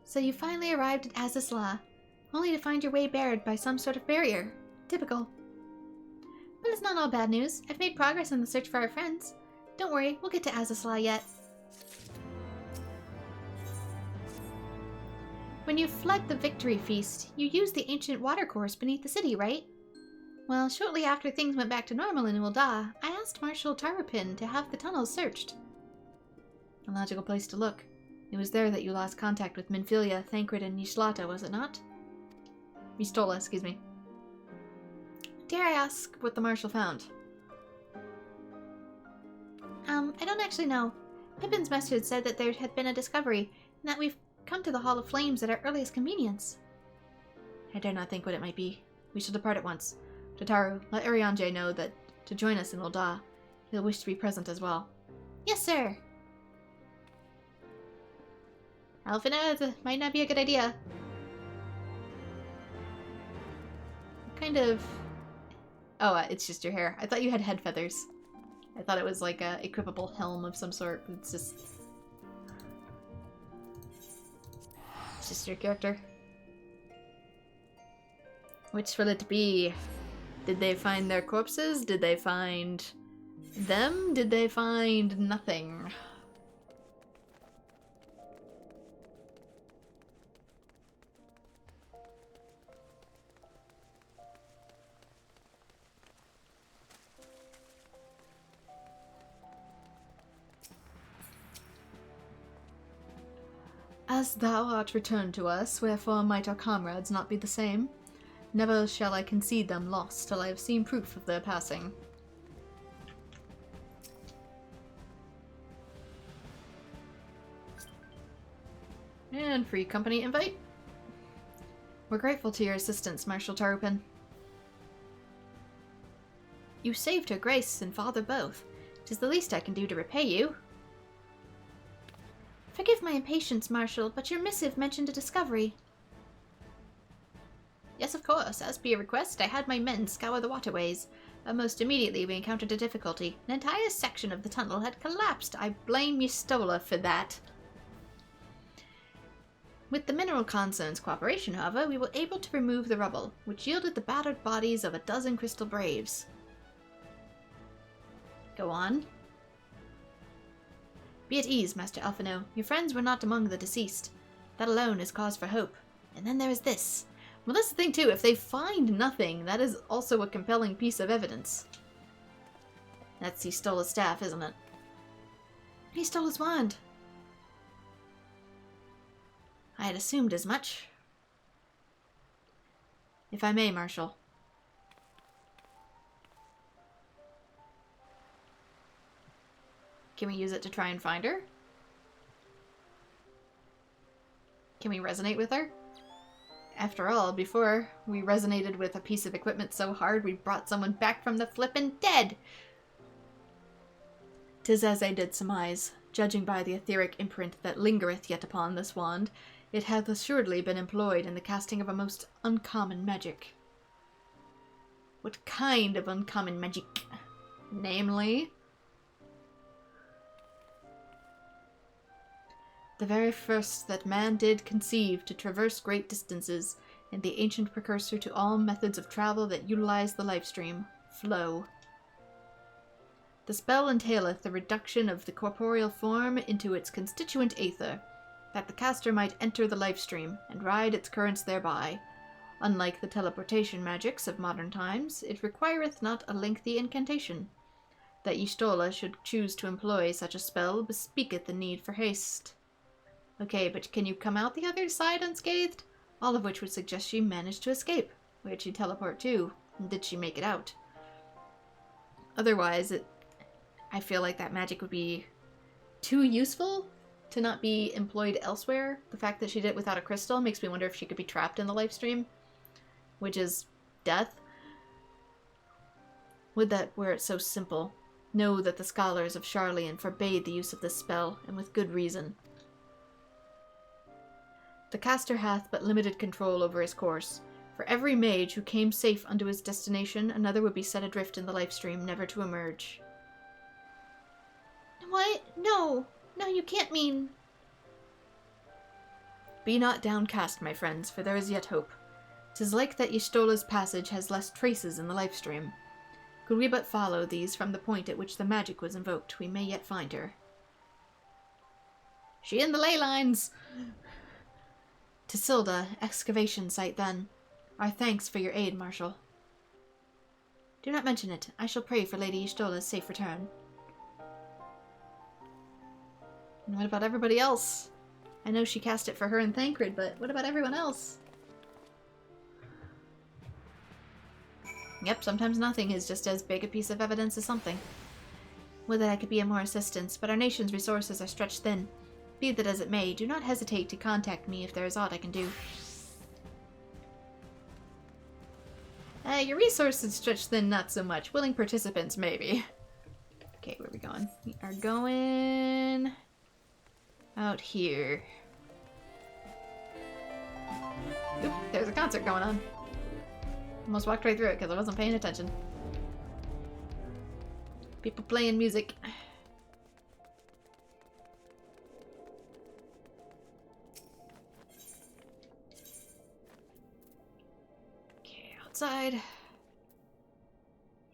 So you finally arrived at Azazla. only to find your way barred by some sort of barrier. Typical. But it's not all bad news. I've made progress in the search for our friends. Don't worry, we'll get to Azazla yet. When you fled the Victory Feast, you used the ancient watercourse beneath the city, right? Well, shortly after things went back to normal in Ul'dah, I asked Marshal Tarupin to have the tunnels searched. A logical place to look. It was there that you lost contact with Minfilia, Thancred, and Yshlata, was it not? Y'shtola, excuse me. Dare I ask what the Marshal found? I don't actually know. Pippin's message said that there had been a discovery, and that we've come to the Hall of Flames at our earliest convenience. I dare not think what it might be. We shall depart at once. Tataru, let Arianje know that to join us in Ul'dah. He'll wish to be present as well. Yes, sir! Alphina, might not be a good idea. Kind of... Oh, it's just your hair. I thought you had head feathers. I thought it was like a equipable helm of some sort. It's just your character. Which will it be? Did they find their corpses? Did they find them? Did they find nothing? As thou art returned to us, wherefore might our comrades not be the same? Never shall I concede them lost till I have seen proof of their passing. And free company invite. We're grateful to your assistance, Marshal Tarupin. You saved her grace and father both. 'Tis the least I can do to repay you. Forgive my impatience, Marshal, but your missive mentioned a discovery. Yes, of course. As per your request, I had my men scour the waterways. Almost immediately we encountered a difficulty. An entire section of the tunnel had collapsed. I blame Y'shtola for that. With the Mineral Concern's cooperation, however, we were able to remove the rubble, which yielded the battered bodies of a dozen crystal braves. Go on. Be at ease, Master Alphino. Your friends were not among the deceased. That alone is cause for hope. And then there is this. Well, that's the thing too. If they find nothing, that is also a compelling piece of evidence. That's Y'shtola's staff, isn't it? He stole his wand. I had assumed as much. If I may, Marshal. Can we use it to try and find her? Can we resonate with her? After all, before we resonated with a piece of equipment so hard we brought someone back from the flippin' dead! 'Tis as I did surmise, judging by the etheric imprint that lingereth yet upon this wand, it hath assuredly been employed in the casting of a most uncommon magic. What kind of uncommon magic? Namely... the very first that man did conceive to traverse great distances, and the ancient precursor to all methods of travel that utilize the Lifestream, flow. The spell entaileth the reduction of the corporeal form into its constituent aether, that the caster might enter the Lifestream and ride its currents thereby. Unlike the teleportation magics of modern times, it requireth not a lengthy incantation. That Y'shtola should choose to employ such a spell bespeaketh the need for haste. Okay, but can you come out the other side unscathed? All of which would suggest she managed to escape. Where'd she teleport to? And did she make it out? Otherwise, I feel like that magic would be too useful to not be employed elsewhere. The fact that she did it without a crystal makes me wonder if she could be trapped in the Lifestream, which is death. Would that, were it so simple, know that the scholars of Sharlayan forbade the use of this spell, and with good reason. The caster hath but limited control over his course. For every mage who came safe unto his destination, another would be set adrift in the Lifestream, never to emerge. What? No! No, you can't mean... Be not downcast, my friends, for there is yet hope. 'Tis like that Y'shtola's passage has less traces in the Lifestream. Could we but follow these from the point at which the magic was invoked, we may yet find her. She in the ley lines! Tisilda, excavation site then. Our thanks for your aid, Marshal. Do not mention it. I shall pray for Lady Y'shtola's safe return. And what about everybody else? I know she cast it for her and Thancred, but what about everyone else? Yep, sometimes nothing is just as big a piece of evidence as something. Would that I could be of more assistance, but our nation's resources are stretched thin. Be that as it may, do not hesitate to contact me if there is aught I can do. Your resources stretched thin, not so much. Willing participants, maybe. Okay, where are we going? We are going... out here. Oop, there's a concert going on. Almost walked right through it because I wasn't paying attention. People playing music. Okay, outside.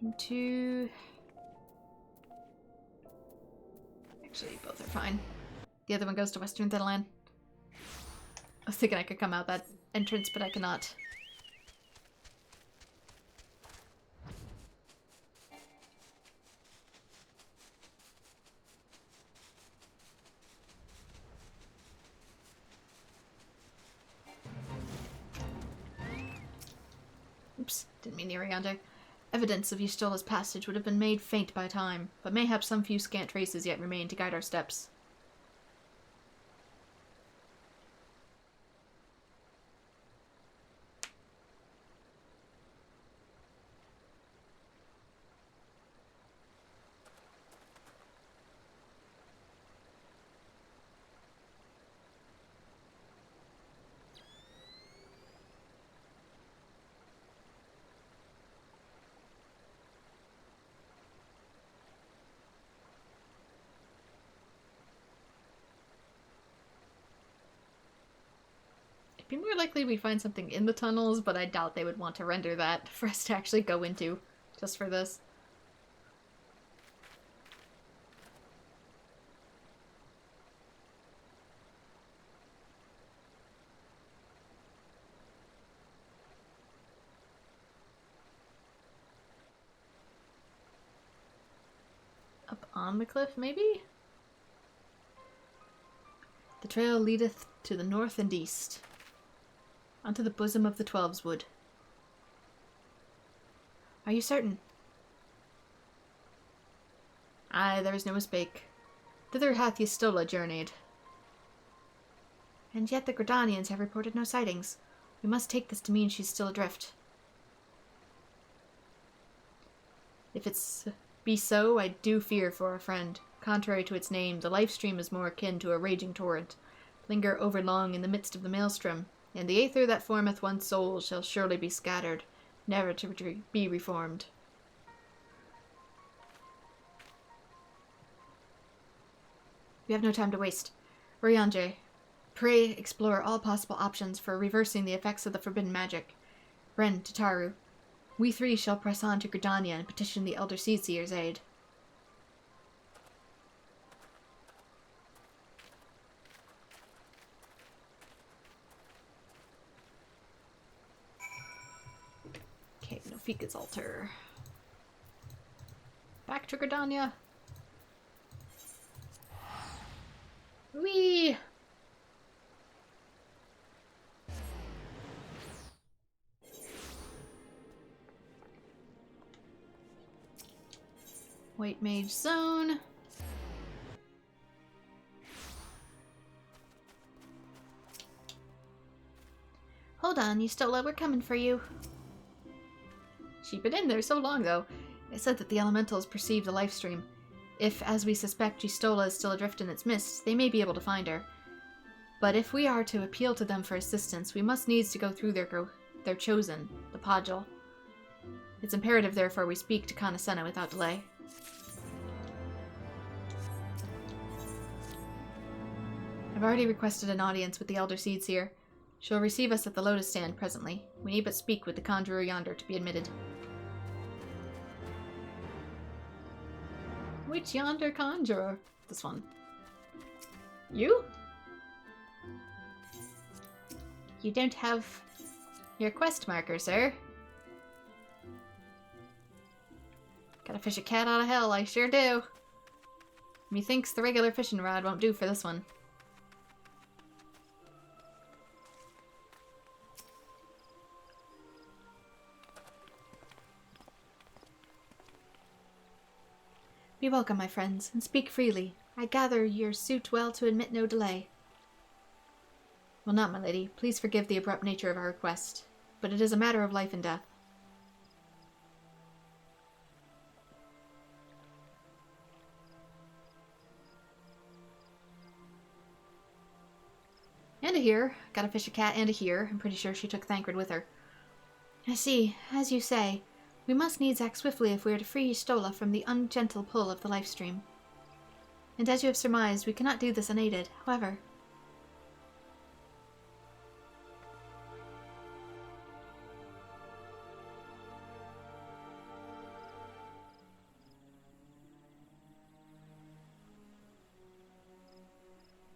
Into... Actually, both are fine. The other one goes to Western Thitherland. I was thinking I could come out that entrance, but I cannot. Oops, didn't mean near yonder. Evidence of Y'shtola's passage would have been made faint by time, but mayhap some few scant traces yet remain to guide our steps. Be more likely we find something in the tunnels, but I doubt they would want to render that for us to actually go into, just for this. Up on the cliff, maybe? The trail leadeth to the north and east. Unto the bosom of the Twelveswood. Are you certain? Aye, there is no mistake. Thither hath Y'shtola journeyed. And yet the Gridanians have reported no sightings. We must take this to mean she's still adrift. If it's be so, I do fear for our friend. Contrary to its name, the Lifestream is more akin to a raging torrent. Linger overlong in the midst of the maelstrom, and the aether that formeth one's soul shall surely be scattered, never to be reformed. We have no time to waste. Ryanje, pray explore all possible options for reversing the effects of the forbidden magic. Bren, Tataru, we three shall press on to Gridania and petition the Elder Seedseer's aid. Okay, no Fika's altar. Back to Gridania. Whee! White Mage Zone. Hold on, Y'shtola, we're coming for you. She'd been in there so long, though. It said that the elementals perceive the Lifestream. If, as we suspect, Y'shtola is still adrift in its mists, they may be able to find her. But if we are to appeal to them for assistance, we must needs to go through their chosen, the Podgel. It's imperative, therefore, we speak to Kanasena without delay. I've already requested an audience with the Elder Seedseer. She'll receive us at the Lotus Stand presently. We need but speak with the conjurer yonder to be admitted. Which yonder conjurer? This one. You? You don't have your quest marker, sir. Gotta fish a cat out of hell, I sure do. Methinks the regular fishing rod won't do for this one. Be welcome, my friends, and speak freely. I gather your suit well to admit no delay. Well, not, my lady. Please forgive the abrupt nature of our request, but it is a matter of life and death. And a here. Got a fish, a cat, and a here. I'm pretty sure she took Thancred with her. I see. As you say, we must needs act swiftly if we are to free Y'shtola from the ungentle pull of the Lifestream. And as you have surmised, we cannot do this unaided. However...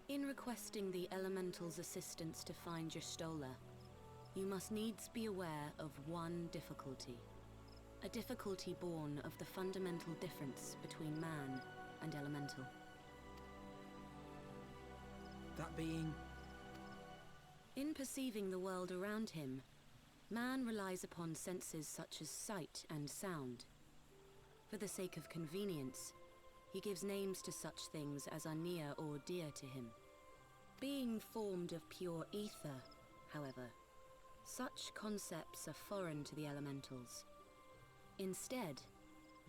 In requesting the Elemental's assistance to find Y'shtola, you must needs be aware of one difficulty. A difficulty born of the fundamental difference between man and Elemental. That being? In perceiving the world around him, man relies upon senses such as sight and sound. For the sake of convenience, he gives names to such things as are near or dear to him. Being formed of pure ether, however, such concepts are foreign to the Elementals. Instead,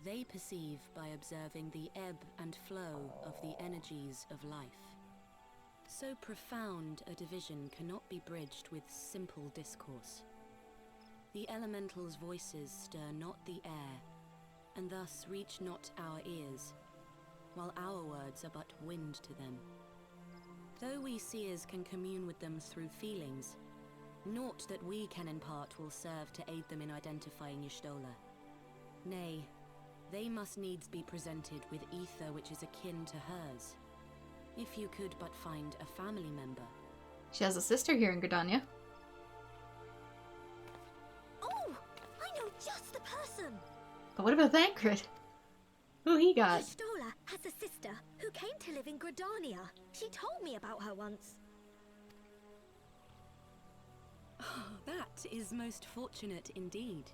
they perceive by observing the ebb and flow of the energies of life. So profound a division cannot be bridged with simple discourse. The Elementals' voices stir not the air, and thus reach not our ears, while our words are but wind to them. Though we seers can commune with them through feelings, naught that we can impart will serve to aid them in identifying Y'shtola. Nay, they must needs be presented with ether which is akin to hers. If you could but find a family member. She has a sister here in Gridania. Oh! I know just the person! But what about Thancred? Who he got? Y'shtola has a sister who came to live in Gridania. She told me about her once. That is most fortunate indeed.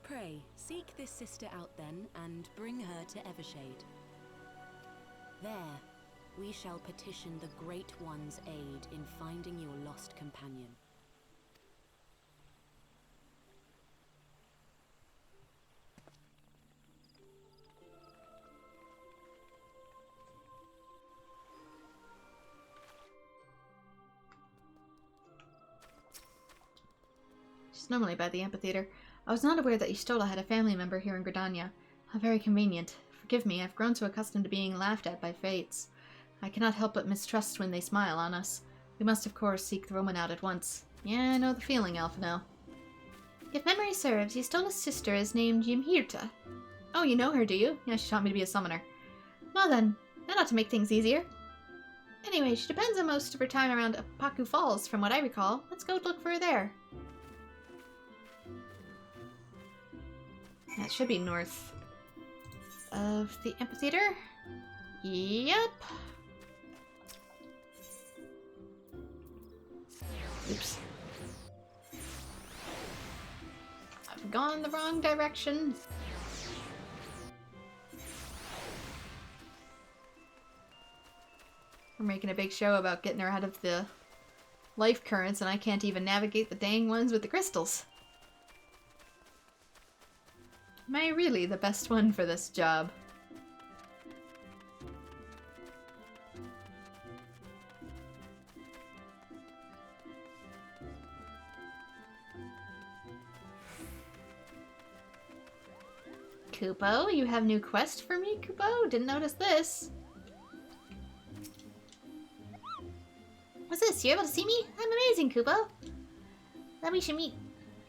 Pray, seek this sister out then, and bring her to Evershade. There, we shall petition the Great One's aid in finding your lost companion. She's normally by the amphitheater. I was not aware that Y'shtola had a family member here in Gridania. How very convenient. Forgive me, I've grown so accustomed to being laughed at by fates. I cannot help but mistrust when they smile on us. We must, of course, seek the woman out at once. Yeah, I know the feeling, Alphino. If memory serves, Y'shtola's sister is named Ymhirta. Oh, you know her, do you? Yeah, she taught me to be a summoner. Well then, that ought to make things easier. Anyway, she depends on most of her time around Apaku Falls, from what I recall. Let's go look for her there. That should be north of the amphitheater. Yep. Oops. I've gone the wrong direction. We're making a big show about getting her out of the life currents, and I can't even navigate the dang ones with the crystals. Am I really the best one for this job? Kupo, you have new quest for me, Kupo? Didn't notice this. What's this? You able to see me? I'm amazing, Kupo. That we should meet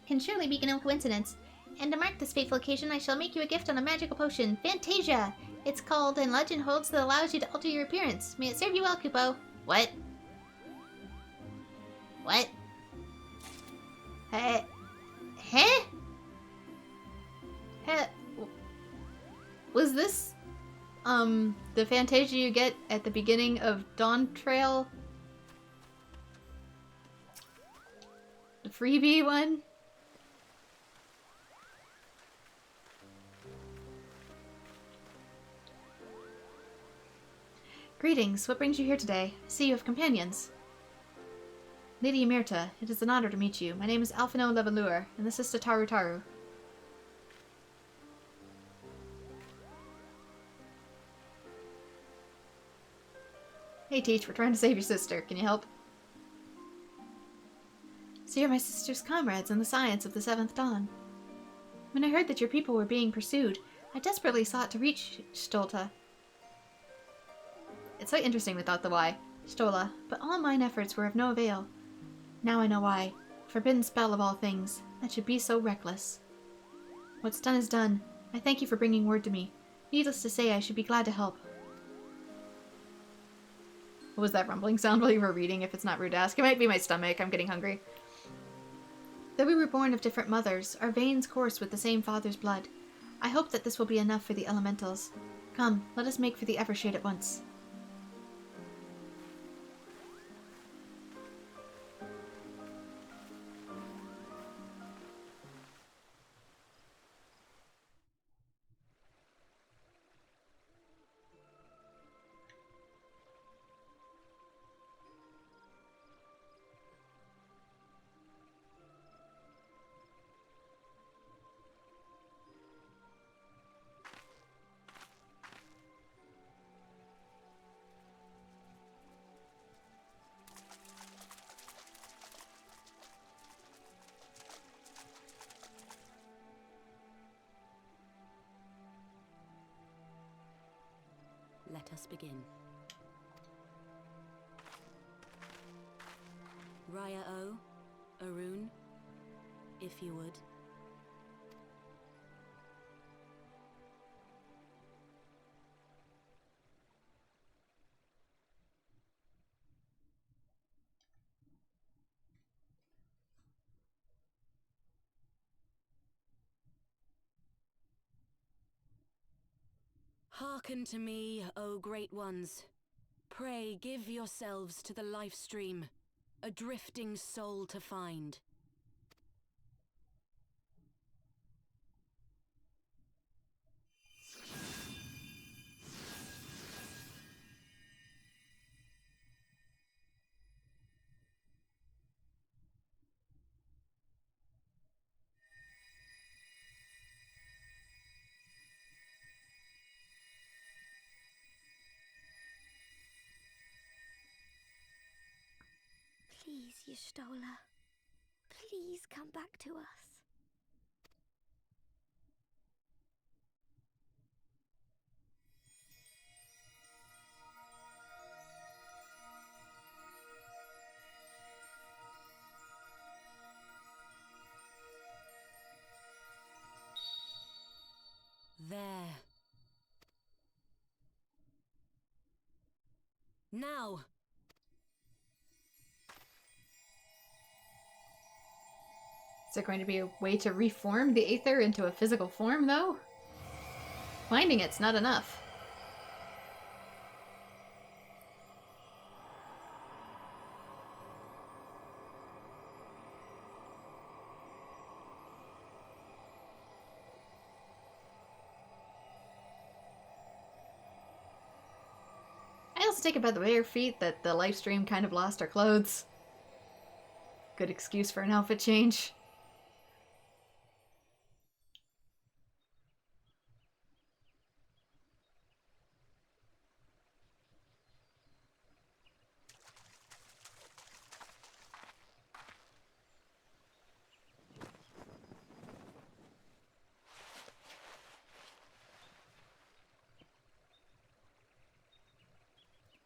can surely be no coincidence. And to mark this fateful occasion, I shall make you a gift on a magical potion, Fantasia! It's called, and legend holds that allows you to alter your appearance. May it serve you well, Kupo. What? What? Huh? Was this, the Fantasia you get at the beginning of Dawn Trail? The freebie one? Greetings, what brings you here today? I see you have companions. Lady Emirta, it is an honor to meet you. My name is Alphino Levalure, and this is Tataru Taru. Hey Teach, we're trying to save your sister. Can you help? So you're my sister's comrades in the science of the Seventh Dawn. When I heard that your people were being pursued, I desperately sought to reach Stolta. It's so interesting without the Y. Stola, but all mine efforts were of no avail. Now I know why. Forbidden spell of all things. That should be so reckless. What's done is done. I thank you for bringing word to me. Needless to say, I should be glad to help. What was that rumbling sound while you were reading, if it's not rude to ask? It might be my stomach. I'm getting hungry. Though we were born of different mothers, our veins course with the same father's blood. I hope that this will be enough for the elementals. Come, let us make for the Evershade at once. Let us begin. Raya O, Arun, if you would. Hearken to me, O great ones. Pray give yourselves to the Lifestream, a drifting soul to find. Please, Y'shtola. Please come back to us. There. Now! Is there going to be a way to reform the Aether into a physical form, though? Finding it's not enough. I also take it by the bare feet that the Lifestream kind of lost our clothes. Good excuse for an outfit change.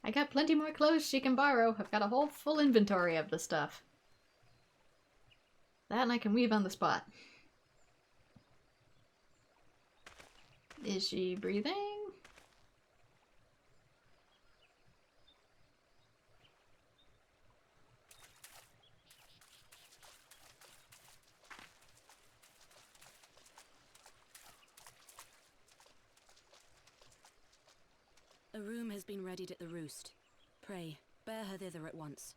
I got plenty more clothes she can borrow. I've got a whole full inventory of the stuff. That and I can weave on the spot. Is she breathing? A room has been readied at the roost. Pray, bear her thither at once.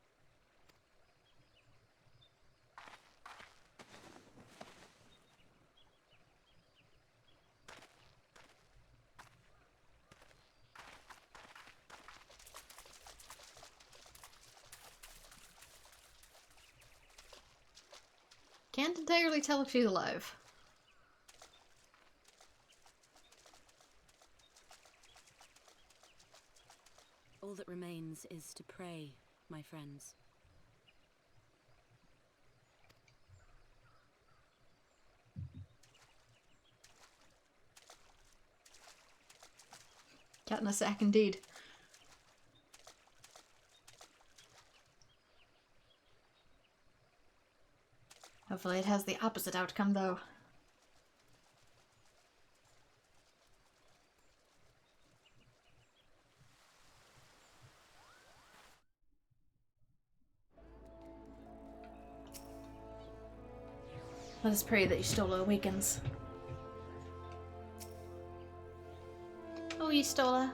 Can't entirely tell if she's alive. All that remains is to pray, my friends. Cat in a sack indeed. Hopefully it has the opposite outcome, though. Let us pray that Y'shtola awakens. Oh, Y'shtola.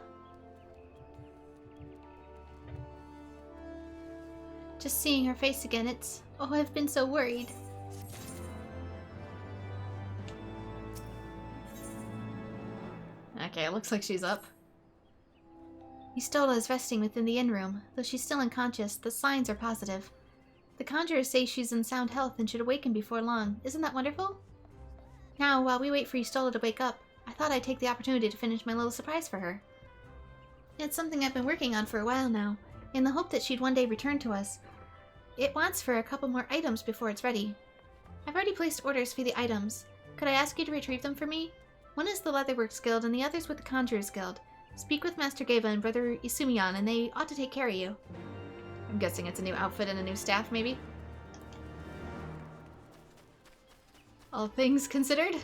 Just seeing her face again, it's... Oh, I've been so worried. Okay, it looks like she's up. Y'shtola is resting within the inn room. Though she's still unconscious, the signs are positive. The conjurers say she's in sound health and should awaken before long. Isn't that wonderful? Now, while we wait for Y'shtola to wake up, I thought I'd take the opportunity to finish my little surprise for her. It's something I've been working on for a while now, in the hope that she'd one day return to us. It wants for a couple more items before it's ready. I've already placed orders for the items. Could I ask you to retrieve them for me? One is the Leatherworks Guild and the other's with the Conjurers Guild. Speak with Master Geva and Brother Isumiyan and they ought to take care of you. I'm guessing it's a new outfit and a new staff, maybe? All things considered?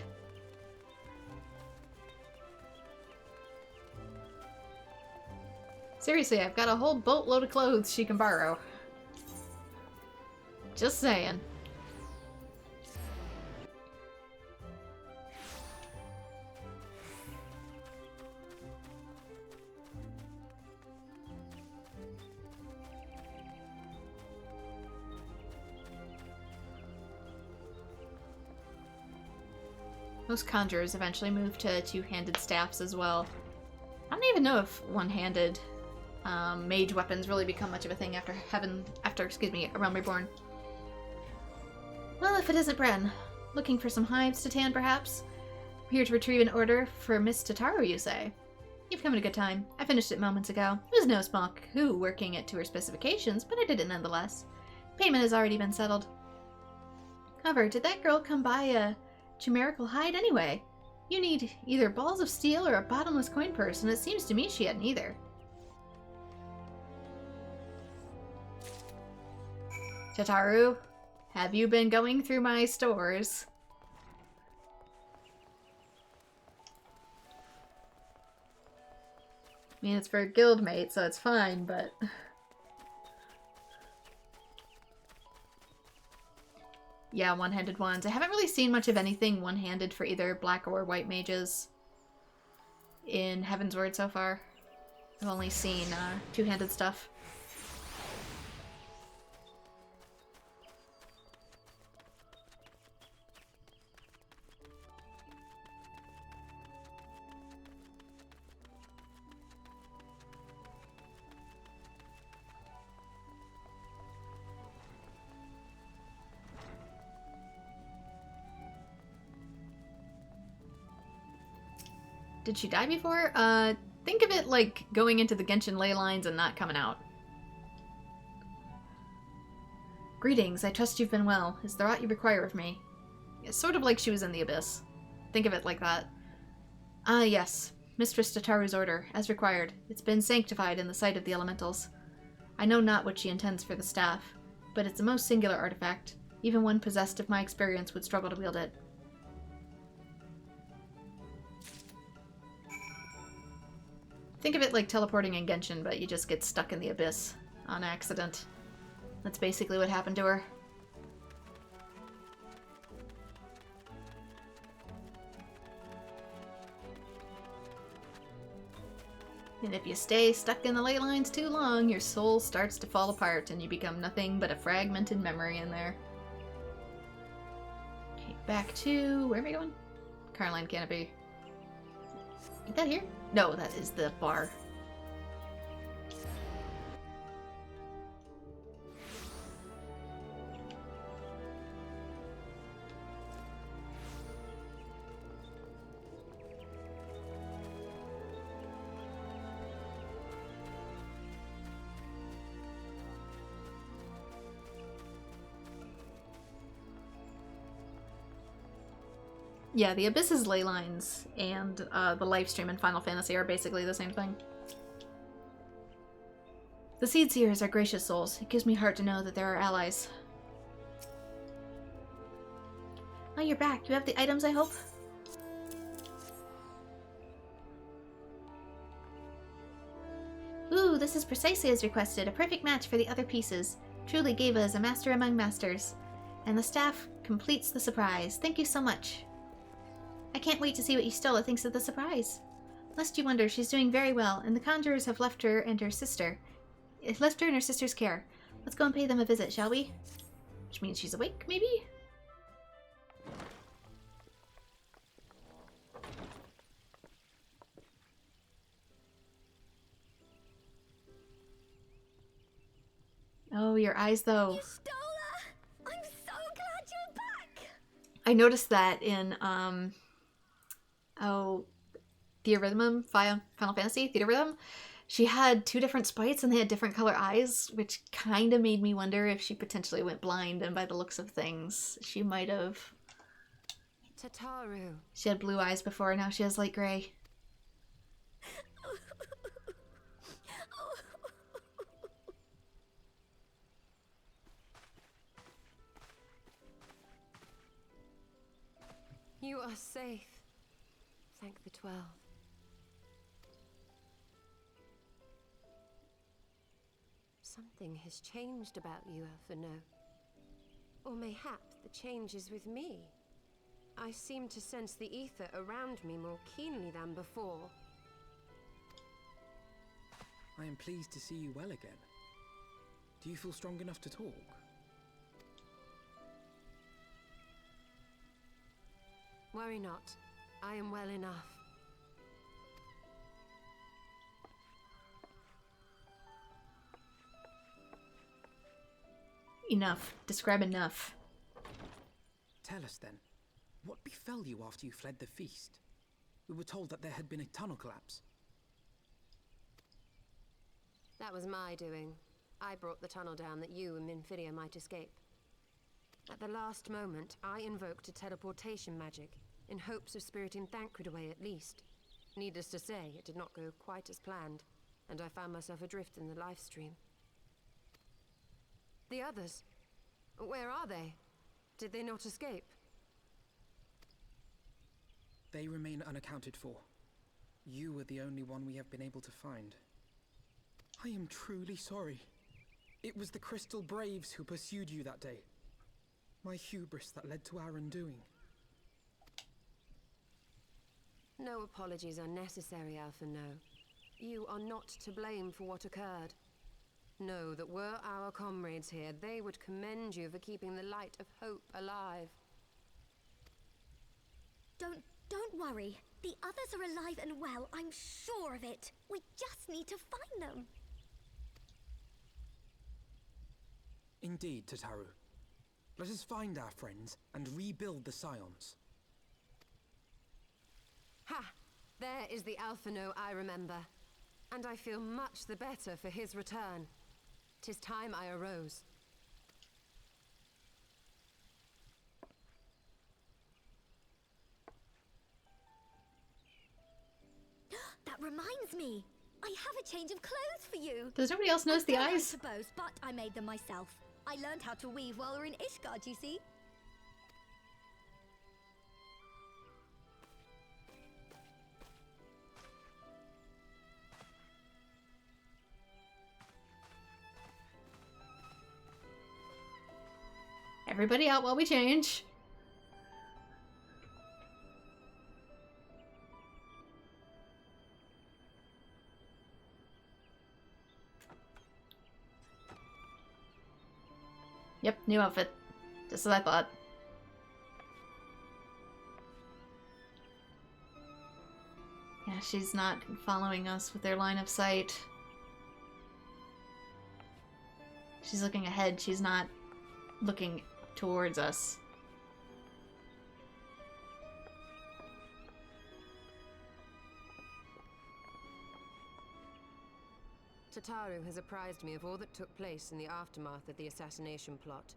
Seriously, I've got a whole boatload of clothes she can borrow. Just saying. Most conjurers eventually move to two-handed staffs as well. I don't even know if one-handed mage weapons really become much of a thing after A Realm Reborn. Well, if it isn't Bren. Looking for some hives to tan, perhaps? Here to retrieve an order for Miss Tataru, you say? You've come at a good time. I finished it moments ago. It was no small coup working it to her specifications, but I did it nonetheless. Payment has already been settled. However, did that girl come by a chimerical hide anyway? You need either balls of steel or a bottomless coin purse, and it seems to me she had neither. Tataru, have you been going through my stores? I mean, it's for a guildmate, so it's fine, but... Yeah, one-handed ones. I haven't really seen much of anything one-handed for either black or white mages in Heavensward so far. I've only seen two-handed stuff. Did she die before? Think of it like going into the Genshin ley lines and not coming out. Greetings, I trust you've been well. Is there aught you require of me? It's sort of like she was in the abyss. Think of it like that. Ah, yes. Mistress Tataru's order, as required. It's been sanctified in the sight of the elementals. I know not what she intends for the staff, but it's a most singular artifact. Even one possessed of my experience would struggle to wield it. Think of it like teleporting in Genshin, but you just get stuck in the abyss on accident. That's basically what happened to her. And if you stay stuck in the ley lines too long, your soul starts to fall apart and you become nothing but a fragmented memory in there. Okay, back to... where am I going? Carline Canopy. Is that here? No, that is the bar. Yeah, the Abyss's ley lines and the Lifestream in Final Fantasy are basically the same thing. The Seed Seers are gracious souls. It gives me heart to know that there are allies. Oh, you're back. You have the items, I hope? Ooh, this is precisely as requested. A perfect match for the other pieces. Truly, Geva is a master among masters. And the staff completes the surprise. Thank you so much. I can't wait to see what Ystella thinks of the surprise. Lest you wonder, she's doing very well, and the conjurers have left her and her sister. Left her in her sister's care. Let's go and pay them a visit, shall we? Which means she's awake, maybe? Oh, your eyes, though. Ystella! I'm so glad you're back! I noticed that in, Theorhythm, Final Fantasy, Theorhythm. She had two different sprites and they had different color eyes, which kind of made me wonder if she potentially went blind, and by the looks of things, she might have. Tataru. She had blue eyes before, now she has light gray. You are safe. Thank the 12. Something has changed about you, Alphino. Or mayhap the change is with me. I seem to sense the ether around me more keenly than before. I am pleased to see you well again. Do you feel strong enough to talk? Worry not. I am well enough. Enough. Describe enough. Tell us then, what befell you after you fled the feast? We were told that there had been a tunnel collapse. That was my doing. I brought the tunnel down that you and Minfidia might escape. At the last moment, I invoked a teleportation magic, in hopes of spiriting Thancred away at least. Needless to say, it did not go quite as planned, and I found myself adrift in the Lifestream. The others? Where are they? Did they not escape? They remain unaccounted for. You were the only one we have been able to find. I am truly sorry. It was the Crystal Braves who pursued you that day. My hubris that led to our undoing. No apologies are necessary, Alphino. You are not to blame for what occurred. Know that were our comrades here, they would commend you for keeping the light of hope alive. Don't worry. The others are alive and well, I'm sure of it. We just need to find them. Indeed, Tataru. Let us find our friends and rebuild the Scions. Ha! There is the Alphino I remember. And I feel much the better for his return. 'Tis time I arose. That reminds me. I have a change of clothes for you. Does nobody else notice the I eyes? suppose, but I made them myself. I learned how to weave while we were in Ishgard, you see. Everybody out while we change. Yep, new outfit. Just as I thought. Yeah, she's not following us with their line of sight. She's looking ahead, she's not looking towards us. Tataru has apprised me of all that took place in the aftermath of the assassination plot.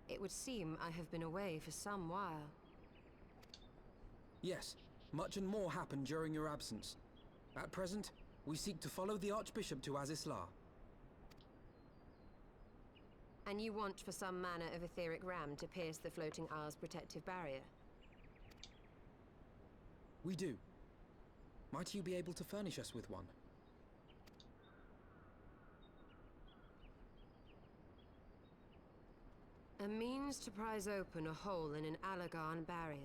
It would seem I have been away for some while. Yes, much and more happened during your absence. At present, we seek to follow the Archbishop to Azisla. And you want for some manner of etheric ram to pierce the floating isle's protective barrier? We do. Might you be able to furnish us with one? A means to prise open a hole in an Allagan barrier.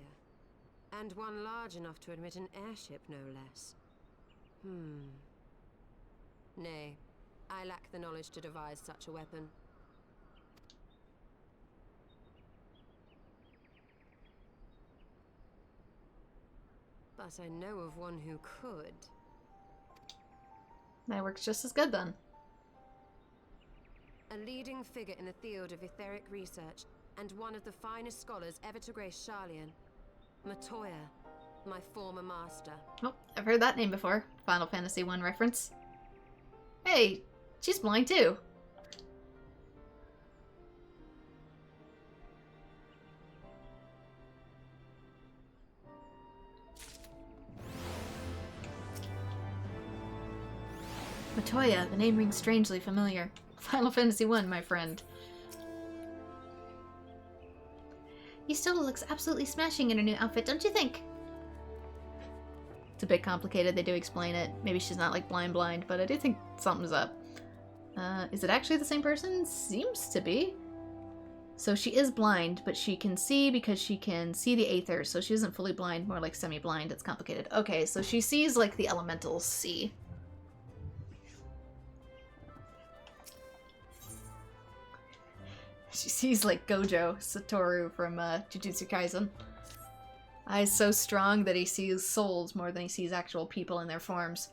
And one large enough to admit an airship, no less. Nay, I lack the knowledge to devise such a weapon. But I know of one who could. That works just as good then. A leading figure in the field of etheric research, and one of the finest scholars ever to grace Sharlayan. Matoya, my former master. Oh, I've heard that name before. Final Fantasy I reference. Hey, she's blind too. Matoya, the name rings strangely familiar. Final Fantasy I, my friend. Yustola looks absolutely smashing in her new outfit, don't you think? It's a bit complicated, they do explain it. Maybe she's not like blind, but I do think something's up. Is it actually the same person? Seems to be. So she is blind, but she can see because she can see the Aether, so she isn't fully blind, more like semi-blind. It's complicated. Okay, so she sees like the elementals see. She sees like Gojo, Satoru from Jujutsu Kaisen. Eyes so strong that he sees souls more than he sees actual people in their forms.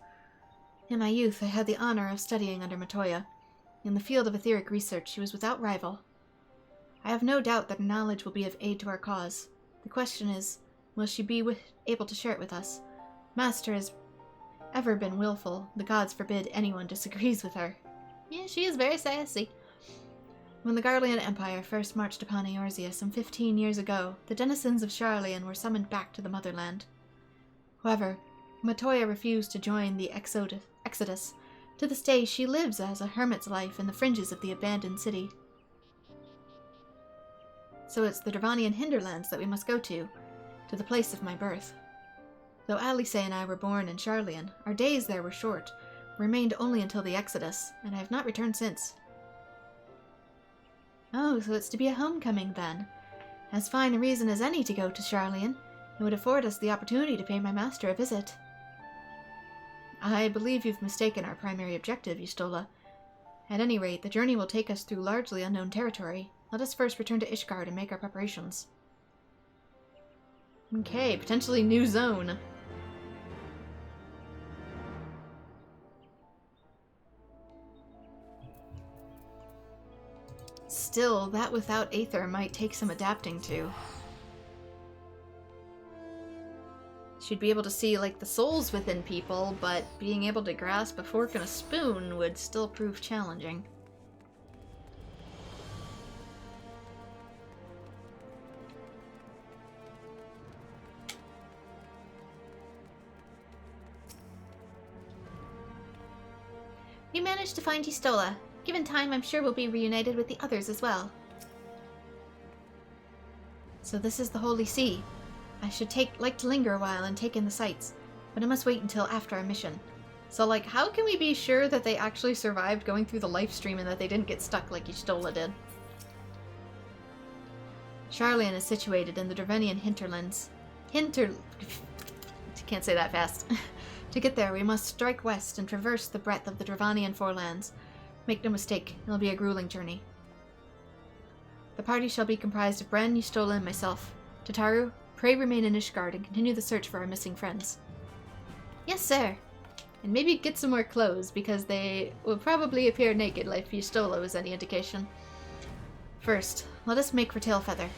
In my youth, I had the honor of studying under Matoya. In the field of etheric research, she was without rival. I have no doubt that her knowledge will be of aid to our cause. The question is, will she be able to share it with us? Master has ever been willful. The gods forbid anyone disagrees with her. Yeah, she is very sassy. When the Garlean Empire first marched upon Eorzea some 15 years ago, the denizens of Sharlayan were summoned back to the motherland. However, Matoya refused to join the exodus. To this day, she lives as a hermit's life in the fringes of the abandoned city. So it's the Dravanian hinterlands that we must go to the place of my birth. Though Alice and I were born in Sharlayan, our days there were short, remained only until the exodus, and I have not returned since. Oh, so it's to be a homecoming then. As fine a reason as any to go to Sharlayan. It would afford us the opportunity to pay my master a visit. I believe you've mistaken our primary objective, Yustola. At any rate, the journey will take us through largely unknown territory. Let us first return to Ishgard and make our preparations. Okay, potentially new zone. Still, that without Aether might take some adapting to. She'd be able to see, like, the souls within people, but being able to grasp a fork and a spoon would still prove challenging. We managed to find Y'shtola. Given time, I'm sure we'll be reunited with the others as well. So this is the Holy See. I should like to linger a while and take in the sights, but I must wait until after our mission. So, like, how can we be sure that they actually survived going through the Lifestream and that they didn't get stuck like Y'shtola did? Sharlayan is situated in the Dravenian hinterlands. Can't say that fast. To get there, we must strike west and traverse the breadth of the Dravanian forelands. Make no mistake, it'll be a grueling journey. The party shall be comprised of Bren, Y'shtola, and myself. Tataru, pray remain in Ishgard and continue the search for our missing friends. Yes, sir. And maybe get some more clothes, because they will probably appear naked like Y'shtola was any indication. First, let us make for Tailfeather.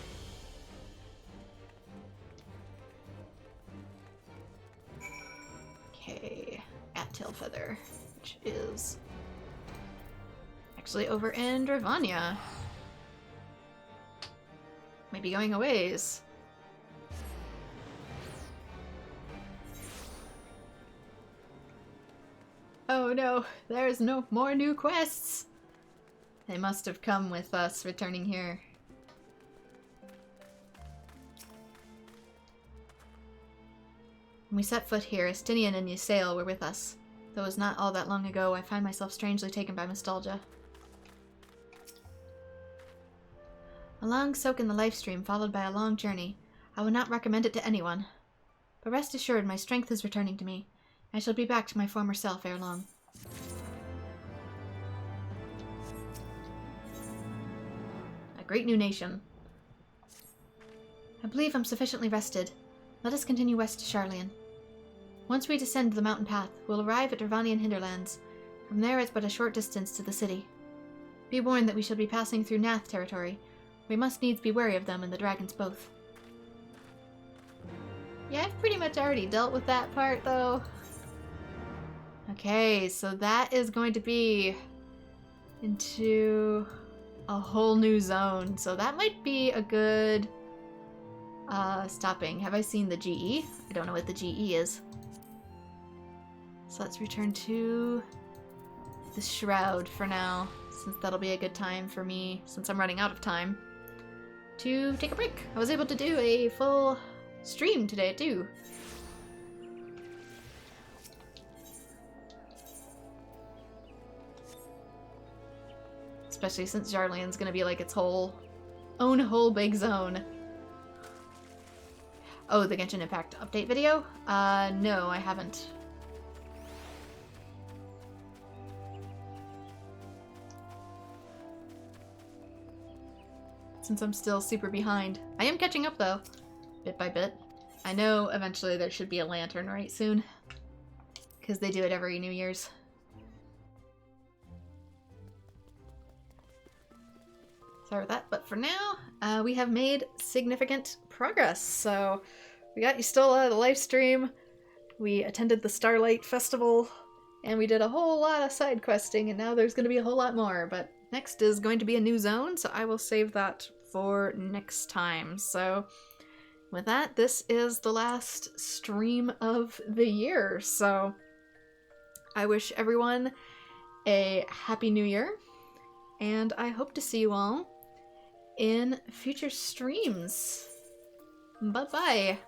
Okay, at Tailfeather, which is actually over in Dravania. Maybe going a ways. Oh no, there's no more new quests! They must have come with us returning here. When we set foot here, Estinian and Ysael were with us. Though it was not all that long ago, I find myself strangely taken by nostalgia. A long soak in the Lifestream followed by a long journey. I would not recommend it to anyone. But rest assured, my strength is returning to me. I shall be back to my former self ere long. A great new nation. I believe I'm sufficiently rested. Let us continue west to Sharlayan. Once we descend the mountain path, we'll arrive at Dravanian hinterlands. From there it's but a short distance to the city. Be warned that we shall be passing through Nath territory. We must needs be wary of them and the dragons both. Yeah, I've pretty much already dealt with that part, though. Okay, so that is going to be into a whole new zone. So that might be a good stopping. Have I seen the GE? I don't know what the GE is. So let's return to the Shroud for now, since that'll be a good time for me, since I'm running out of time, to take a break. I was able to do a full stream today, too. Especially since Sharlayan's gonna be like its own whole big zone. Oh, the Genshin Impact update video? No, I haven't. Since I'm still super behind. I am catching up though, bit by bit. I know eventually there should be a lantern right soon, because they do it every New Year's. Sorry about that, but for now, we have made significant progress. So we got Y'shtola, the Lifestream, we attended the Starlight Festival, and we did a whole lot of side questing, and now there's going to be a whole lot more, but next is going to be a new zone, so I will save that for next time. So with that, this is the last stream of the year, so I wish everyone a happy new year, and I hope to see you all in future streams. Bye-bye!